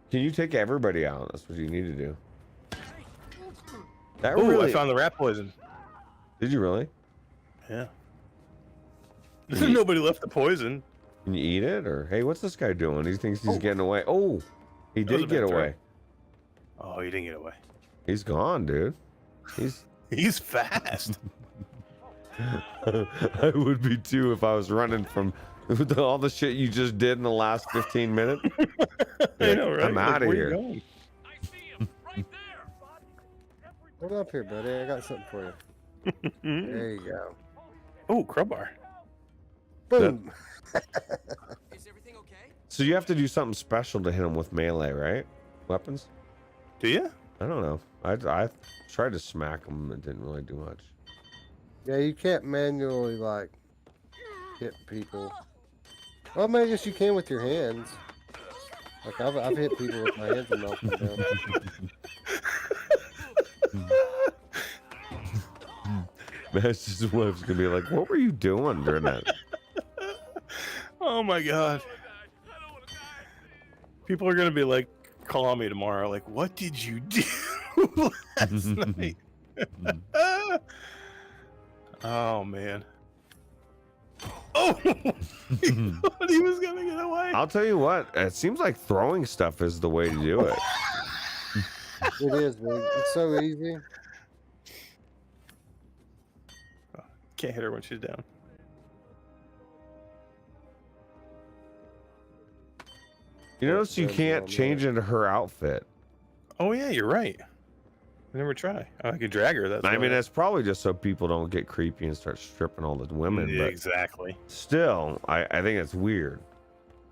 can you take everybody out? That's what you need to do. That Oh, really, I found the rat poison. did you really? Yeah. Nobody left the poison. Can you eat it? Or hey, what's this guy doing? He thinks he's getting away. Oh, he That was did a get bad throw. away. Oh, he didn't get away. He's gone, dude. He's fast. I would be too if I was running from all the shit you just did in the last 15 minutes. I know, right? I'm Like, out of where you here. going? Hold up here, buddy. I got something for you. There you go. Oh, crowbar. Boom. So you have to do something special to hit him with melee, right? Weapons? Do you? I don't know. I tried to smack him. It didn't really do much. Yeah, you can't manually like hit people. Well, maybe yes, you can with your hands. Like I've hit people with my hands and knocked them down. Master's wife's gonna be like, "What were you doing during that?" Oh my god. People are gonna be like, calling me tomorrow, like, what did you do last night? Oh man. Oh, he thought he was gonna get away. I'll tell you what. It seems like throwing stuff is the way to do it. It is, man. It's so easy. Can't hit her when she's down. You notice you can't change into her outfit. Oh yeah, you're right. I never try. Oh, I could drag her. That's I mean, why. that's probably just so people don't get creepy and start stripping all the women. Yeah, But exactly. still, I think it's weird.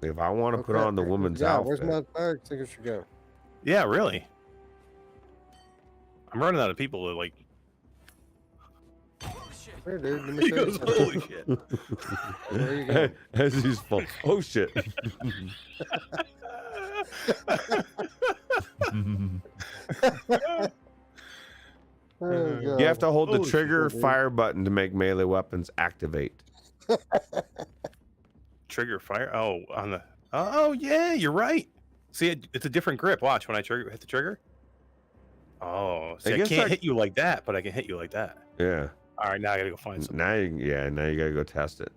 If I want to put on the woman's outfit, where's my fire extinguisher go? Yeah, really. I'm running out of people that like. Here, dude. Let me He show you goes, something. holy shit. There you go. as he's full. Oh shit! Oh, You have to hold the Holy trigger shit, dude. fire button to make melee weapons activate. Trigger fire. Oh, on the. Oh yeah, you're right. See, it's a different grip. Watch when I hit the trigger. Oh, see, I guess can't I- hit you like that, but I can hit you like that. Yeah. All right, now I gotta go find some. Now you gotta go test it.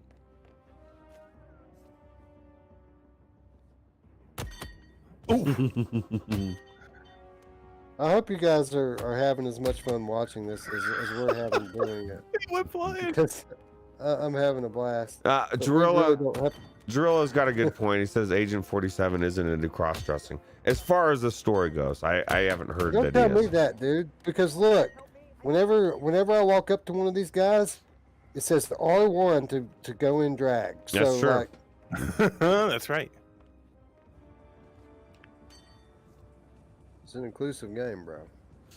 I hope you guys are having as much fun watching this as we're having doing it. He went flying. Because I'm having a blast. But we Drilla, really don't have- Drilla's got a good point. He says Agent 47 isn't into cross-dressing. As far as the story goes, I haven't heard Don't that tell he me is. that, dude. Because look, whenever I walk up to one of these guys, it says the R1 to go in drag. That's So true. like, That's right. it's an inclusive game, bro.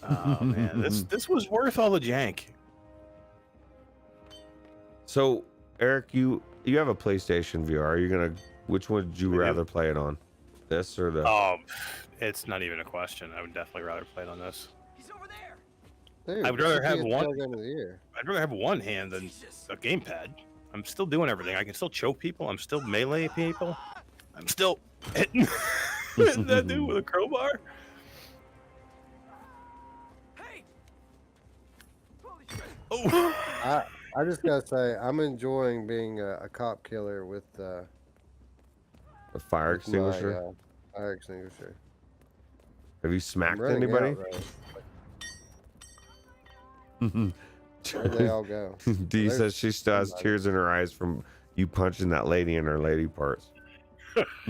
Oh man, this was worth all the jank. So, Eric, you have a PlayStation VR. Which one would you I do. rather play it on? This or the? Oh, it's not even a question. I would definitely rather play it on this. Dude, I would rather this have is the one- tailgate of the year. I'd rather have one hand than a gamepad. I'm still doing everything. I can still choke people. I'm still melee people. I'm still hitting that dude with a crowbar. Oh, I just gotta say, I'm enjoying being a cop killer with A fire with extinguisher. my, fire extinguisher. Have you I'm smacked running anybody? out, though. Where'd they all go? Dee There's says she still has somebody. tears in her eyes from you punching that lady in her lady parts.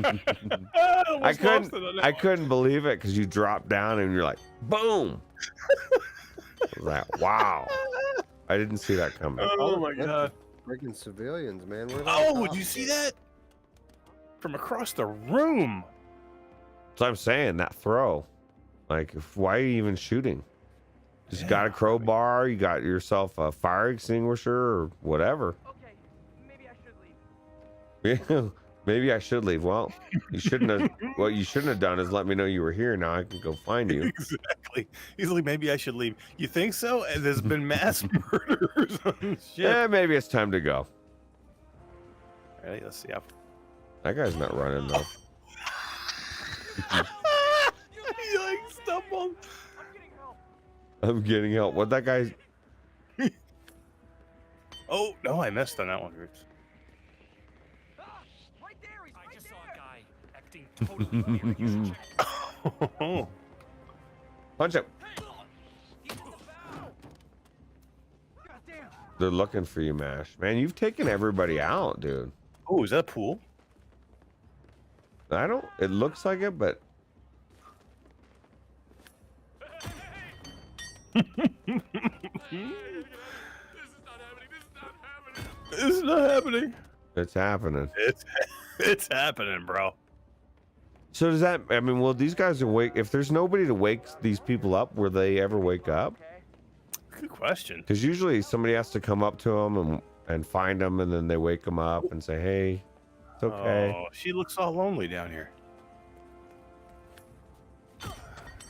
I couldn't believe it because you dropped down and you're like, boom. I was like, wow. I didn't see that coming. Oh my That's god. Freaking civilians, man. Where'd all the Oh, would cops you see go? that? From across the room. So I'm saying that throw. Like, why are you even shooting? Just got a crowbar, you got yourself a fire extinguisher or whatever. Okay, maybe I should leave. Yeah, maybe I should leave. Well, you shouldn't have. What you shouldn't have done is let me know you were here. Now I can go find you. Exactly. He's like, maybe I should leave. You think so? And there's been mass murders on this ship. Yeah, maybe it's time to go. Ready? Let's see how. That guy's not running though. He like stumbled. I'm getting help. What that guy? Oh no, I missed on that one, Roots. Right there, he's right just saw a guy acting totally Oh, Punch him. They're looking for you, Mash. Man, you've taken everybody out, dude. Oh, is that a pool? I don't. It looks like it, but This is not happening. it's happening. It's happening, bro. So does that? I mean, will these guys awake? If there's nobody to wake these people up, will they ever wake up? Good question. Because usually somebody has to come up to them and find them, and then they wake them up and say, "Hey, it's okay." Oh, she looks all lonely down here.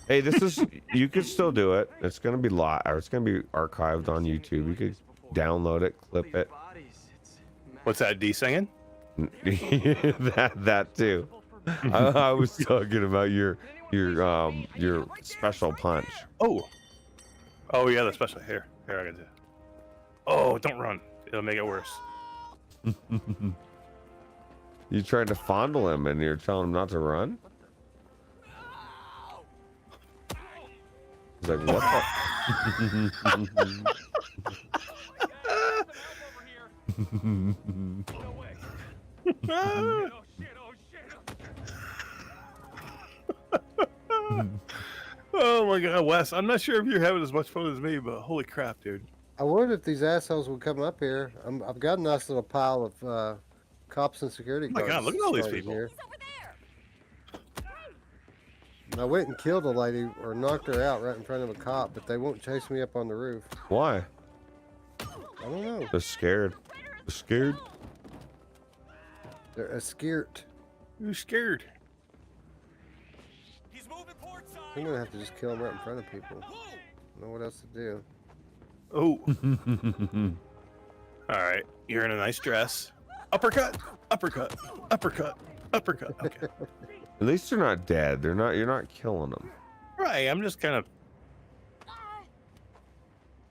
Hey, this is you could still do it. It's gonna be live, or it's gonna be archived on YouTube. You could download it, clip it. What's that? D singing? that too. I was talking about your special punch. Oh yeah, the special. Here I got it. Oh, don't run. It'll make it worse. You tried to fondle him, and you're telling him not to run. He's like, what the? Oh my god, Wes, I'm not sure if you're having as much fun as me, but holy crap, dude. I wondered if these assholes would come up here. I've got a nice little pile of cops and security Oh my guards. god, look at all these started people. here. And I went and killed a lady or knocked her out right in front of a cop, but they won't chase me up on the roof. Why? I don't know. They're scared. They're scared. They're scared. You're scared. I'm gonna have to just kill them right in front of people. I don't know what else to do. Oh. Alright, you're in a nice dress. Uppercut, uppercut, uppercut, uppercut. Okay. At least they're not dead. They're not. You're not killing them. Right, I'm just kind of.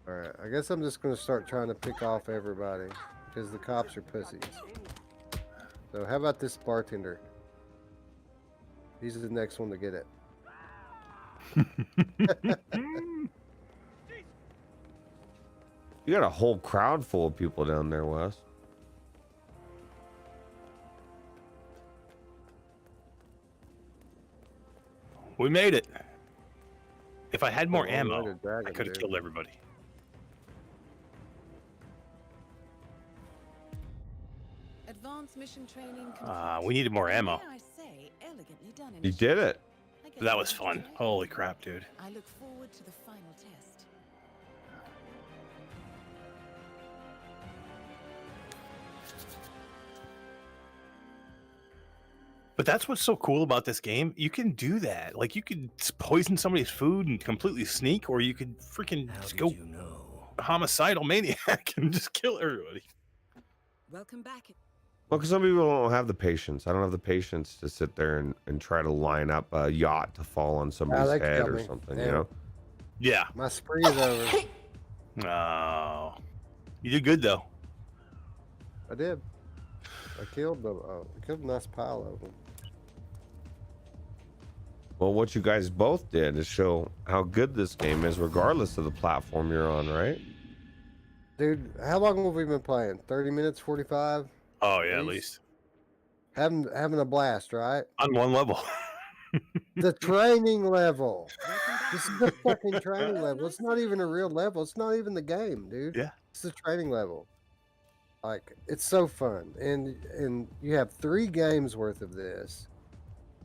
Alright, I guess I'm just gonna start trying to pick off everybody because the cops are pussies. So how about this bartender? He's the next one to get it. You got a whole crowd full of people down there, Wes. We made it. If I had more Oh, ammo, look at dragon, I could have dude. killed everybody. Advanced mission training complete. We needed more ammo. May I say, elegantly done, You did it. I guess That was that's fun. today. Holy crap, dude. I look forward to the final test. But that's what's so cool about this game. You can do that. Like, you could poison somebody's food and completely sneak, or you could freaking How just did go you know? homicidal maniac and just kill everybody. Welcome back. Well, because some people don't have the patience. I don't have the patience to sit there and try to line up a yacht to fall on somebody's they can head got or me. something, Damn. you know? Yeah. My spree is over. Oh. You did good, though. I did. I killed them. I killed a nice pile of them. Well, what you guys both did is show how good this game is, regardless of the platform you're on, right? Dude, how long have we been playing? 30 minutes, 45? Oh, yeah, at least. Having a blast, right? On one level. The training level. This is the fucking training level. It's not even a real level. It's not even the game, dude. Yeah. It's the training level. Like, it's so fun. And you have 3 games worth of this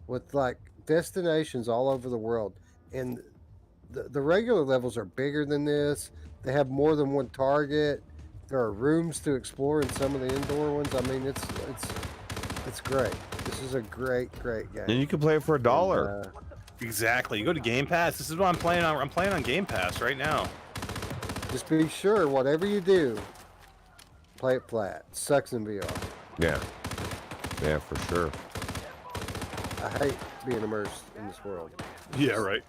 with like destinations all over the world. And the regular levels are bigger than this. They have more than one target. There are rooms to explore in some of the indoor ones. I mean, it's great. This is a great game. And you can play it for $1. And, Exactly. You go to Game Pass. This is what I'm playing on. I'm playing on Game Pass right now. just be sure, whatever you do, play it flat. Sucks in VR. Yeah. Yeah, for sure. I hate being immersed in this world. Yeah, right.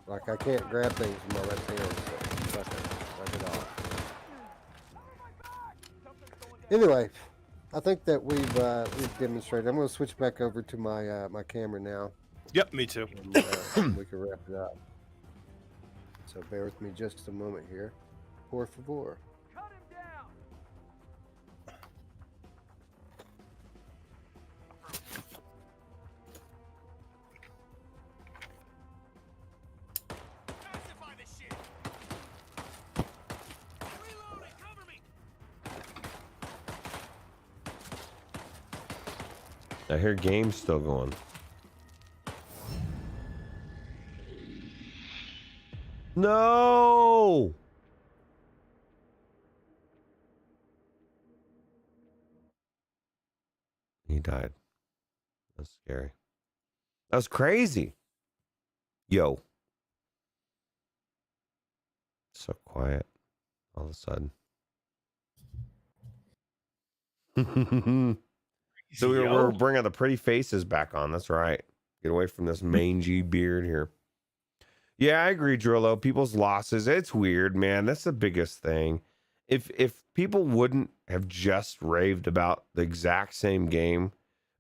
Like, I can't grab things with my left hand. So fuck it off. Anyway, I think that we've demonstrated. I'm going to switch back over to my my camera now. Yep, me too. And, we can wrap it up. So bear with me just a moment here. Por favor. I hear games still going. No. He died. That's scary. That was crazy. Yo. So quiet all of a sudden. So we're bringing the pretty faces back on. That's right. Get away from this mangy beard here. Yeah, I agree, Drillo. People's losses. It's weird, man. That's the biggest thing. If people wouldn't have just raved about the exact same game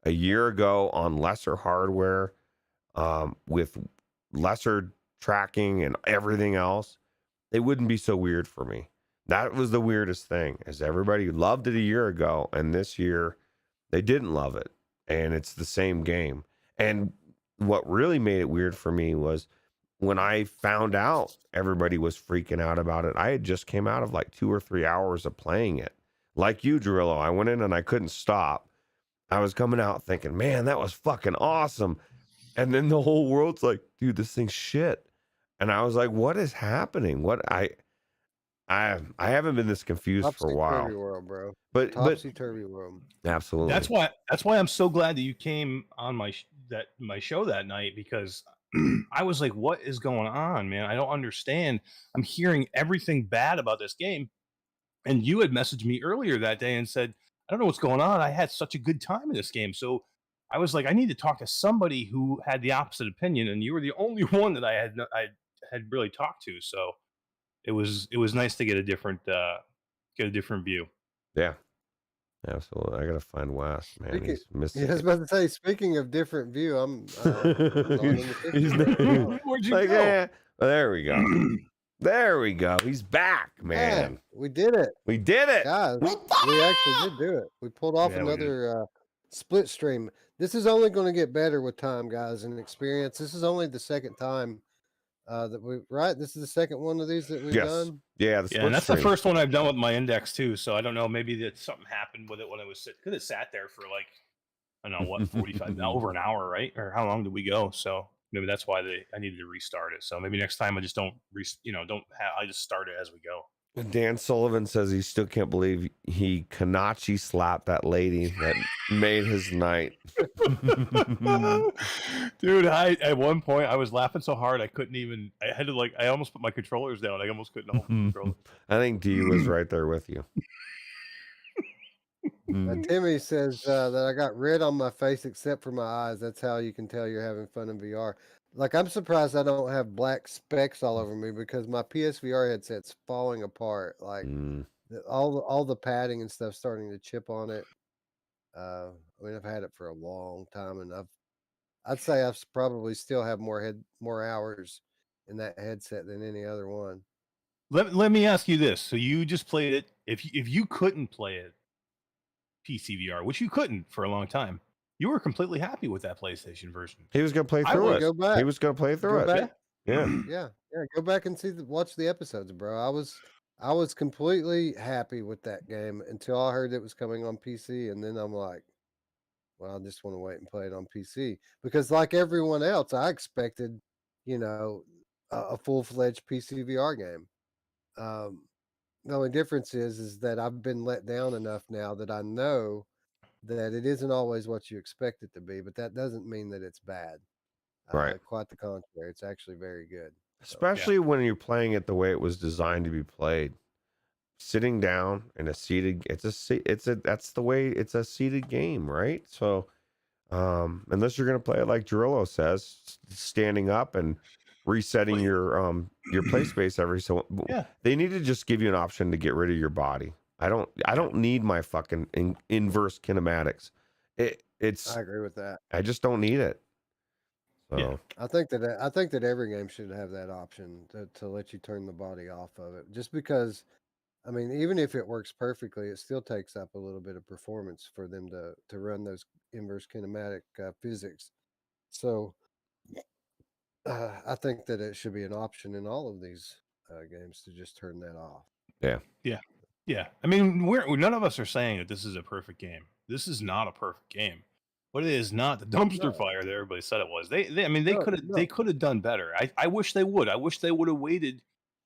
a year ago on lesser hardware, with lesser tracking and everything else, it wouldn't be so weird for me. That was the weirdest thing, is everybody loved it a year ago, and this year they didn't love it, and it's the same game. And what really made it weird for me was when I found out everybody was freaking out about it. I had just came out of like 2 or 3 hours of playing it. Like you, Drillo, I went in and I couldn't stop. I was coming out thinking, man, that was fucking awesome. And then the whole world's like, dude, this thing's shit. And I was like, what is happening? I haven't been this confused for a while. Topsy-turvy world, bro. But Topsy-turvy world. Absolutely. That's why I'm so glad that you came on my show that night, because I was like, what is going on, man? I don't understand. I'm hearing everything bad about this game. And you had messaged me earlier that day and said, I don't know what's going on. I had such a good time in this game. So I was like, I need to talk to somebody who had the opposite opinion, and you were the only one that I had really talked to. So it was nice to get a different view. Yeah. Absolutely. I gotta find Wes, man. He's missing. Yeah, I was about to say, speaking of different view, I'm not in the picture. Where'd you like, go? yeah. Well, there we go. There we go. He's back, man. Yeah, we did it. We did it. Guys, we actually did do it. We pulled off another split stream. This is only going to get better with time, guys, and experience. This is only the second time that this is the second one of these that we've done. Yeah, and that's the first one I've done with my index too. So I don't know, maybe that something happened with it when it was could have sat there for like, I don't know what, 45 over an hour, right? Or how long did we go? So maybe that's why I needed to restart it. So maybe next time I just don't I just start it as we go. Dan Sullivan says he still can't believe he Kanachi slapped that lady that made his night. Dude, at one point I was laughing so hard I couldn't even. I had to I almost put my controllers down. I almost couldn't hold the controller. I think D was right there with you. Timmy says that I got red on my face except for my eyes. That's how you can tell you're having fun in VR. Like, I'm surprised I don't have black specks all over me because my PSVR headset's falling apart. Like, all the padding and stuff starting to chip on it. I mean, I've had it for a long time, and I'd say I've probably still have more hours in that headset than any other one. Let me ask you this: so you just played it? If you couldn't play it PCVR, which you couldn't for a long time, you were completely happy with that PlayStation version. He was going to play through it. Go back. He was going to play through it. Yeah. Go back and watch the episodes, bro. I was completely happy with that game until I heard it was coming on PC, and then I'm like, well, I just want to wait and play it on PC because, like everyone else, I expected, a full-fledged PCVR game. The only difference is that I've been let down enough now that I know that it isn't always what you expect it to be, but that doesn't mean that it's bad. Right. Quite the contrary. It's actually very good. Especially when you're playing it the way it was designed to be played. Sitting down in a seated, it's a seated game, right? So, unless you're going to play it like Drillo says, standing up and resetting your play space every so. Yeah. They need to just give you an option to get rid of your body. I don't need my fucking inverse kinematics. I agree with that. I just don't need it. So. Yeah. I think that every game should have that option to let you turn the body off of it. Just because, I mean, even if it works perfectly, it still takes up a little bit of performance for them to run those inverse kinematic physics. So I think that it should be an option in all of these games to just turn that off. Yeah. I mean, none of us are saying that this is a perfect game. This is not a perfect game. But it is not the dumpster fire that everybody said it was. I mean, No, they could have done better. I wish they would. I wish they would have waited.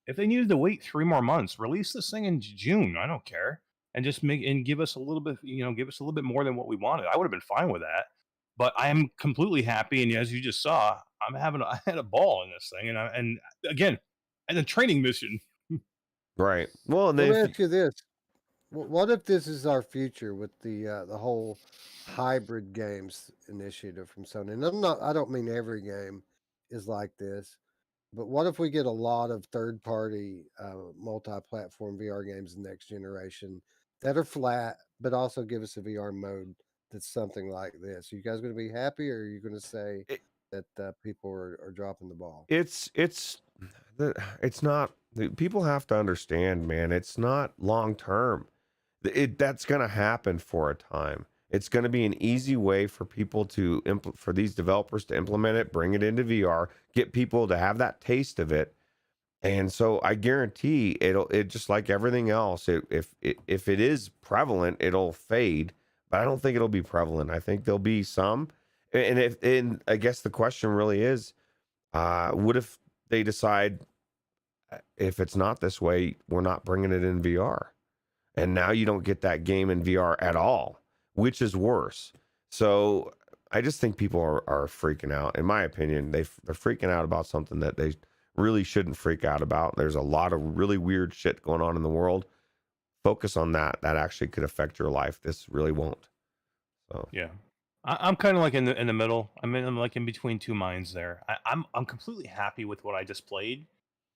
If they needed to wait 3 more months, release this thing in June. I don't care, and just make and give us a little bit. Give us a little bit more than what we wanted. I would have been fine with that. But I am completely happy, and as you just saw, I had a ball in this thing, and again, and a training mission. Right. Well, and Let then me if ask you this: what if this is our future with the whole hybrid games initiative from Sony? And I don't mean every game is like this, but what if we get a lot of third-party multi-platform VR games in next generation that are flat, but also give us a VR mode that's something like this? Are you guys going to be happy, or are you going to say it, that people are dropping the ball? it's not. People have to understand, man. It's not long term. That's going to happen for a time. It's going to be an easy way for people to for these developers to implement it, bring it into VR, get people to have that taste of it. And so I guarantee it just like everything else, if it is prevalent, it'll fade, but I don't think it'll be prevalent. I think there'll be some. And I guess the question really is, what if they decide if it's not this way, we're not bringing it in VR? And now you don't get that game in VR at all, which is worse. So I just think people are freaking out. In my opinion, they're freaking out about something that they really shouldn't freak out about. There's a lot of really weird shit going on in the world. Focus on that. That actually could affect your life. This really won't. So Yeah, I'm kind of like in the middle. I'm like in between two minds there. I'm completely happy with what I just played,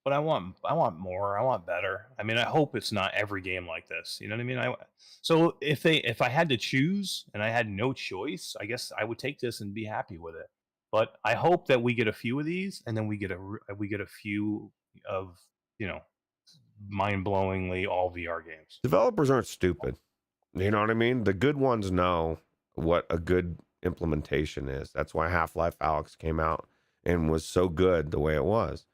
but I want more. I want better. I mean, I hope it's not every game like this. You know what I mean? So if I had to choose and I had no choice, I guess I would take this and be happy with it. But I hope that we get a few of these, and then we get a few of mind-blowingly all VR games. developers aren't stupid. You know what I mean? The good ones know what a good implementation is. That's why Half-Life Alyx came out and was so good the way it was.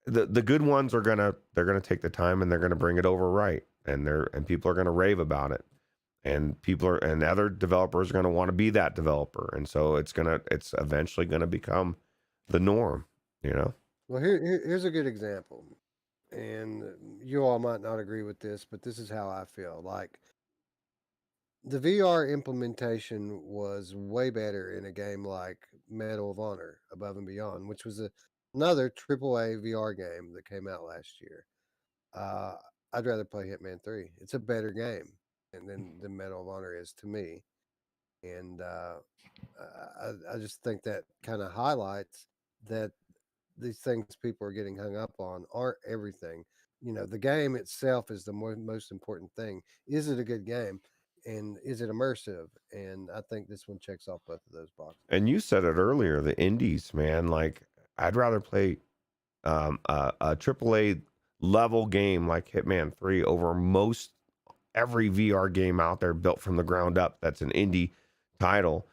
The good ones they're gonna take the time and they're gonna bring it over right, and people are gonna rave about it, and other developers are gonna want to be that developer, and so it's eventually gonna become the norm. Well, here's a good example, and you all might not agree with this, but this is how I feel. Like, the VR implementation was way better in a game like Medal of Honor Above and Beyond, which was another AAA VR game that came out last year. Uh, I'd rather play Hitman 3. It's a better game than Medal of Honor is to me. And I just think that kind of highlights that these things people are getting hung up on aren't everything. The game itself is the most important thing. Is it a good game? And is it immersive? And I think this one checks off both of those boxes. And you said it earlier, the indies, man. Like, I'd rather play a AAA level game like Hitman 3 over most every VR game out there built from the ground up that's an indie title.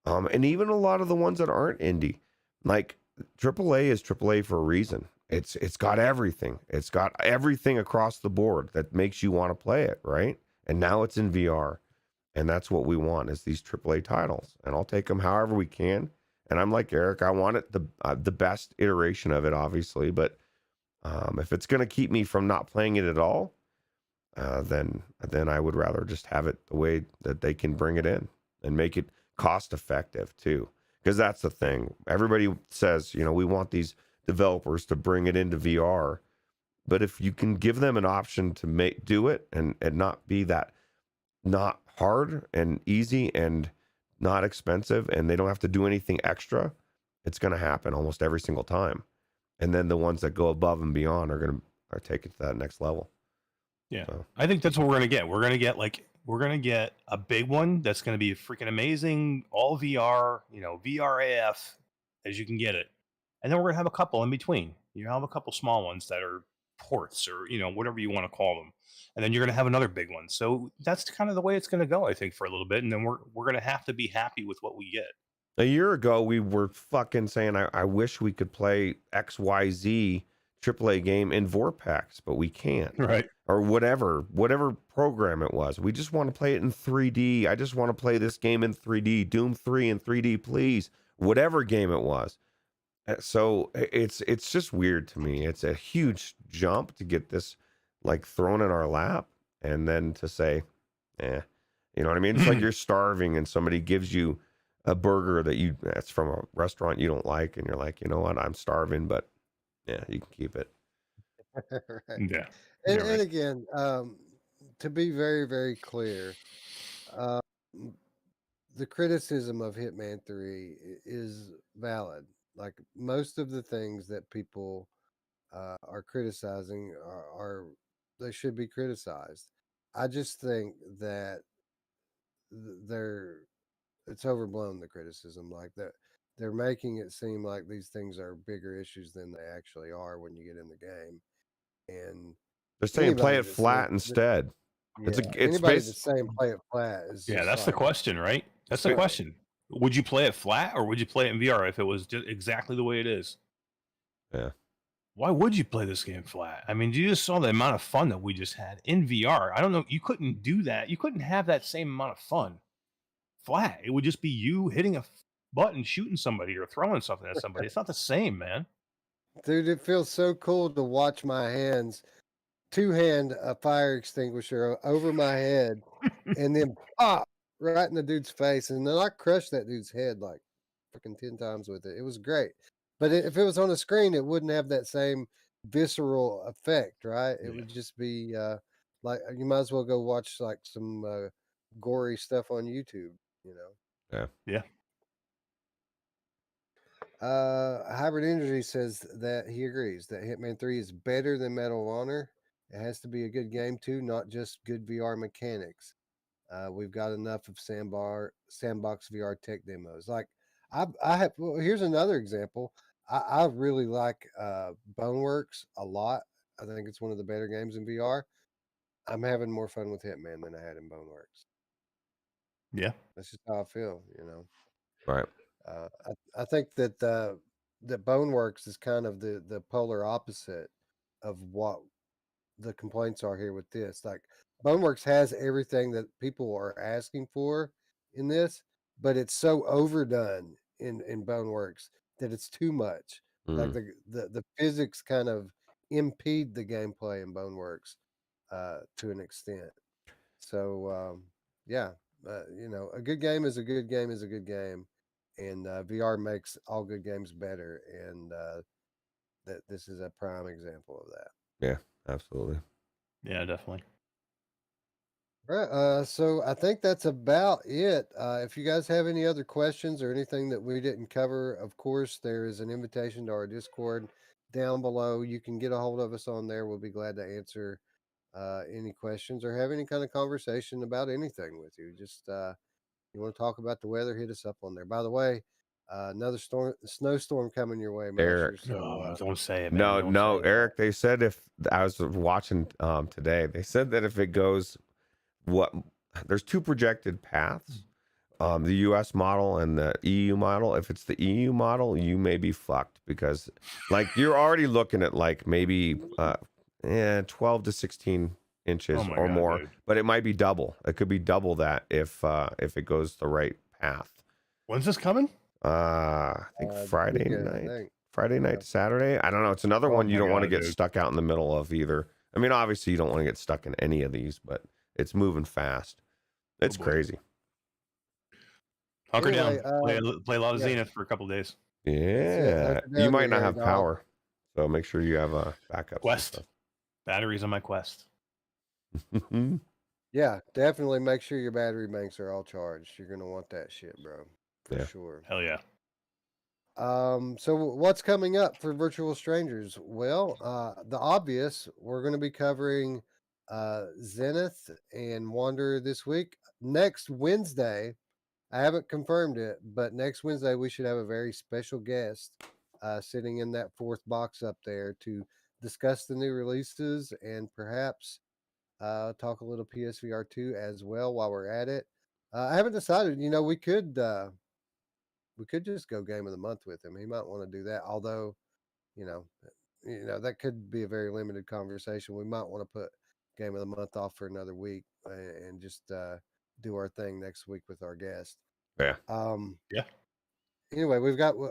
And even a lot of the ones that aren't indie. Like, AAA is AAA for a reason. It's got everything. It's got everything across the board that makes you want to play it, right? And now it's in VR. And that's what we want, is these AAA titles. And I'll take them however we can. And I'm like Eric, I want it the best iteration of it, obviously. But if it's going to keep me from not playing it at all, then I would rather just have it the way that they can bring it in and make it cost effective too. Because that's the thing. Everybody says, we want these developers to bring it into VR. But if you can give them an option to do it and not be that, not hard and easy and not expensive, and they don't have to do anything extra, it's going to happen almost every single time. And then the ones that go above and beyond are going to take it to that next level. Yeah. So I think that's what we're going to get. We're going to get a big one that's going to be freaking amazing, all VR, VR AF as you can get it. And then we're going to have a couple in between. You have a couple small ones that are ports or, whatever you want to call them. And then you're going to have another big one. So that's kind of the way it's going to go, I think, for a little bit. And then we're going to have to be happy with what we get. A year ago, we were fucking saying, I wish we could play XYZ AAA game in Vorpax, but we can't. Right. Or whatever program it was. We just want to play it in 3D. I just want to play this game in 3D. Doom 3 in 3D, please. Whatever game it was. So it's just weird to me. It's a huge jump to get this like thrown in our lap, and then to say, you know what I mean? It's like you're starving and somebody gives you a burger that's from a restaurant you don't like, and you're like, you know what? I'm starving, but yeah, you can keep it. Right. Yeah. And, You're right. and again, to be very, very clear, uh, the criticism of Hitman 3 is valid. Like most of the things that people are criticizing are they should be criticized. I just think that they're it's overblown, the criticism, like that they're making it seem like these things are bigger issues than they actually are when you get in the game. And They're saying play anybody it that's flat instead. yeah, It's anybody based. that's saying play it flat is Yeah, just that's the like question, right? That's the Spe- question. Would you play it flat or would you play it in VR if it was just exactly the way it is? Yeah. Why would you play this game flat? I mean, you just saw the amount of fun that we just had in VR. I don't know. You couldn't do that. You couldn't have that same amount of fun flat. It would just be you hitting a button, shooting somebody, or throwing something at somebody. It's not the same, man. dude, it feels so cool to watch my hands two-hand a fire extinguisher over my head and then pop right in the dude's face, and then I crushed that dude's head like freaking 10 times with it. It was great. But if it was on a screen, it wouldn't have that same visceral effect, right? It Yeah. would just be like you might as well go watch like some gory stuff on YouTube, you know. Yeah. Hybrid Energy says that he agrees that Hitman 3 is better than Medal of Honor. It has to be a good game too, not just good VR mechanics. We've got enough of sandbox VR tech demos. Like I have. Well, here's another example. I really like Boneworks a lot. I think it's one of the better games in VR. I'm having more fun with Hitman than I had in Boneworks. Yeah. That's just how I feel, you know. Right. I think that that Boneworks is kind of the polar opposite of what the complaints are here with this. Like Boneworks has everything that people are asking for in this, but it's so overdone in Boneworks that it's too much. Like Mm. the physics kind of impede the gameplay in Boneworks to an extent. So yeah, you know, a good game is a good game is a good game, and VR makes all good games better, and that this is a prime example of that. Yeah, absolutely. Yeah, definitely. Right. So I think that's about it. If you guys have any other questions or anything that we didn't cover, of course, there is an invitation to our Discord down below. You can get a hold of us on there. We'll be glad to answer any questions or have any kind of conversation about anything with you. Just you want to talk about the weather, hit us up on there. By the way, another snowstorm coming your way, Eric. Masher. So Oh, don't say it, man. No, Don't no, say it. Eric. They said if I was watching today, they said that if it goes, there's two projected paths, the U.S. model and the EU model. If it's the EU model, you may be fucked because, like, you're already looking at like maybe 12 to 16 inches Oh my or God, more, dude. but it might be double. It could be double that if it goes the right path. When's this coming? I think Friday weekend, I night. think. Friday night to Saturday. I don't know. It's another Oh one you my don't want to God, get dude. stuck out in the middle of either. I mean, obviously you don't want to get stuck in any of these, but it's moving fast. It's boy. crazy. Hunker Anyway, down. Play a lot of yeah. Zenith for a couple days. Yeah. hunker You down, might big not hairy have dog. power. So make sure you have a backup. Quest. Batteries on my Quest. Yeah, definitely make sure your battery banks are all charged. You're gonna want that shit, bro, for Yeah. sure. Hell yeah. So what's coming up for Virtual Strangers? Well, the obvious, we're going to be covering Zenith and Wanderer this week. Next Wednesday, I haven't confirmed it, but next Wednesday we should have a very special guest sitting in that fourth box up there to discuss the new releases and perhaps talk a little PSVR 2 as well while we're at it. I haven't decided, you know, we could just go game of the month with him. He might want to do that. Although, you know, that could be a very limited conversation. We might want to put game of the month off for another week and just do our thing next week with our guest. Yeah. Yeah. Anyway,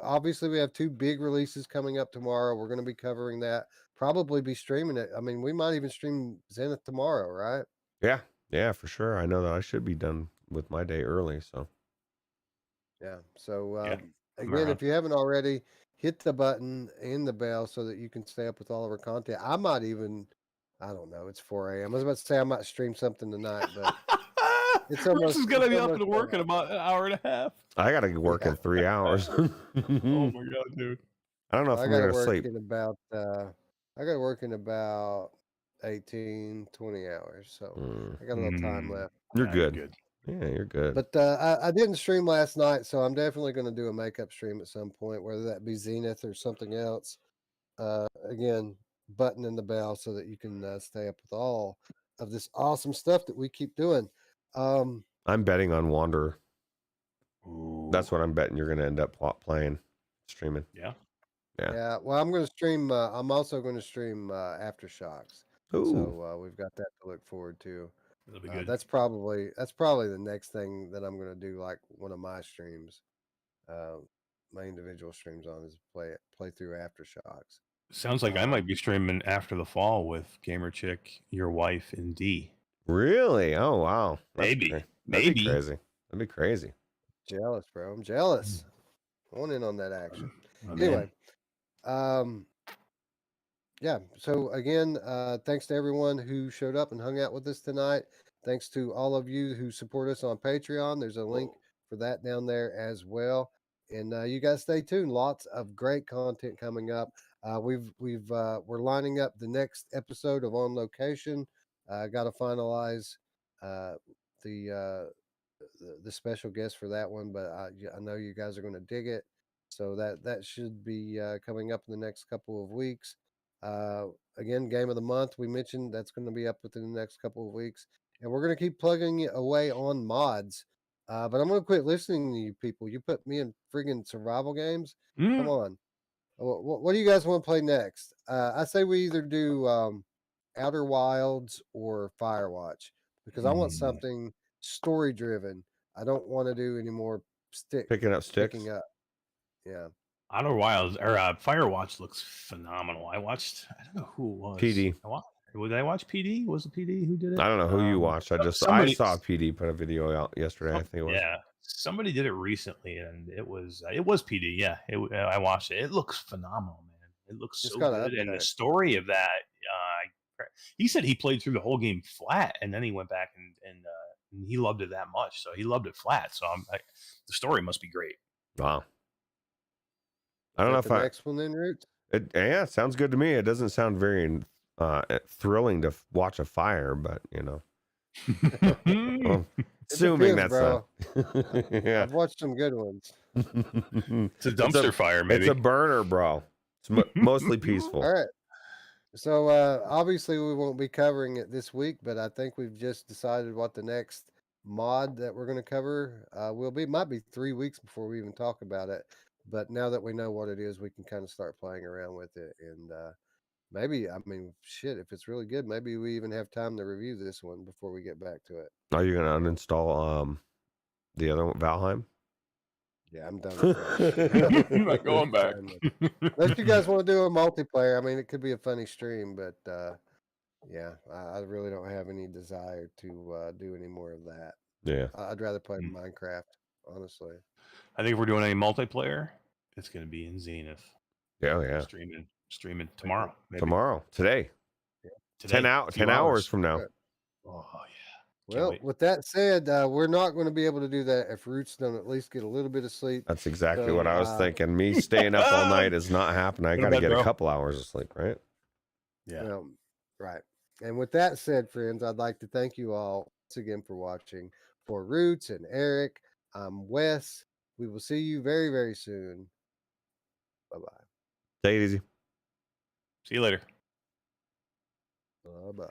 obviously we have 2 big releases coming up tomorrow. We're going to be covering that. Probably be streaming it. I mean, we might even stream Zenith tomorrow, right? Yeah. Yeah, for sure. I know that I should be done with my day early. So Yeah. So Yeah, I'm again, around. if you haven't already, hit the button and the bell so that you can stay up with all of our content. I might even, I don't know, it's 4 a.m. I was about to say I might stream something tonight, but it's Bruce almost is gonna be up almost and work in about an hour and a half. I got to work in 3 hours. Oh my god, dude! I don't know if I I'm got to going to work sleep. in about I got to work in about 18, 20 hours. So I got a little time left. You're Yeah, good. Yeah, you're good. But I didn't stream last night, so I'm definitely going to do a makeup stream at some point, whether that be Zenith or something else. Again, button in the bell so that you can stay up with all of this awesome stuff that we keep doing. I'm betting on Wanderer. Ooh. That's what I'm betting you're going to end up playing, streaming. Yeah. Yeah. Well, I'm going to stream. I'm also going to stream Aftershocks. Ooh. So we've got that to look forward to. That'll be good. That's probably the next thing that I'm going to do, like one of my streams, my individual streams on is play through Aftershocks. Sounds like I might be streaming after the fall with Gamer Chick, your wife, and D. Really? Oh, wow. Maybe. That'd Maybe. be crazy. That'd be crazy. Jealous, bro. I'm jealous. I want in on that action. Oh, Anyway, yeah. So again, thanks to everyone who showed up and hung out with us tonight. Thanks to all of you who support us on Patreon. There's a link for that down there as well. And you guys stay tuned. Lots of great content coming up. We're lining up the next episode of On Location. Got to finalize the special guest for that one, but I know you guys are going to dig it. So that should be coming up in the next couple of weeks. Again, game of the month we mentioned that's going to be up within the next couple of weeks, and we're going to keep plugging away on mods. But I'm going to quit listening to you people. You put me in friggin' survival games. Come on. What do you guys want to play next? I say we either do Outer Wilds or Firewatch because I want something story driven. I don't want to do any more Picking up sticks. picking up. Yeah. Outer Wilds or Firewatch looks phenomenal. I watched. I don't know who it was. PD. Did I watch PD? Was it PD who did it? I don't know who you watched. I saw PD put a video out yesterday. I think it was. Yeah, somebody did it recently, and it was PD. Yeah, I watched it. It looks phenomenal, man. It looks so good, and the story of that. He said he played through the whole game flat, and then he went back and he loved it that much. So he loved it flat. So the story must be great. Wow. I don't know if the next one then, Roots. Yeah, it sounds good to me. It doesn't sound very thrilling to watch a fire, but you know. Well, assuming that's yeah. I've watched some good ones. It's a dumpster fire, maybe. It's a burner, bro. It's mostly peaceful. All right. So obviously we won't be covering it this week, but I think we've just decided what the next mod that we're going to cover will be. Might be 3 weeks before we even talk about it, but now that we know what it is, we can kind of start playing around with it, and maybe, I mean, shit, if it's really good, maybe we even have time to review this one before we get back to it. Are you going to uninstall the other one, Valheim? Yeah, I'm done with that. I'm not going back. Unless you guys want to do a multiplayer, I mean, it could be a funny stream, but yeah, I really don't have any desire to do any more of that. Yeah. I'd rather play Minecraft, honestly. I think if we're doing any multiplayer, it's going to be in Zenith. Yeah, yeah. Streaming tomorrow. Maybe. Tomorrow, today. Yeah. Today 10 hours from now. Oh yeah. Well, with that said, we're not going to be able to do that if Roots don't at least get a little bit of sleep. That's exactly what I was thinking. Me staying up all night is not happening. I got to get a couple hours of sleep, right? Yeah. Well, right. And with that said, friends, I'd like to thank you all once again for watching. For Roots and Eric, I'm Wes. We will see you very, very soon. Bye-bye. Take it easy. See you later. Bye-bye.